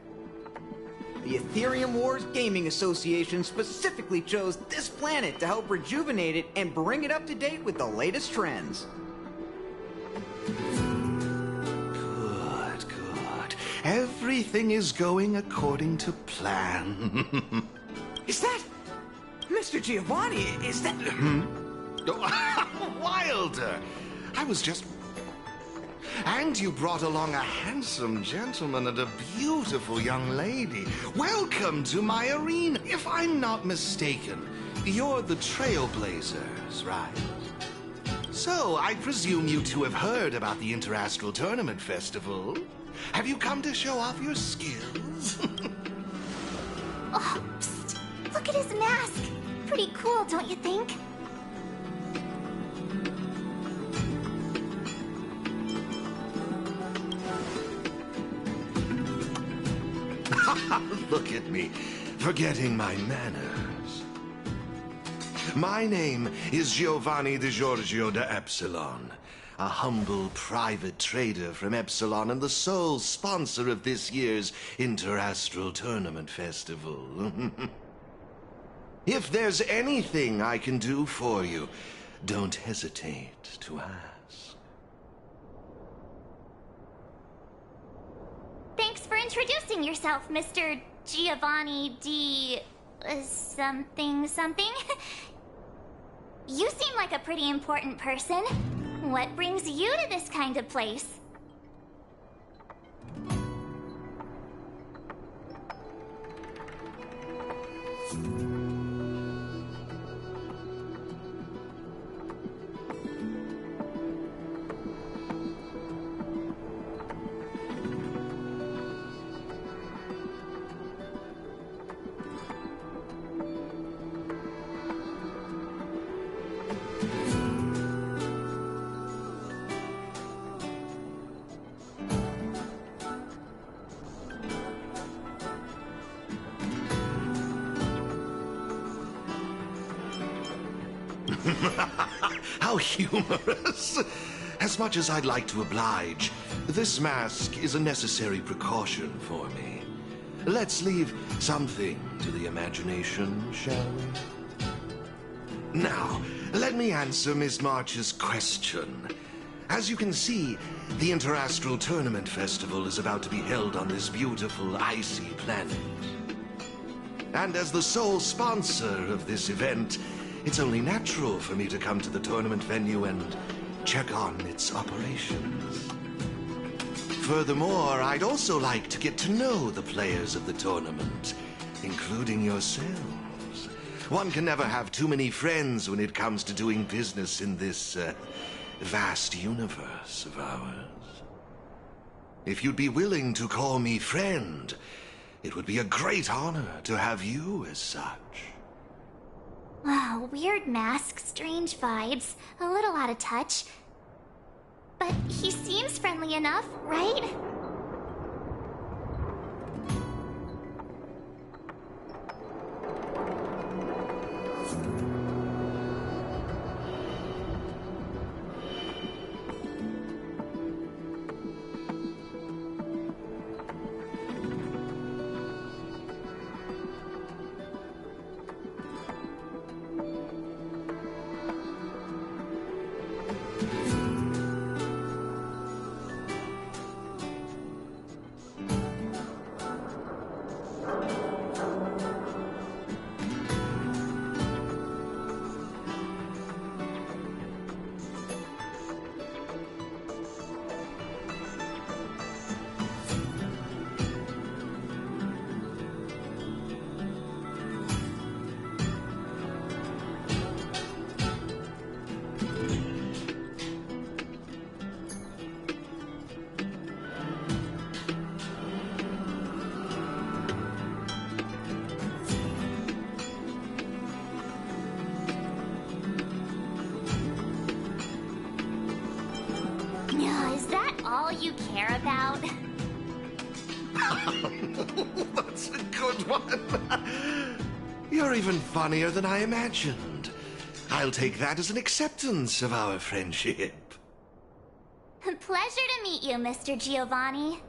The Aetherium Wars Gaming Association specifically chose this planet to help rejuvenate it and bring it up to date with the latest trends. Good. Everything is going according to plan. Is that... Mr. Giovanni, is that... Wilder! I was just... And you brought along a handsome gentleman and a beautiful young lady. Welcome to my arena. If I'm not mistaken, you're the Trailblazers, right? So, I presume you two have heard about the Interastral Tournament Festival. Have you come to show off your skills? Oh, psst. Look at his mask. Pretty cool, don't you think? Look at me, forgetting my manners. My name is Giovanni Di Giorgio de Epsilon. a humble private trader from Epsilon and the sole sponsor of this year's Interastral Tournament Festival. If there's anything I can do for you, don't hesitate to ask. Thanks for introducing yourself, Mr. Giovanni D... something something. You seem like a pretty important person. What brings you to this kind of place? How humorous! As much as I'd like to oblige, this mask is a necessary precaution for me. Let's leave something to the imagination, shall we? Now, let me answer Miss March's question. As you can see, the Interastral Tournament Festival is about to be held on this beautiful, icy planet. And as the sole sponsor of this event, it's only natural for me to come to the tournament venue and check on its operations. Furthermore, I'd also like to get to know the players of the tournament, including yourselves. One can never have too many friends when it comes to doing business in this vast universe of ours. If you'd be willing to call me friend, it would be a great honor to have you as such. Wow, weird mask, strange vibes, a little out of touch. But he seems friendly enough, right? All you care about? That's a good one. You're even funnier than I imagined. I'll take that as an acceptance of our friendship. Pleasure to meet you, Mr. Giovanni.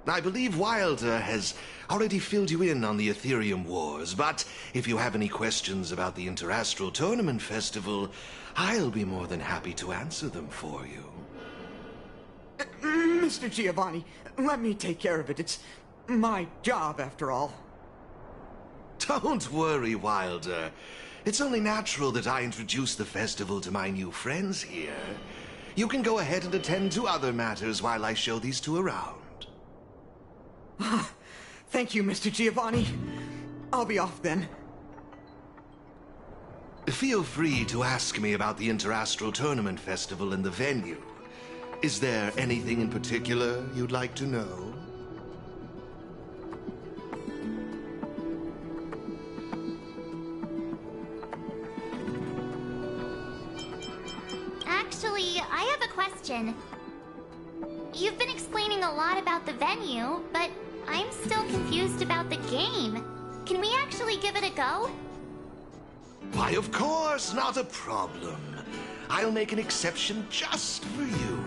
I believe Wilder has already filled you in on the Aetherium Wars, but if you have any questions about the Interastral Tournament Festival, I'll be more than happy to answer them for you. Mr. Giovanni, let me take care of it. It's my job, after all. Don't worry, Wilder. It's only natural that I introduce the festival to my new friends here. You can go ahead and attend to other matters while I show these two around. Thank you, Mr. Giovanni. I'll be off then. Feel free to ask me about the Interastral Tournament Festival and the venue. Is there anything in particular you'd like to know? Actually, I have a question. You've been explaining a lot about the venue, but I'm still confused about the game. Can we actually give it a go? Why, of course, not a problem. I'll make an exception just for you.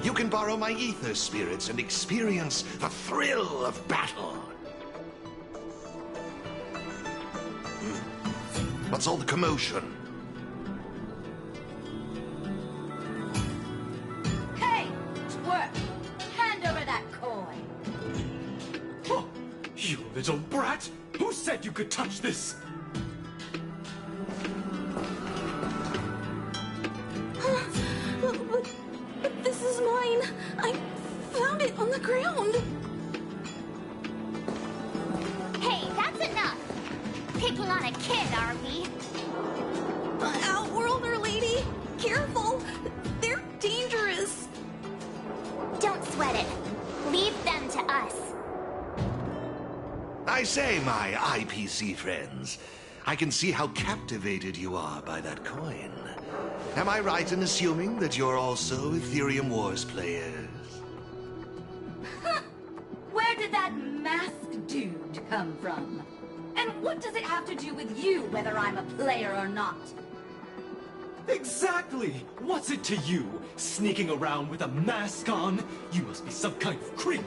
You can borrow my Aether Spirits and experience the thrill of battle. What's all the commotion? Hey! Twerp! Hand over that coin! Oh, you little brat! Who said you could touch this? But this is mine. I found it on the ground. Hey, that's enough! Picking on a kid, are we? Outworlder lady, careful. They're dangerous. Don't sweat it. Leave them to us. I say, my IPC friends, I can see how captivated you are by that coin. Am I right in assuming that you're also Aetherium Wars players? Where did that masked dude come from? And what does it have to do with you, whether I'm a player or not? Exactly! What's it to you? Sneaking around with a mask on? You must be some kind of creep.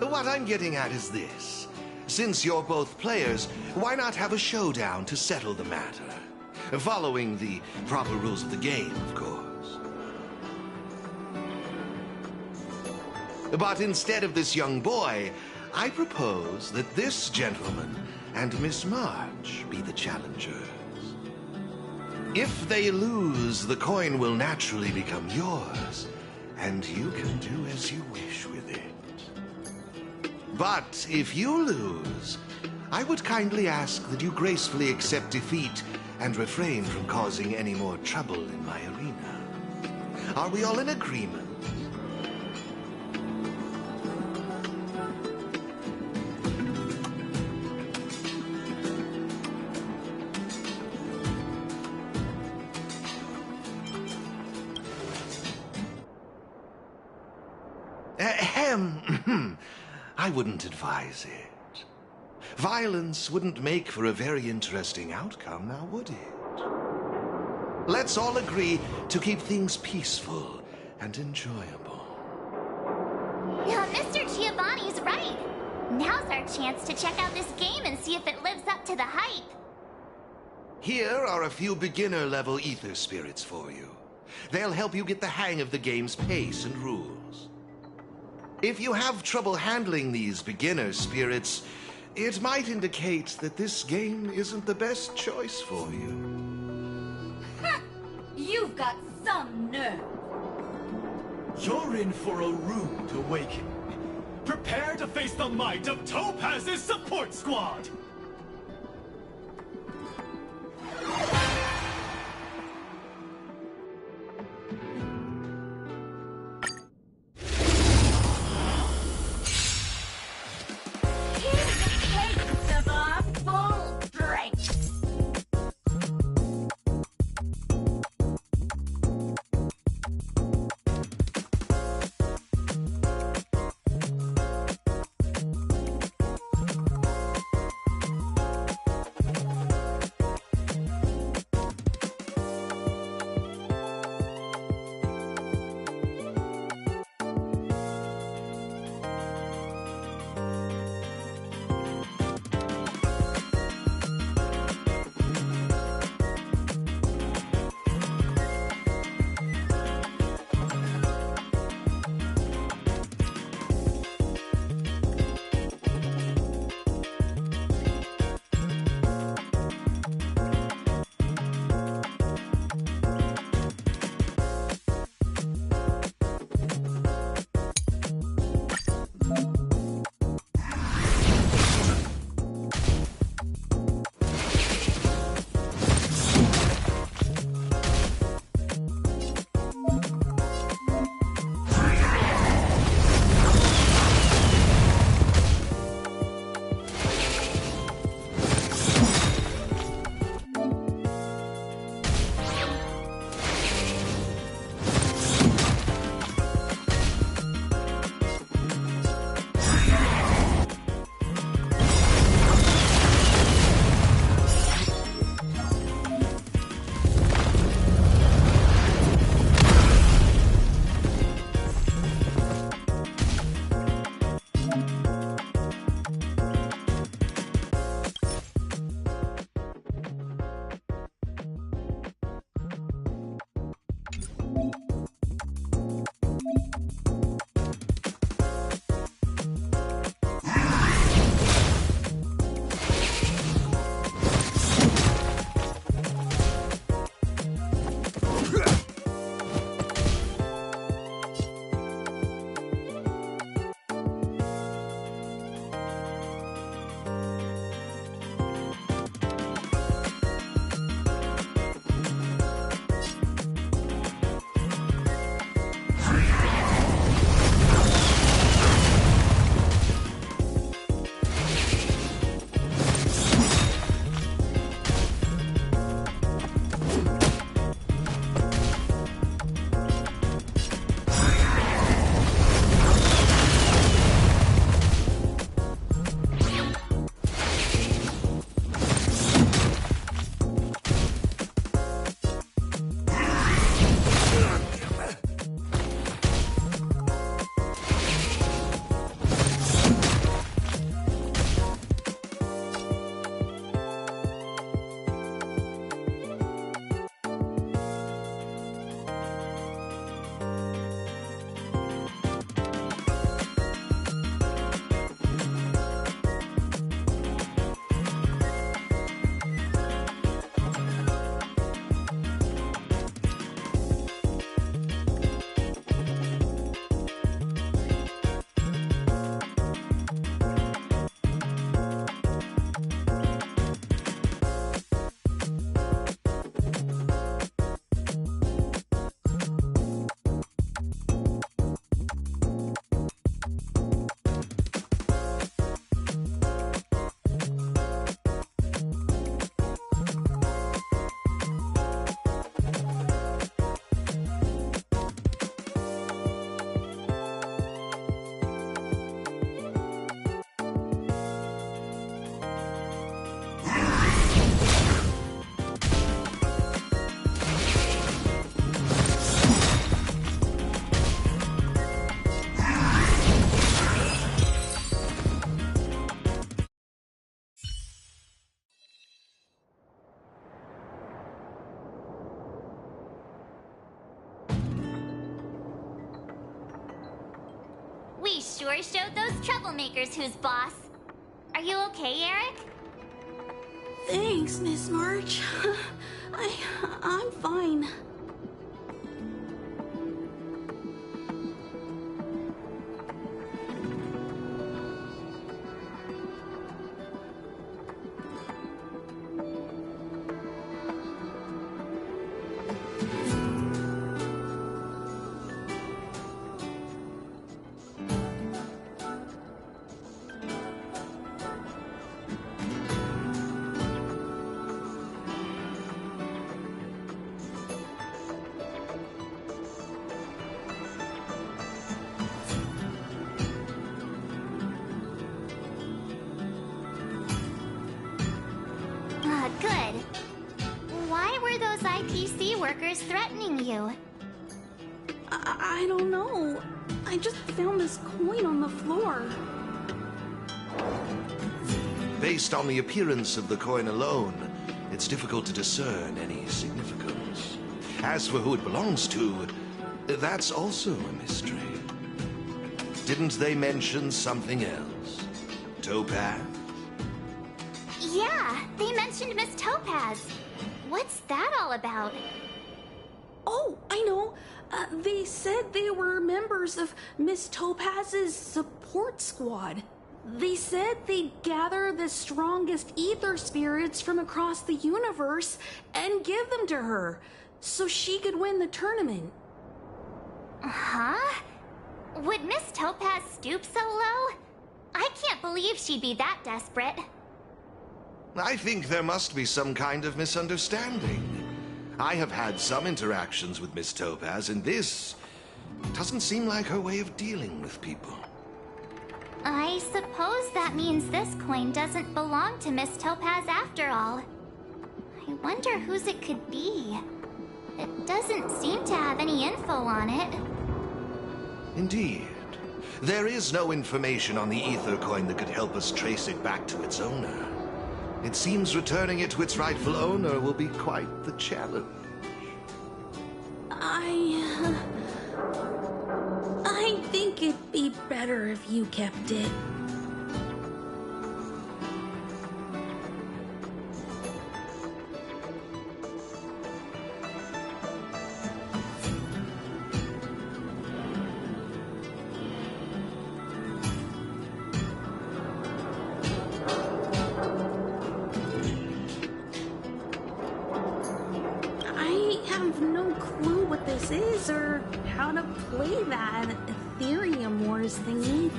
What I'm getting at is this. Since you're both players, why not have a showdown to settle the matter? Following the proper rules of the game, of course. But instead of this young boy, I propose that this gentleman and Miss March be the challengers. If they lose, the coin will naturally become yours, and you can do as you wish with it. But if you lose, I would kindly ask that you gracefully accept defeat and refrain from causing any more trouble in my arena. Are we all in agreement? I wouldn't advise it. Violence wouldn't make for a very interesting outcome, now would it? Let's all agree to keep things peaceful and enjoyable. Now, Mr. Giovanni's right. Now's our chance to check out this game and see if it lives up to the hype. Here are a few beginner-level Aether Spirits for you. They'll help you get the hang of the game's pace and rules. If you have trouble handling these beginner spirits, it might indicate that this game isn't the best choice for you. You've got some nerve. You're in for a rude awakening. Prepare to face the might of Topaz's support squad! sure showed those troublemakers who's boss. Are you okay, Eric? Thanks, Miss March. I'm fine. Good. Why were those IPC workers threatening you? I don't know. I just found this coin on the floor. Based on the appearance of the coin alone, it's difficult to discern any significance. As for who it belongs to, that's also a mystery. Didn't they mention something else? Topaz? Yeah, they mentioned Miss Topaz. What's that all about? Oh, I know. They said they were members of Miss Topaz's support squad. They said they'd gather the strongest Aether Spirits from across the universe and give them to her, so she could win the tournament. Huh? Would Miss Topaz stoop so low? I can't believe she'd be that desperate. I think there must be some kind of misunderstanding. I have had some interactions with Miss Topaz, and this doesn't seem like her way of dealing with people. I suppose that means this coin doesn't belong to Miss Topaz after all. I wonder whose it could be. It doesn't seem to have any info on it. Indeed. There is no information on the Aether coin that could help us trace it back to its owner. It seems returning it to its rightful owner will be quite the challenge. I think it'd be better if you kept it. Or how to play that Aetherium Wars thingy.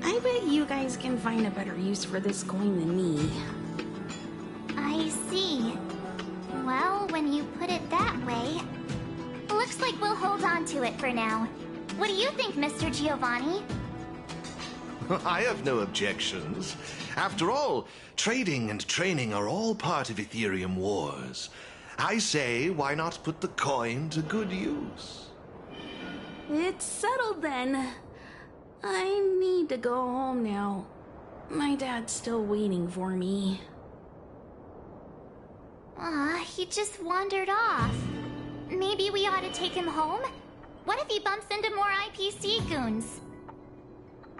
I bet you guys can find a better use for this coin than me. I see. Well, when you put it that way, looks like we'll hold on to it for now. What do you think, Mr. Giovanni? I have no objections. After all, trading and training are all part of Aetherium Wars. I say, why not put the coin to good use? It's settled then. I need to go home now. My dad's still waiting for me. He just wandered off. Maybe we ought to take him home? What if he bumps into more IPC goons?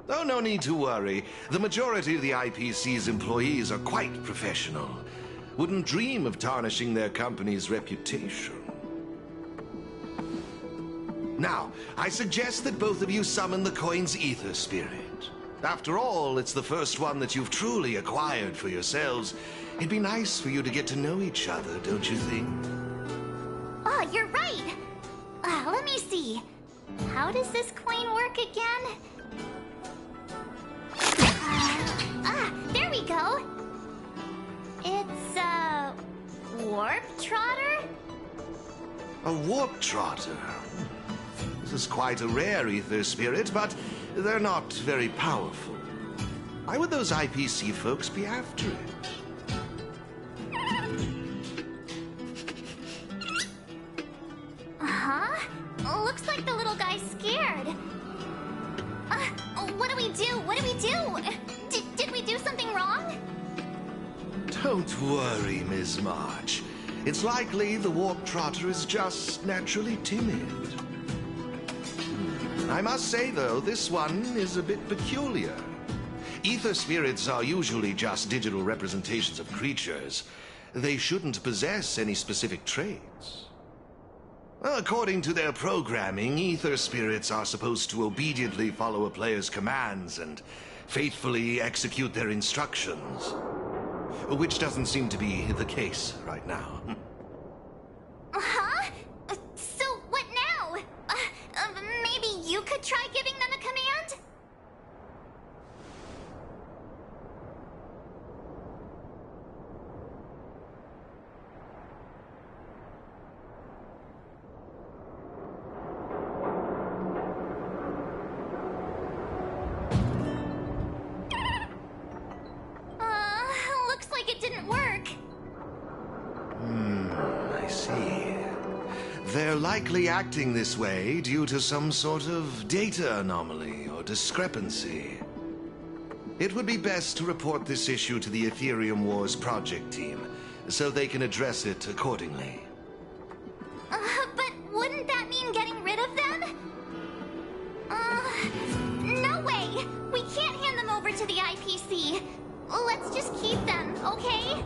Oh, no need to worry. The majority of the IPC's employees are quite professional. Wouldn't dream of tarnishing their company's reputation. Now, I suggest that both of you summon the coin's Aether Spirit. After all, it's the first one that you've truly acquired for yourselves. It'd be nice for you to get to know each other, don't you think? Oh, you're right! Let me see. How does this coin work again? There we go! It's a warp trotter? A warp trotter? This is quite a rare Aether Spirit, but they're not very powerful. Why would those IPC folks be after it? Looks like the little guy's scared. What do we do? What do we do? Did we do something wrong? Don't worry, Miss March. It's likely the warp trotter is just naturally timid. I must say, though, this one is a bit peculiar. Aether Spirits are usually just digital representations of creatures. They shouldn't possess any specific traits. According to their programming, Aether Spirits are supposed to obediently follow a player's commands and faithfully execute their instructions. Which doesn't seem to be the case right now. Huh? So what now? Maybe you could try giving them a command? Looks like it didn't work. I see. They're likely acting this way due to some sort of data anomaly or discrepancy. It would be best to report this issue to the Aetherium Wars project team, so they can address it accordingly. But wouldn't that mean getting rid of them? No way! We can't hand them over to the IPC. Let's just keep them, okay?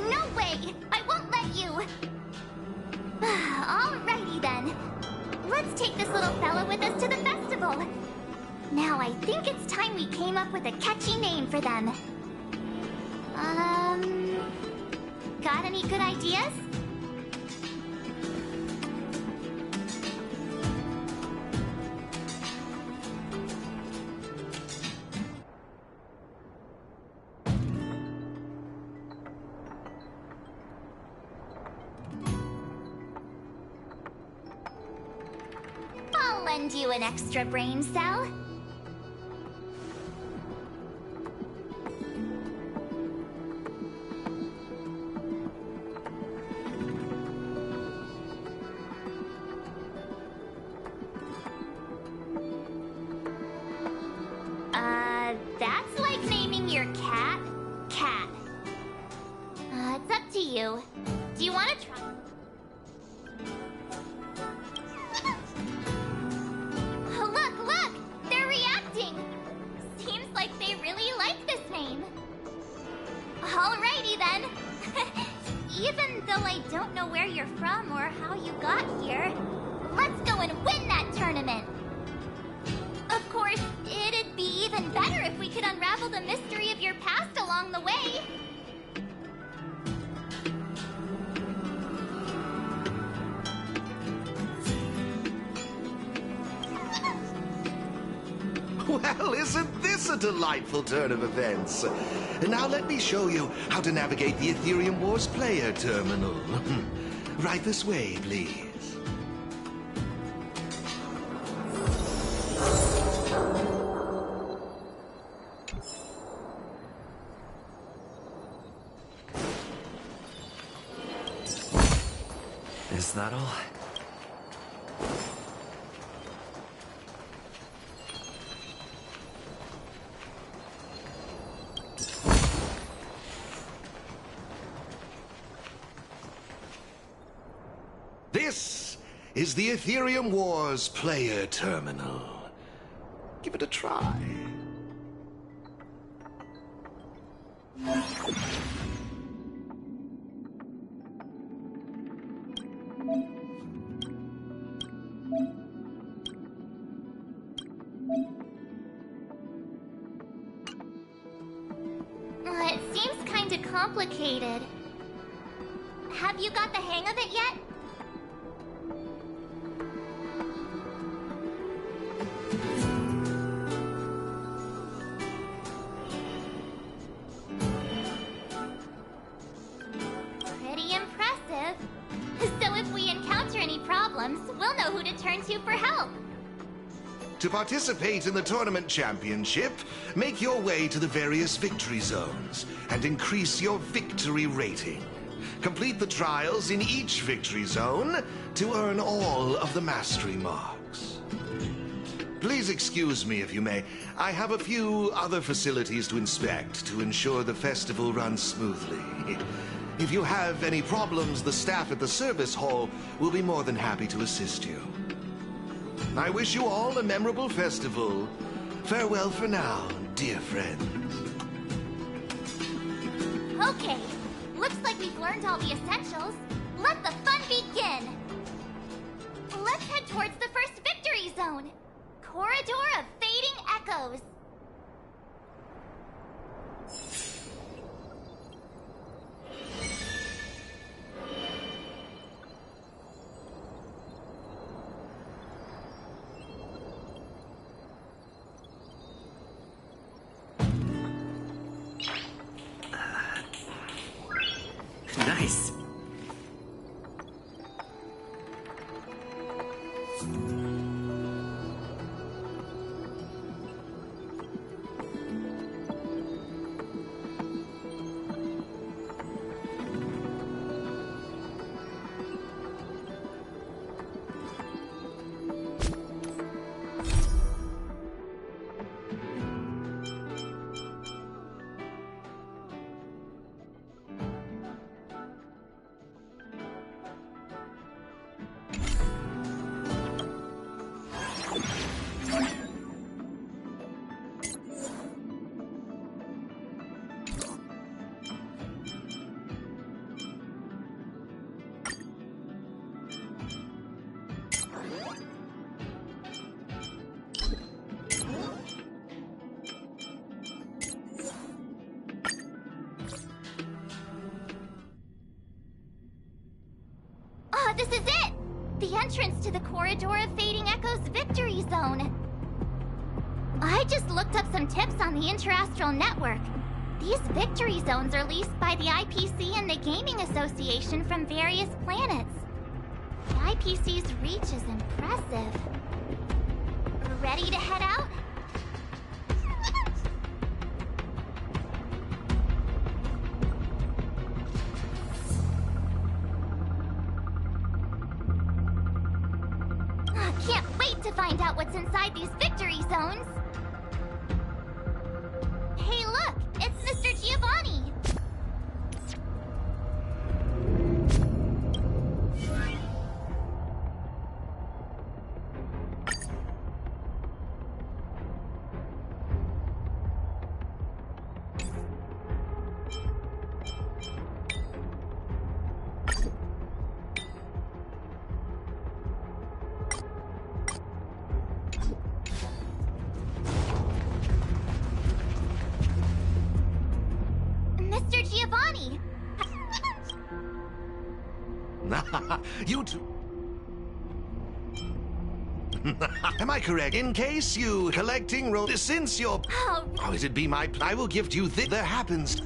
No way! I won't let you! Alrighty then. Let's take this little fella with us to the festival. Now I think it's time we came up with a catchy name for them. Got any good ideas? I'll lend you an extra brain cell. That's like naming your cat, Cat. It's up to you. Do you want to try? Look! They're reacting! Seems like they really like this name. Alrighty then. Even though I don't know where you're from or how you got here, let's go and win that tournament! Of course, it'd be even better if we could unravel the mystery of your past along the way. Well, isn't this a delightful turn of events? Now let me show you how to navigate the Aetherium Wars player terminal. Right this way, please. Is that all? This is the Aetherium Wars player terminal. Give it a try. It seems kinda complicated. Have you got the hang of it yet? Pretty impressive. So if we encounter any problems, we'll know who to turn to for help. To participate in the tournament championship, make your way to the various victory zones and increase your victory rating. Complete the trials in each victory zone to earn all of the mastery marks. Please excuse me if you may. I have a few other facilities to inspect to ensure the festival runs smoothly. If you have any problems, the staff at the service hall will be more than happy to assist you. I wish you all a memorable festival. Farewell for now, dear friends. Okay, looks like we've learned all the essentials. Let the fun begin! Let's head towards the first victory zone. Corridor of Fading Echoes. Nice. This is it! The entrance to the Corridor of Fading Echoes Victory Zone. I just looked up some tips on the Interastral Network. These victory zones are leased by the IPC and the Gaming Association from various planets. The IPC's reach is impressive. Ready to head out? Can't wait to find out what's inside these victory zones! Hey look! It's Mr. Giovanni! Mr. Giovanni! You two... Am I correct? In case you collecting since you're... Oh, it'd be my... I will gift you there happens...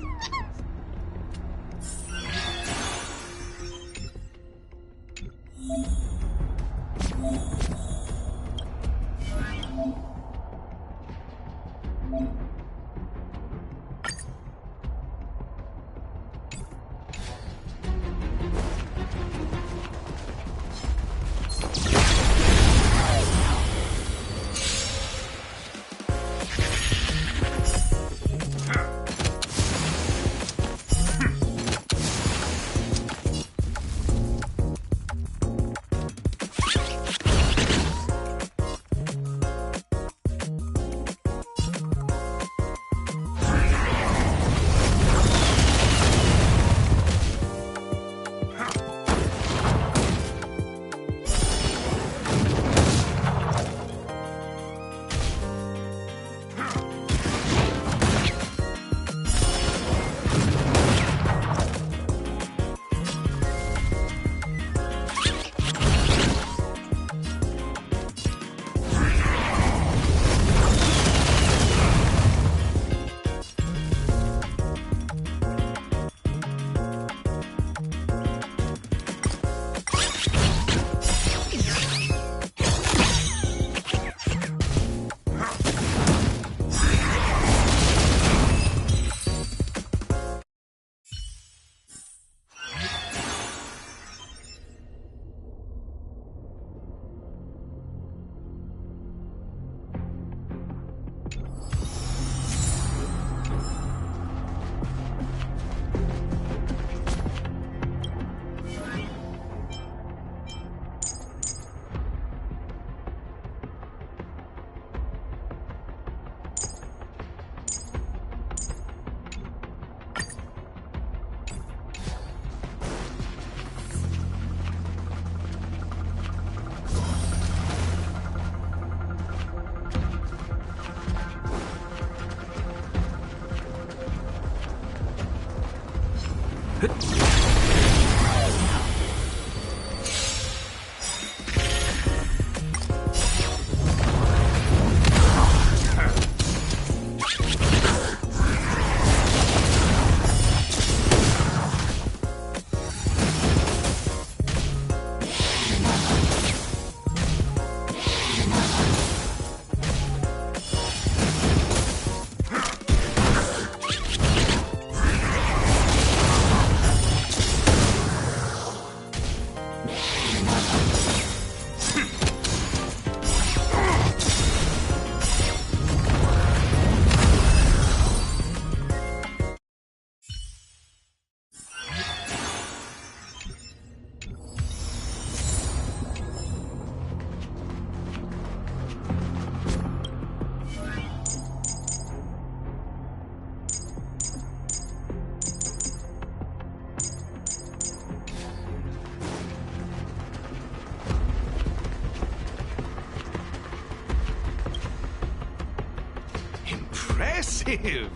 Impressive!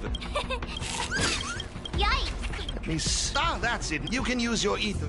Yikes! Miss... Ah, that's it. You can use your ether...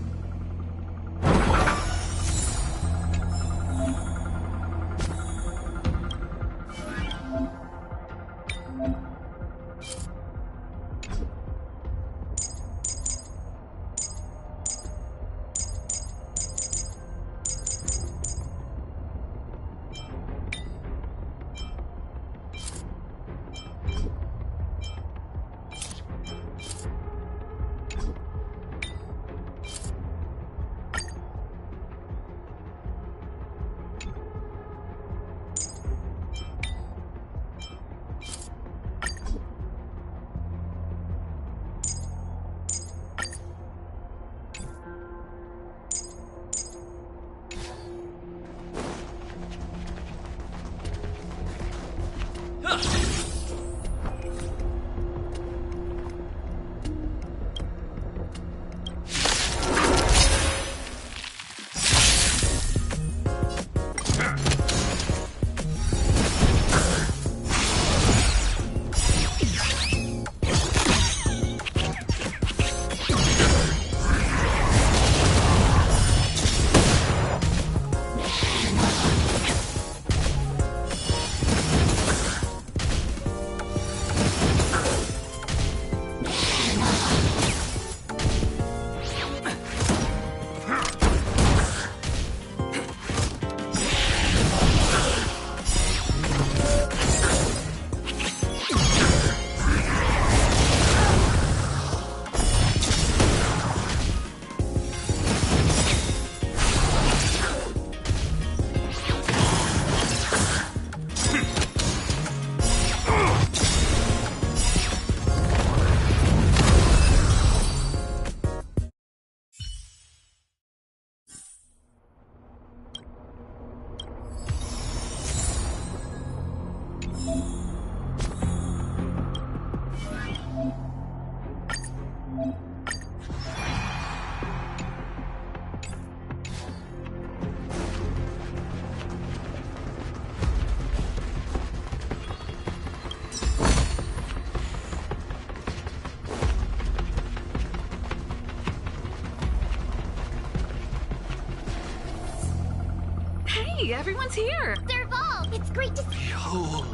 Hey, everyone's here! Serval, it's great to see you.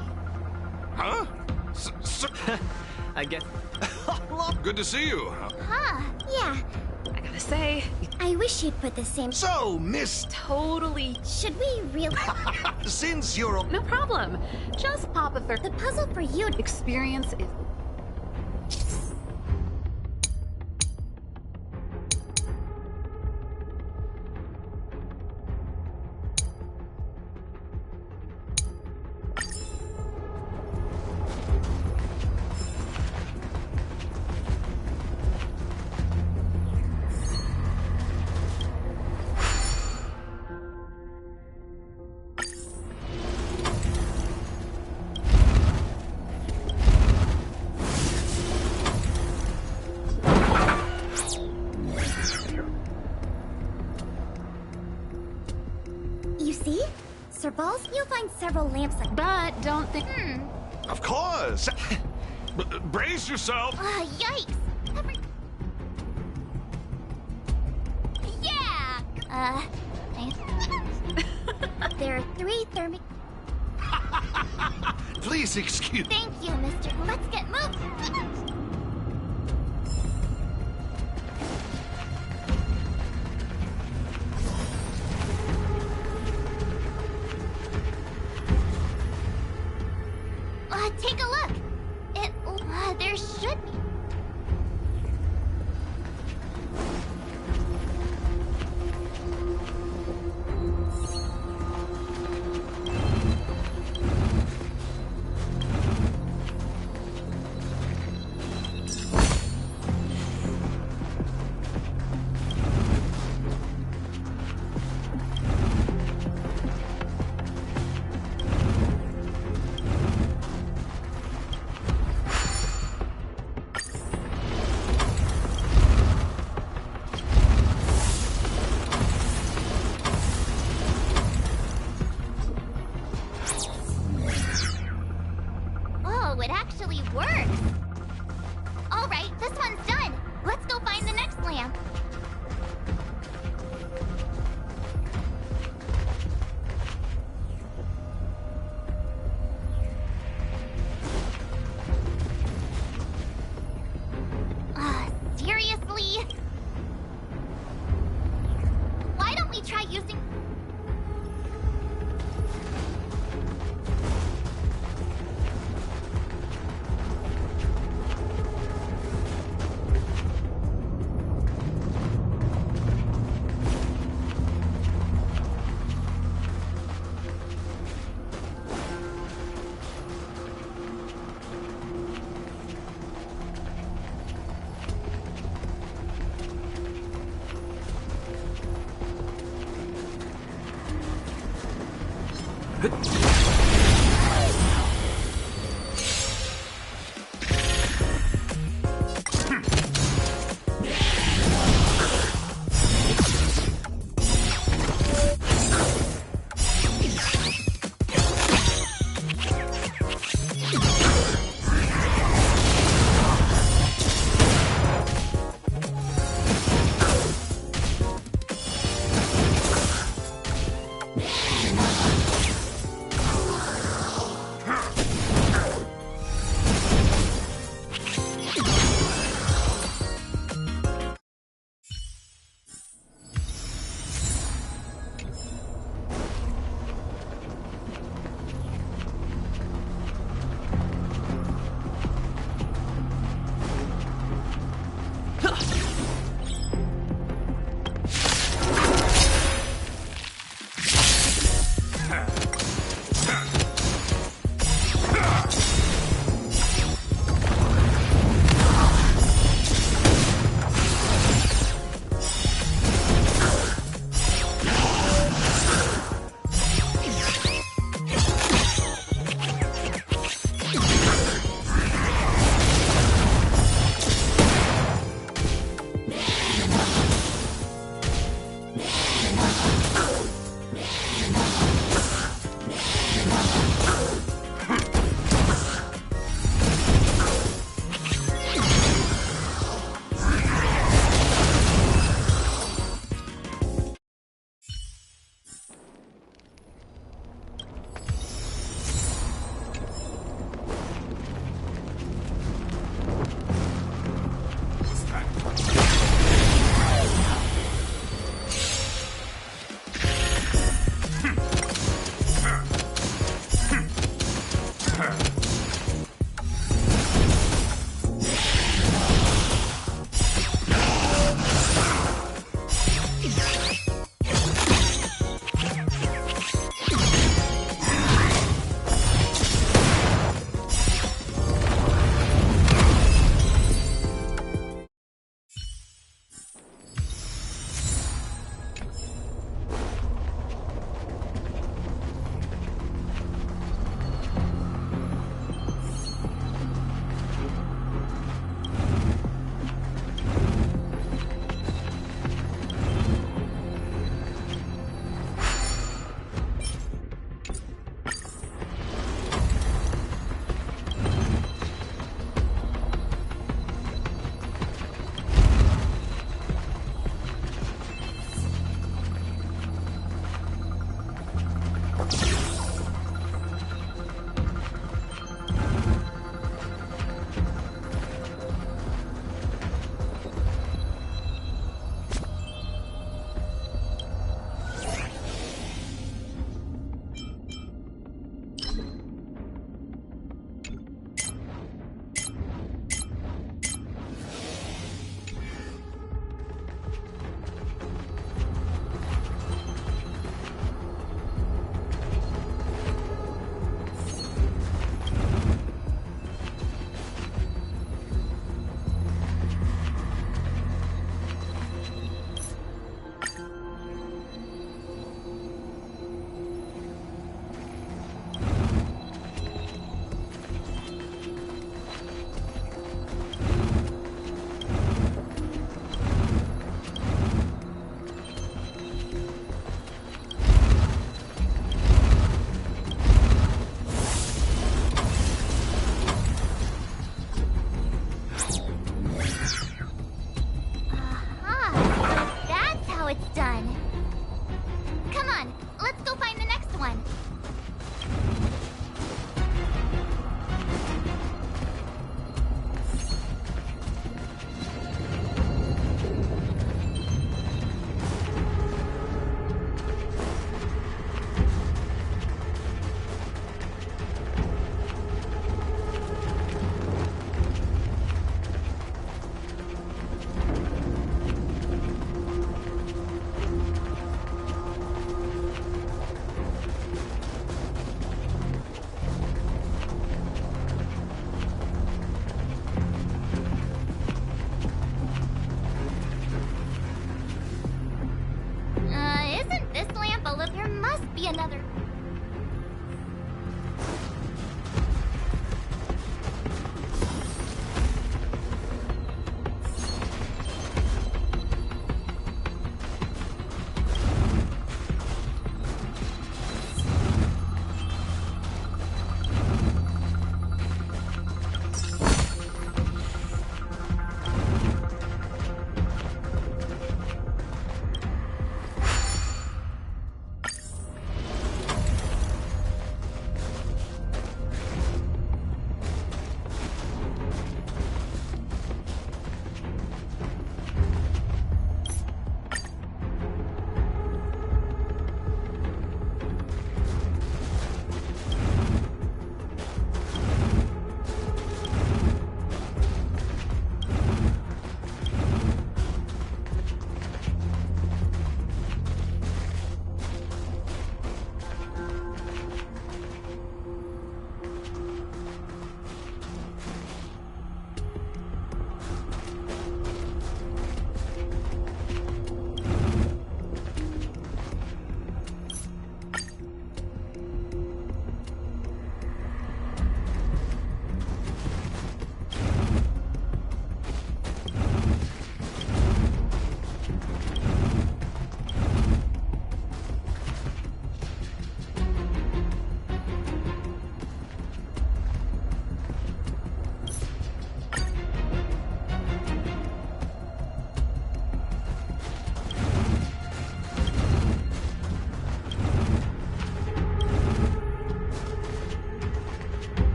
Huh? I get... Good to see you. Huh, yeah. I gotta say... I wish you'd put the same... So, Miss... Totally. Should we really... Since you're a... No problem. Just pop a third... The puzzle for you... Experience is... Serval's, you'll find several lamps like... But don't think... Of course! Brace yourself! Yikes! There are 3 thermic... Please excuse... Thank you, mister. Let's get moving. Take a look. There should be... It actually works! Alright, this one's done! Let's go find the next lamp! Seriously? Why don't we try using...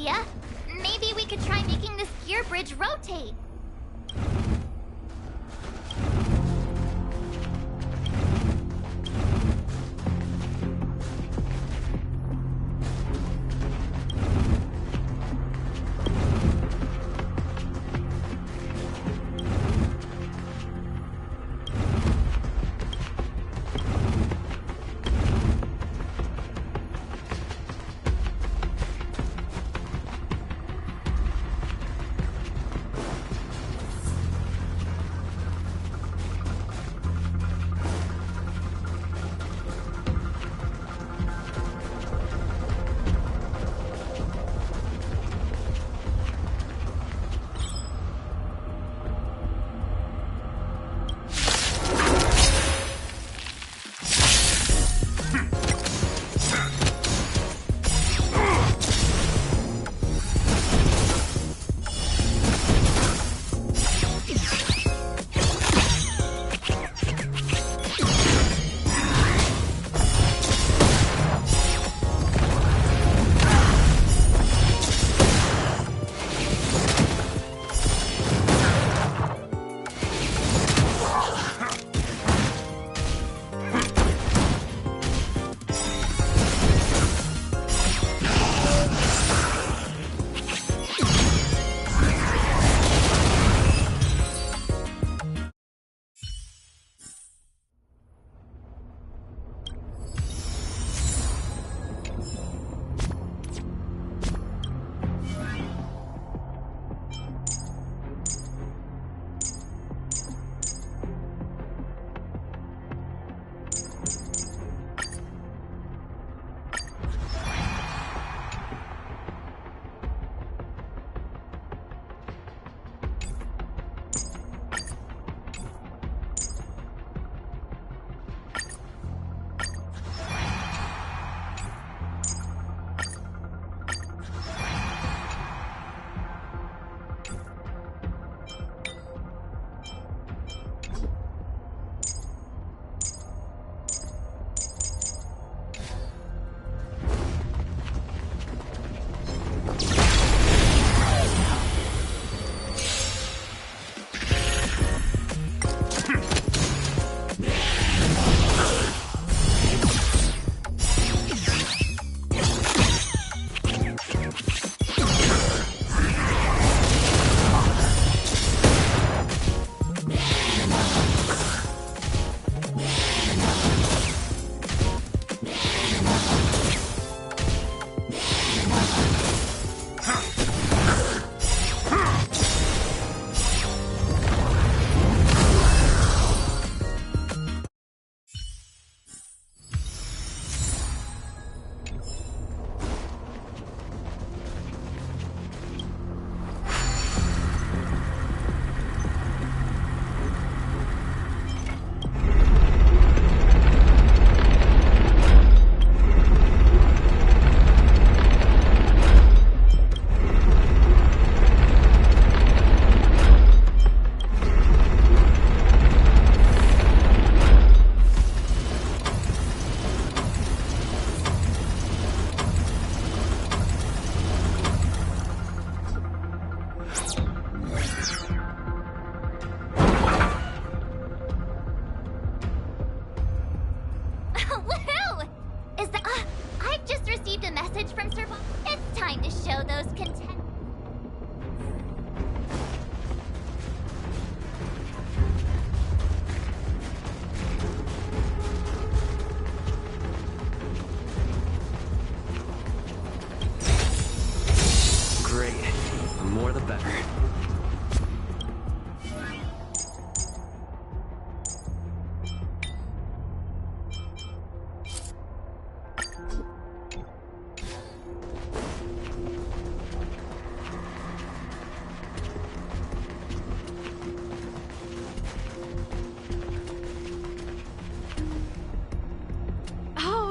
idea. Maybe we could try making this gear bridge rotate.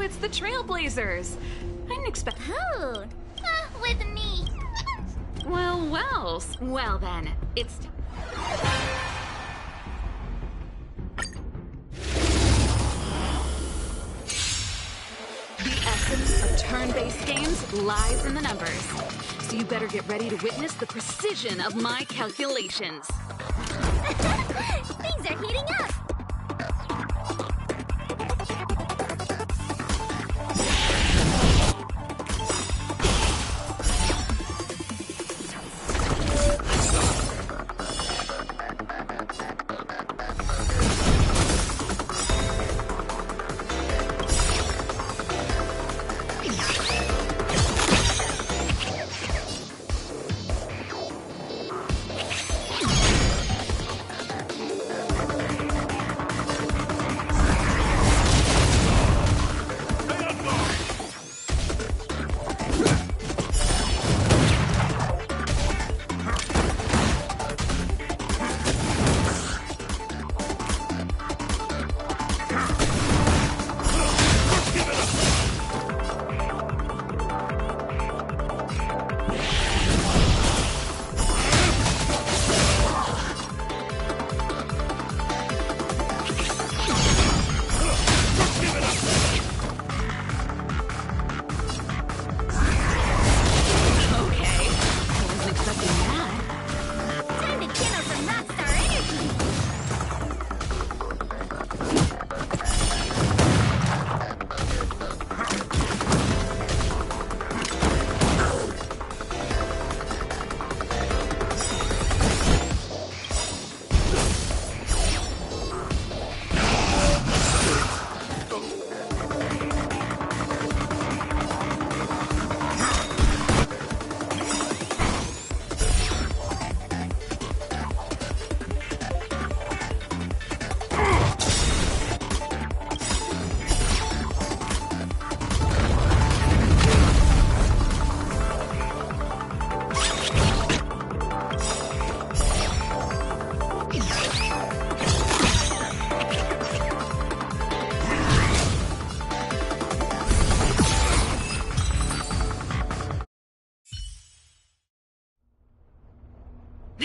it's the Trailblazers. I didn't expect... Oh, with me. Well, well. Well then, it's... The essence of turn-based games lies in the numbers. So So you better get ready to witness the precision of my calculations. Things are heating up!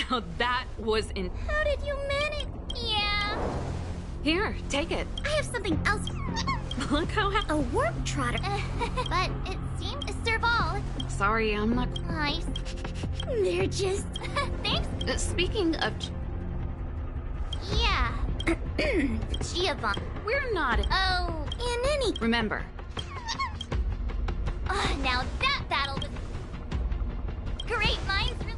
Now that was How did you manage? Yeah. Here, take it. I have something else. Look how A warp trotter. But it seemed to serve all. Sorry, I'm not... Nice. They're just... Thanks. Speaking of... Yeah. Giovanni. We're not... Oh, in any... Remember. Now that battle was... Great minds really...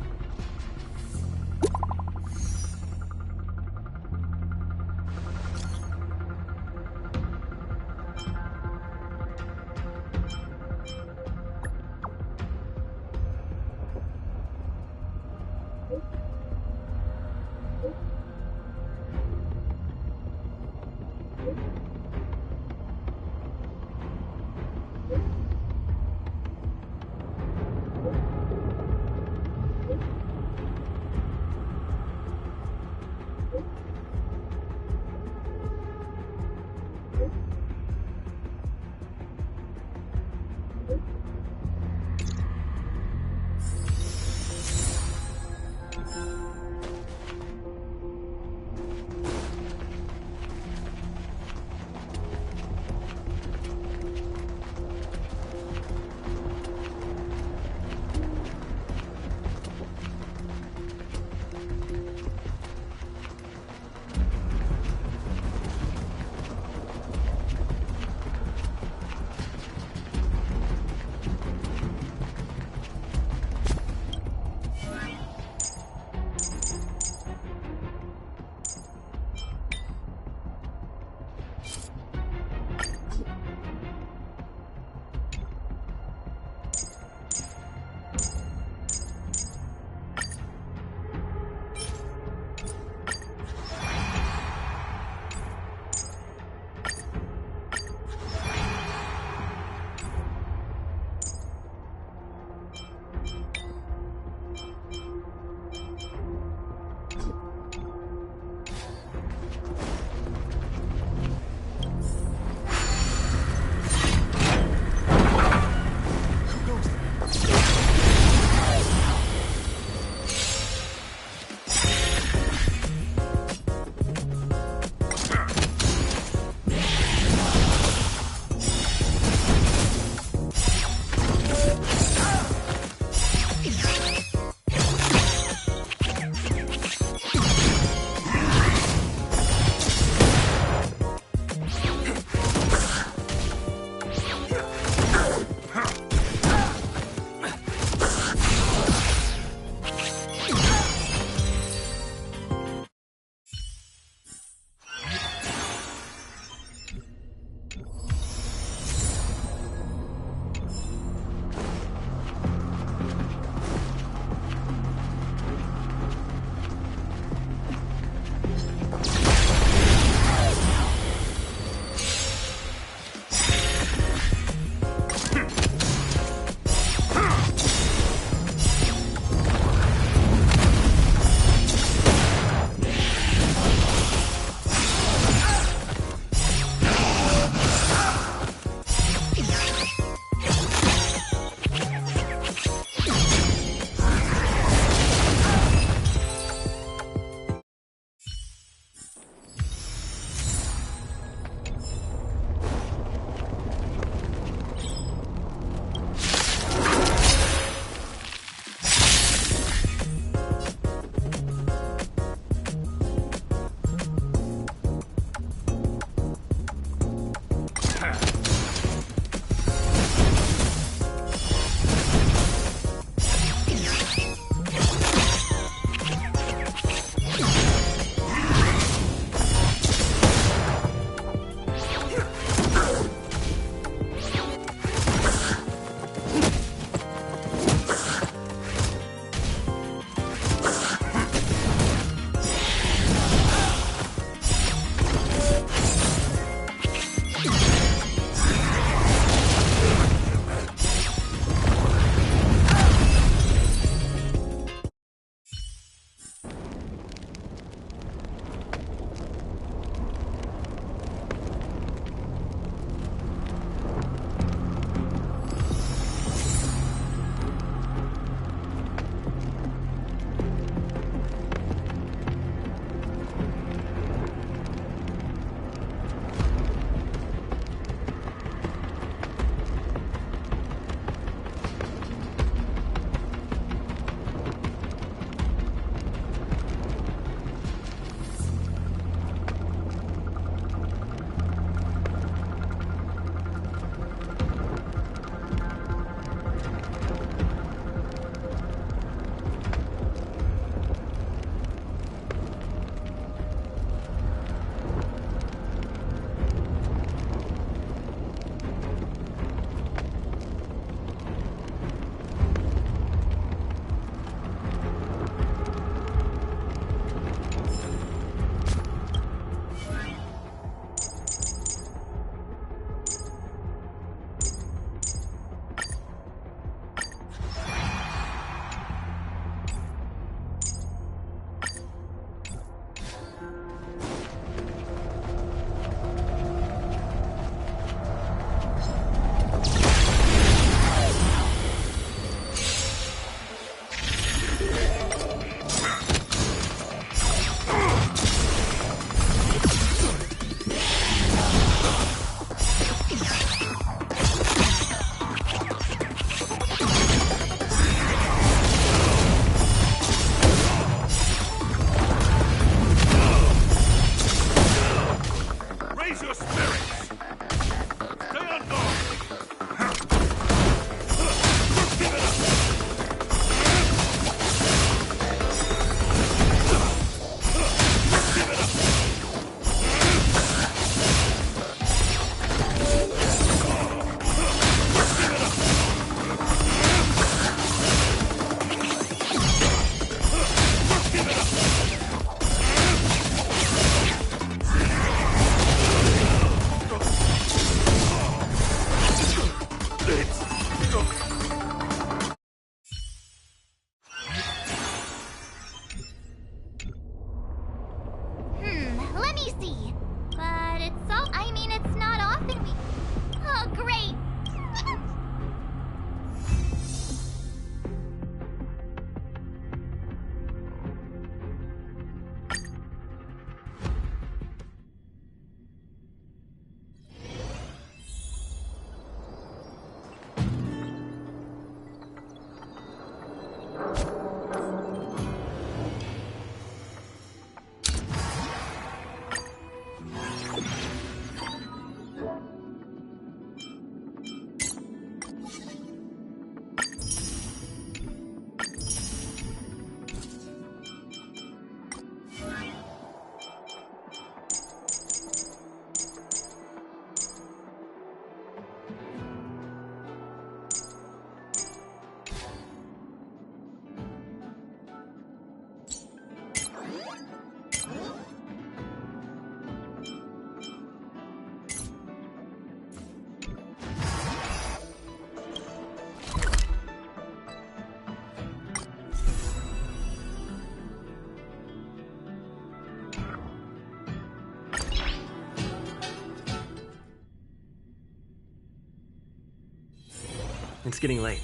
It's getting late.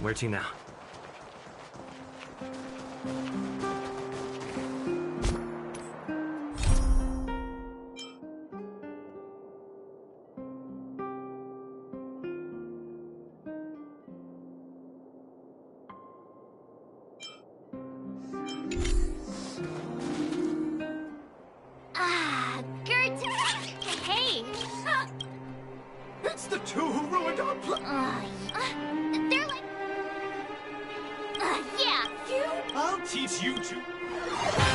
Where to now? Hey! It's the two who ruined our plan! They're like... yeah! I'll teach you to...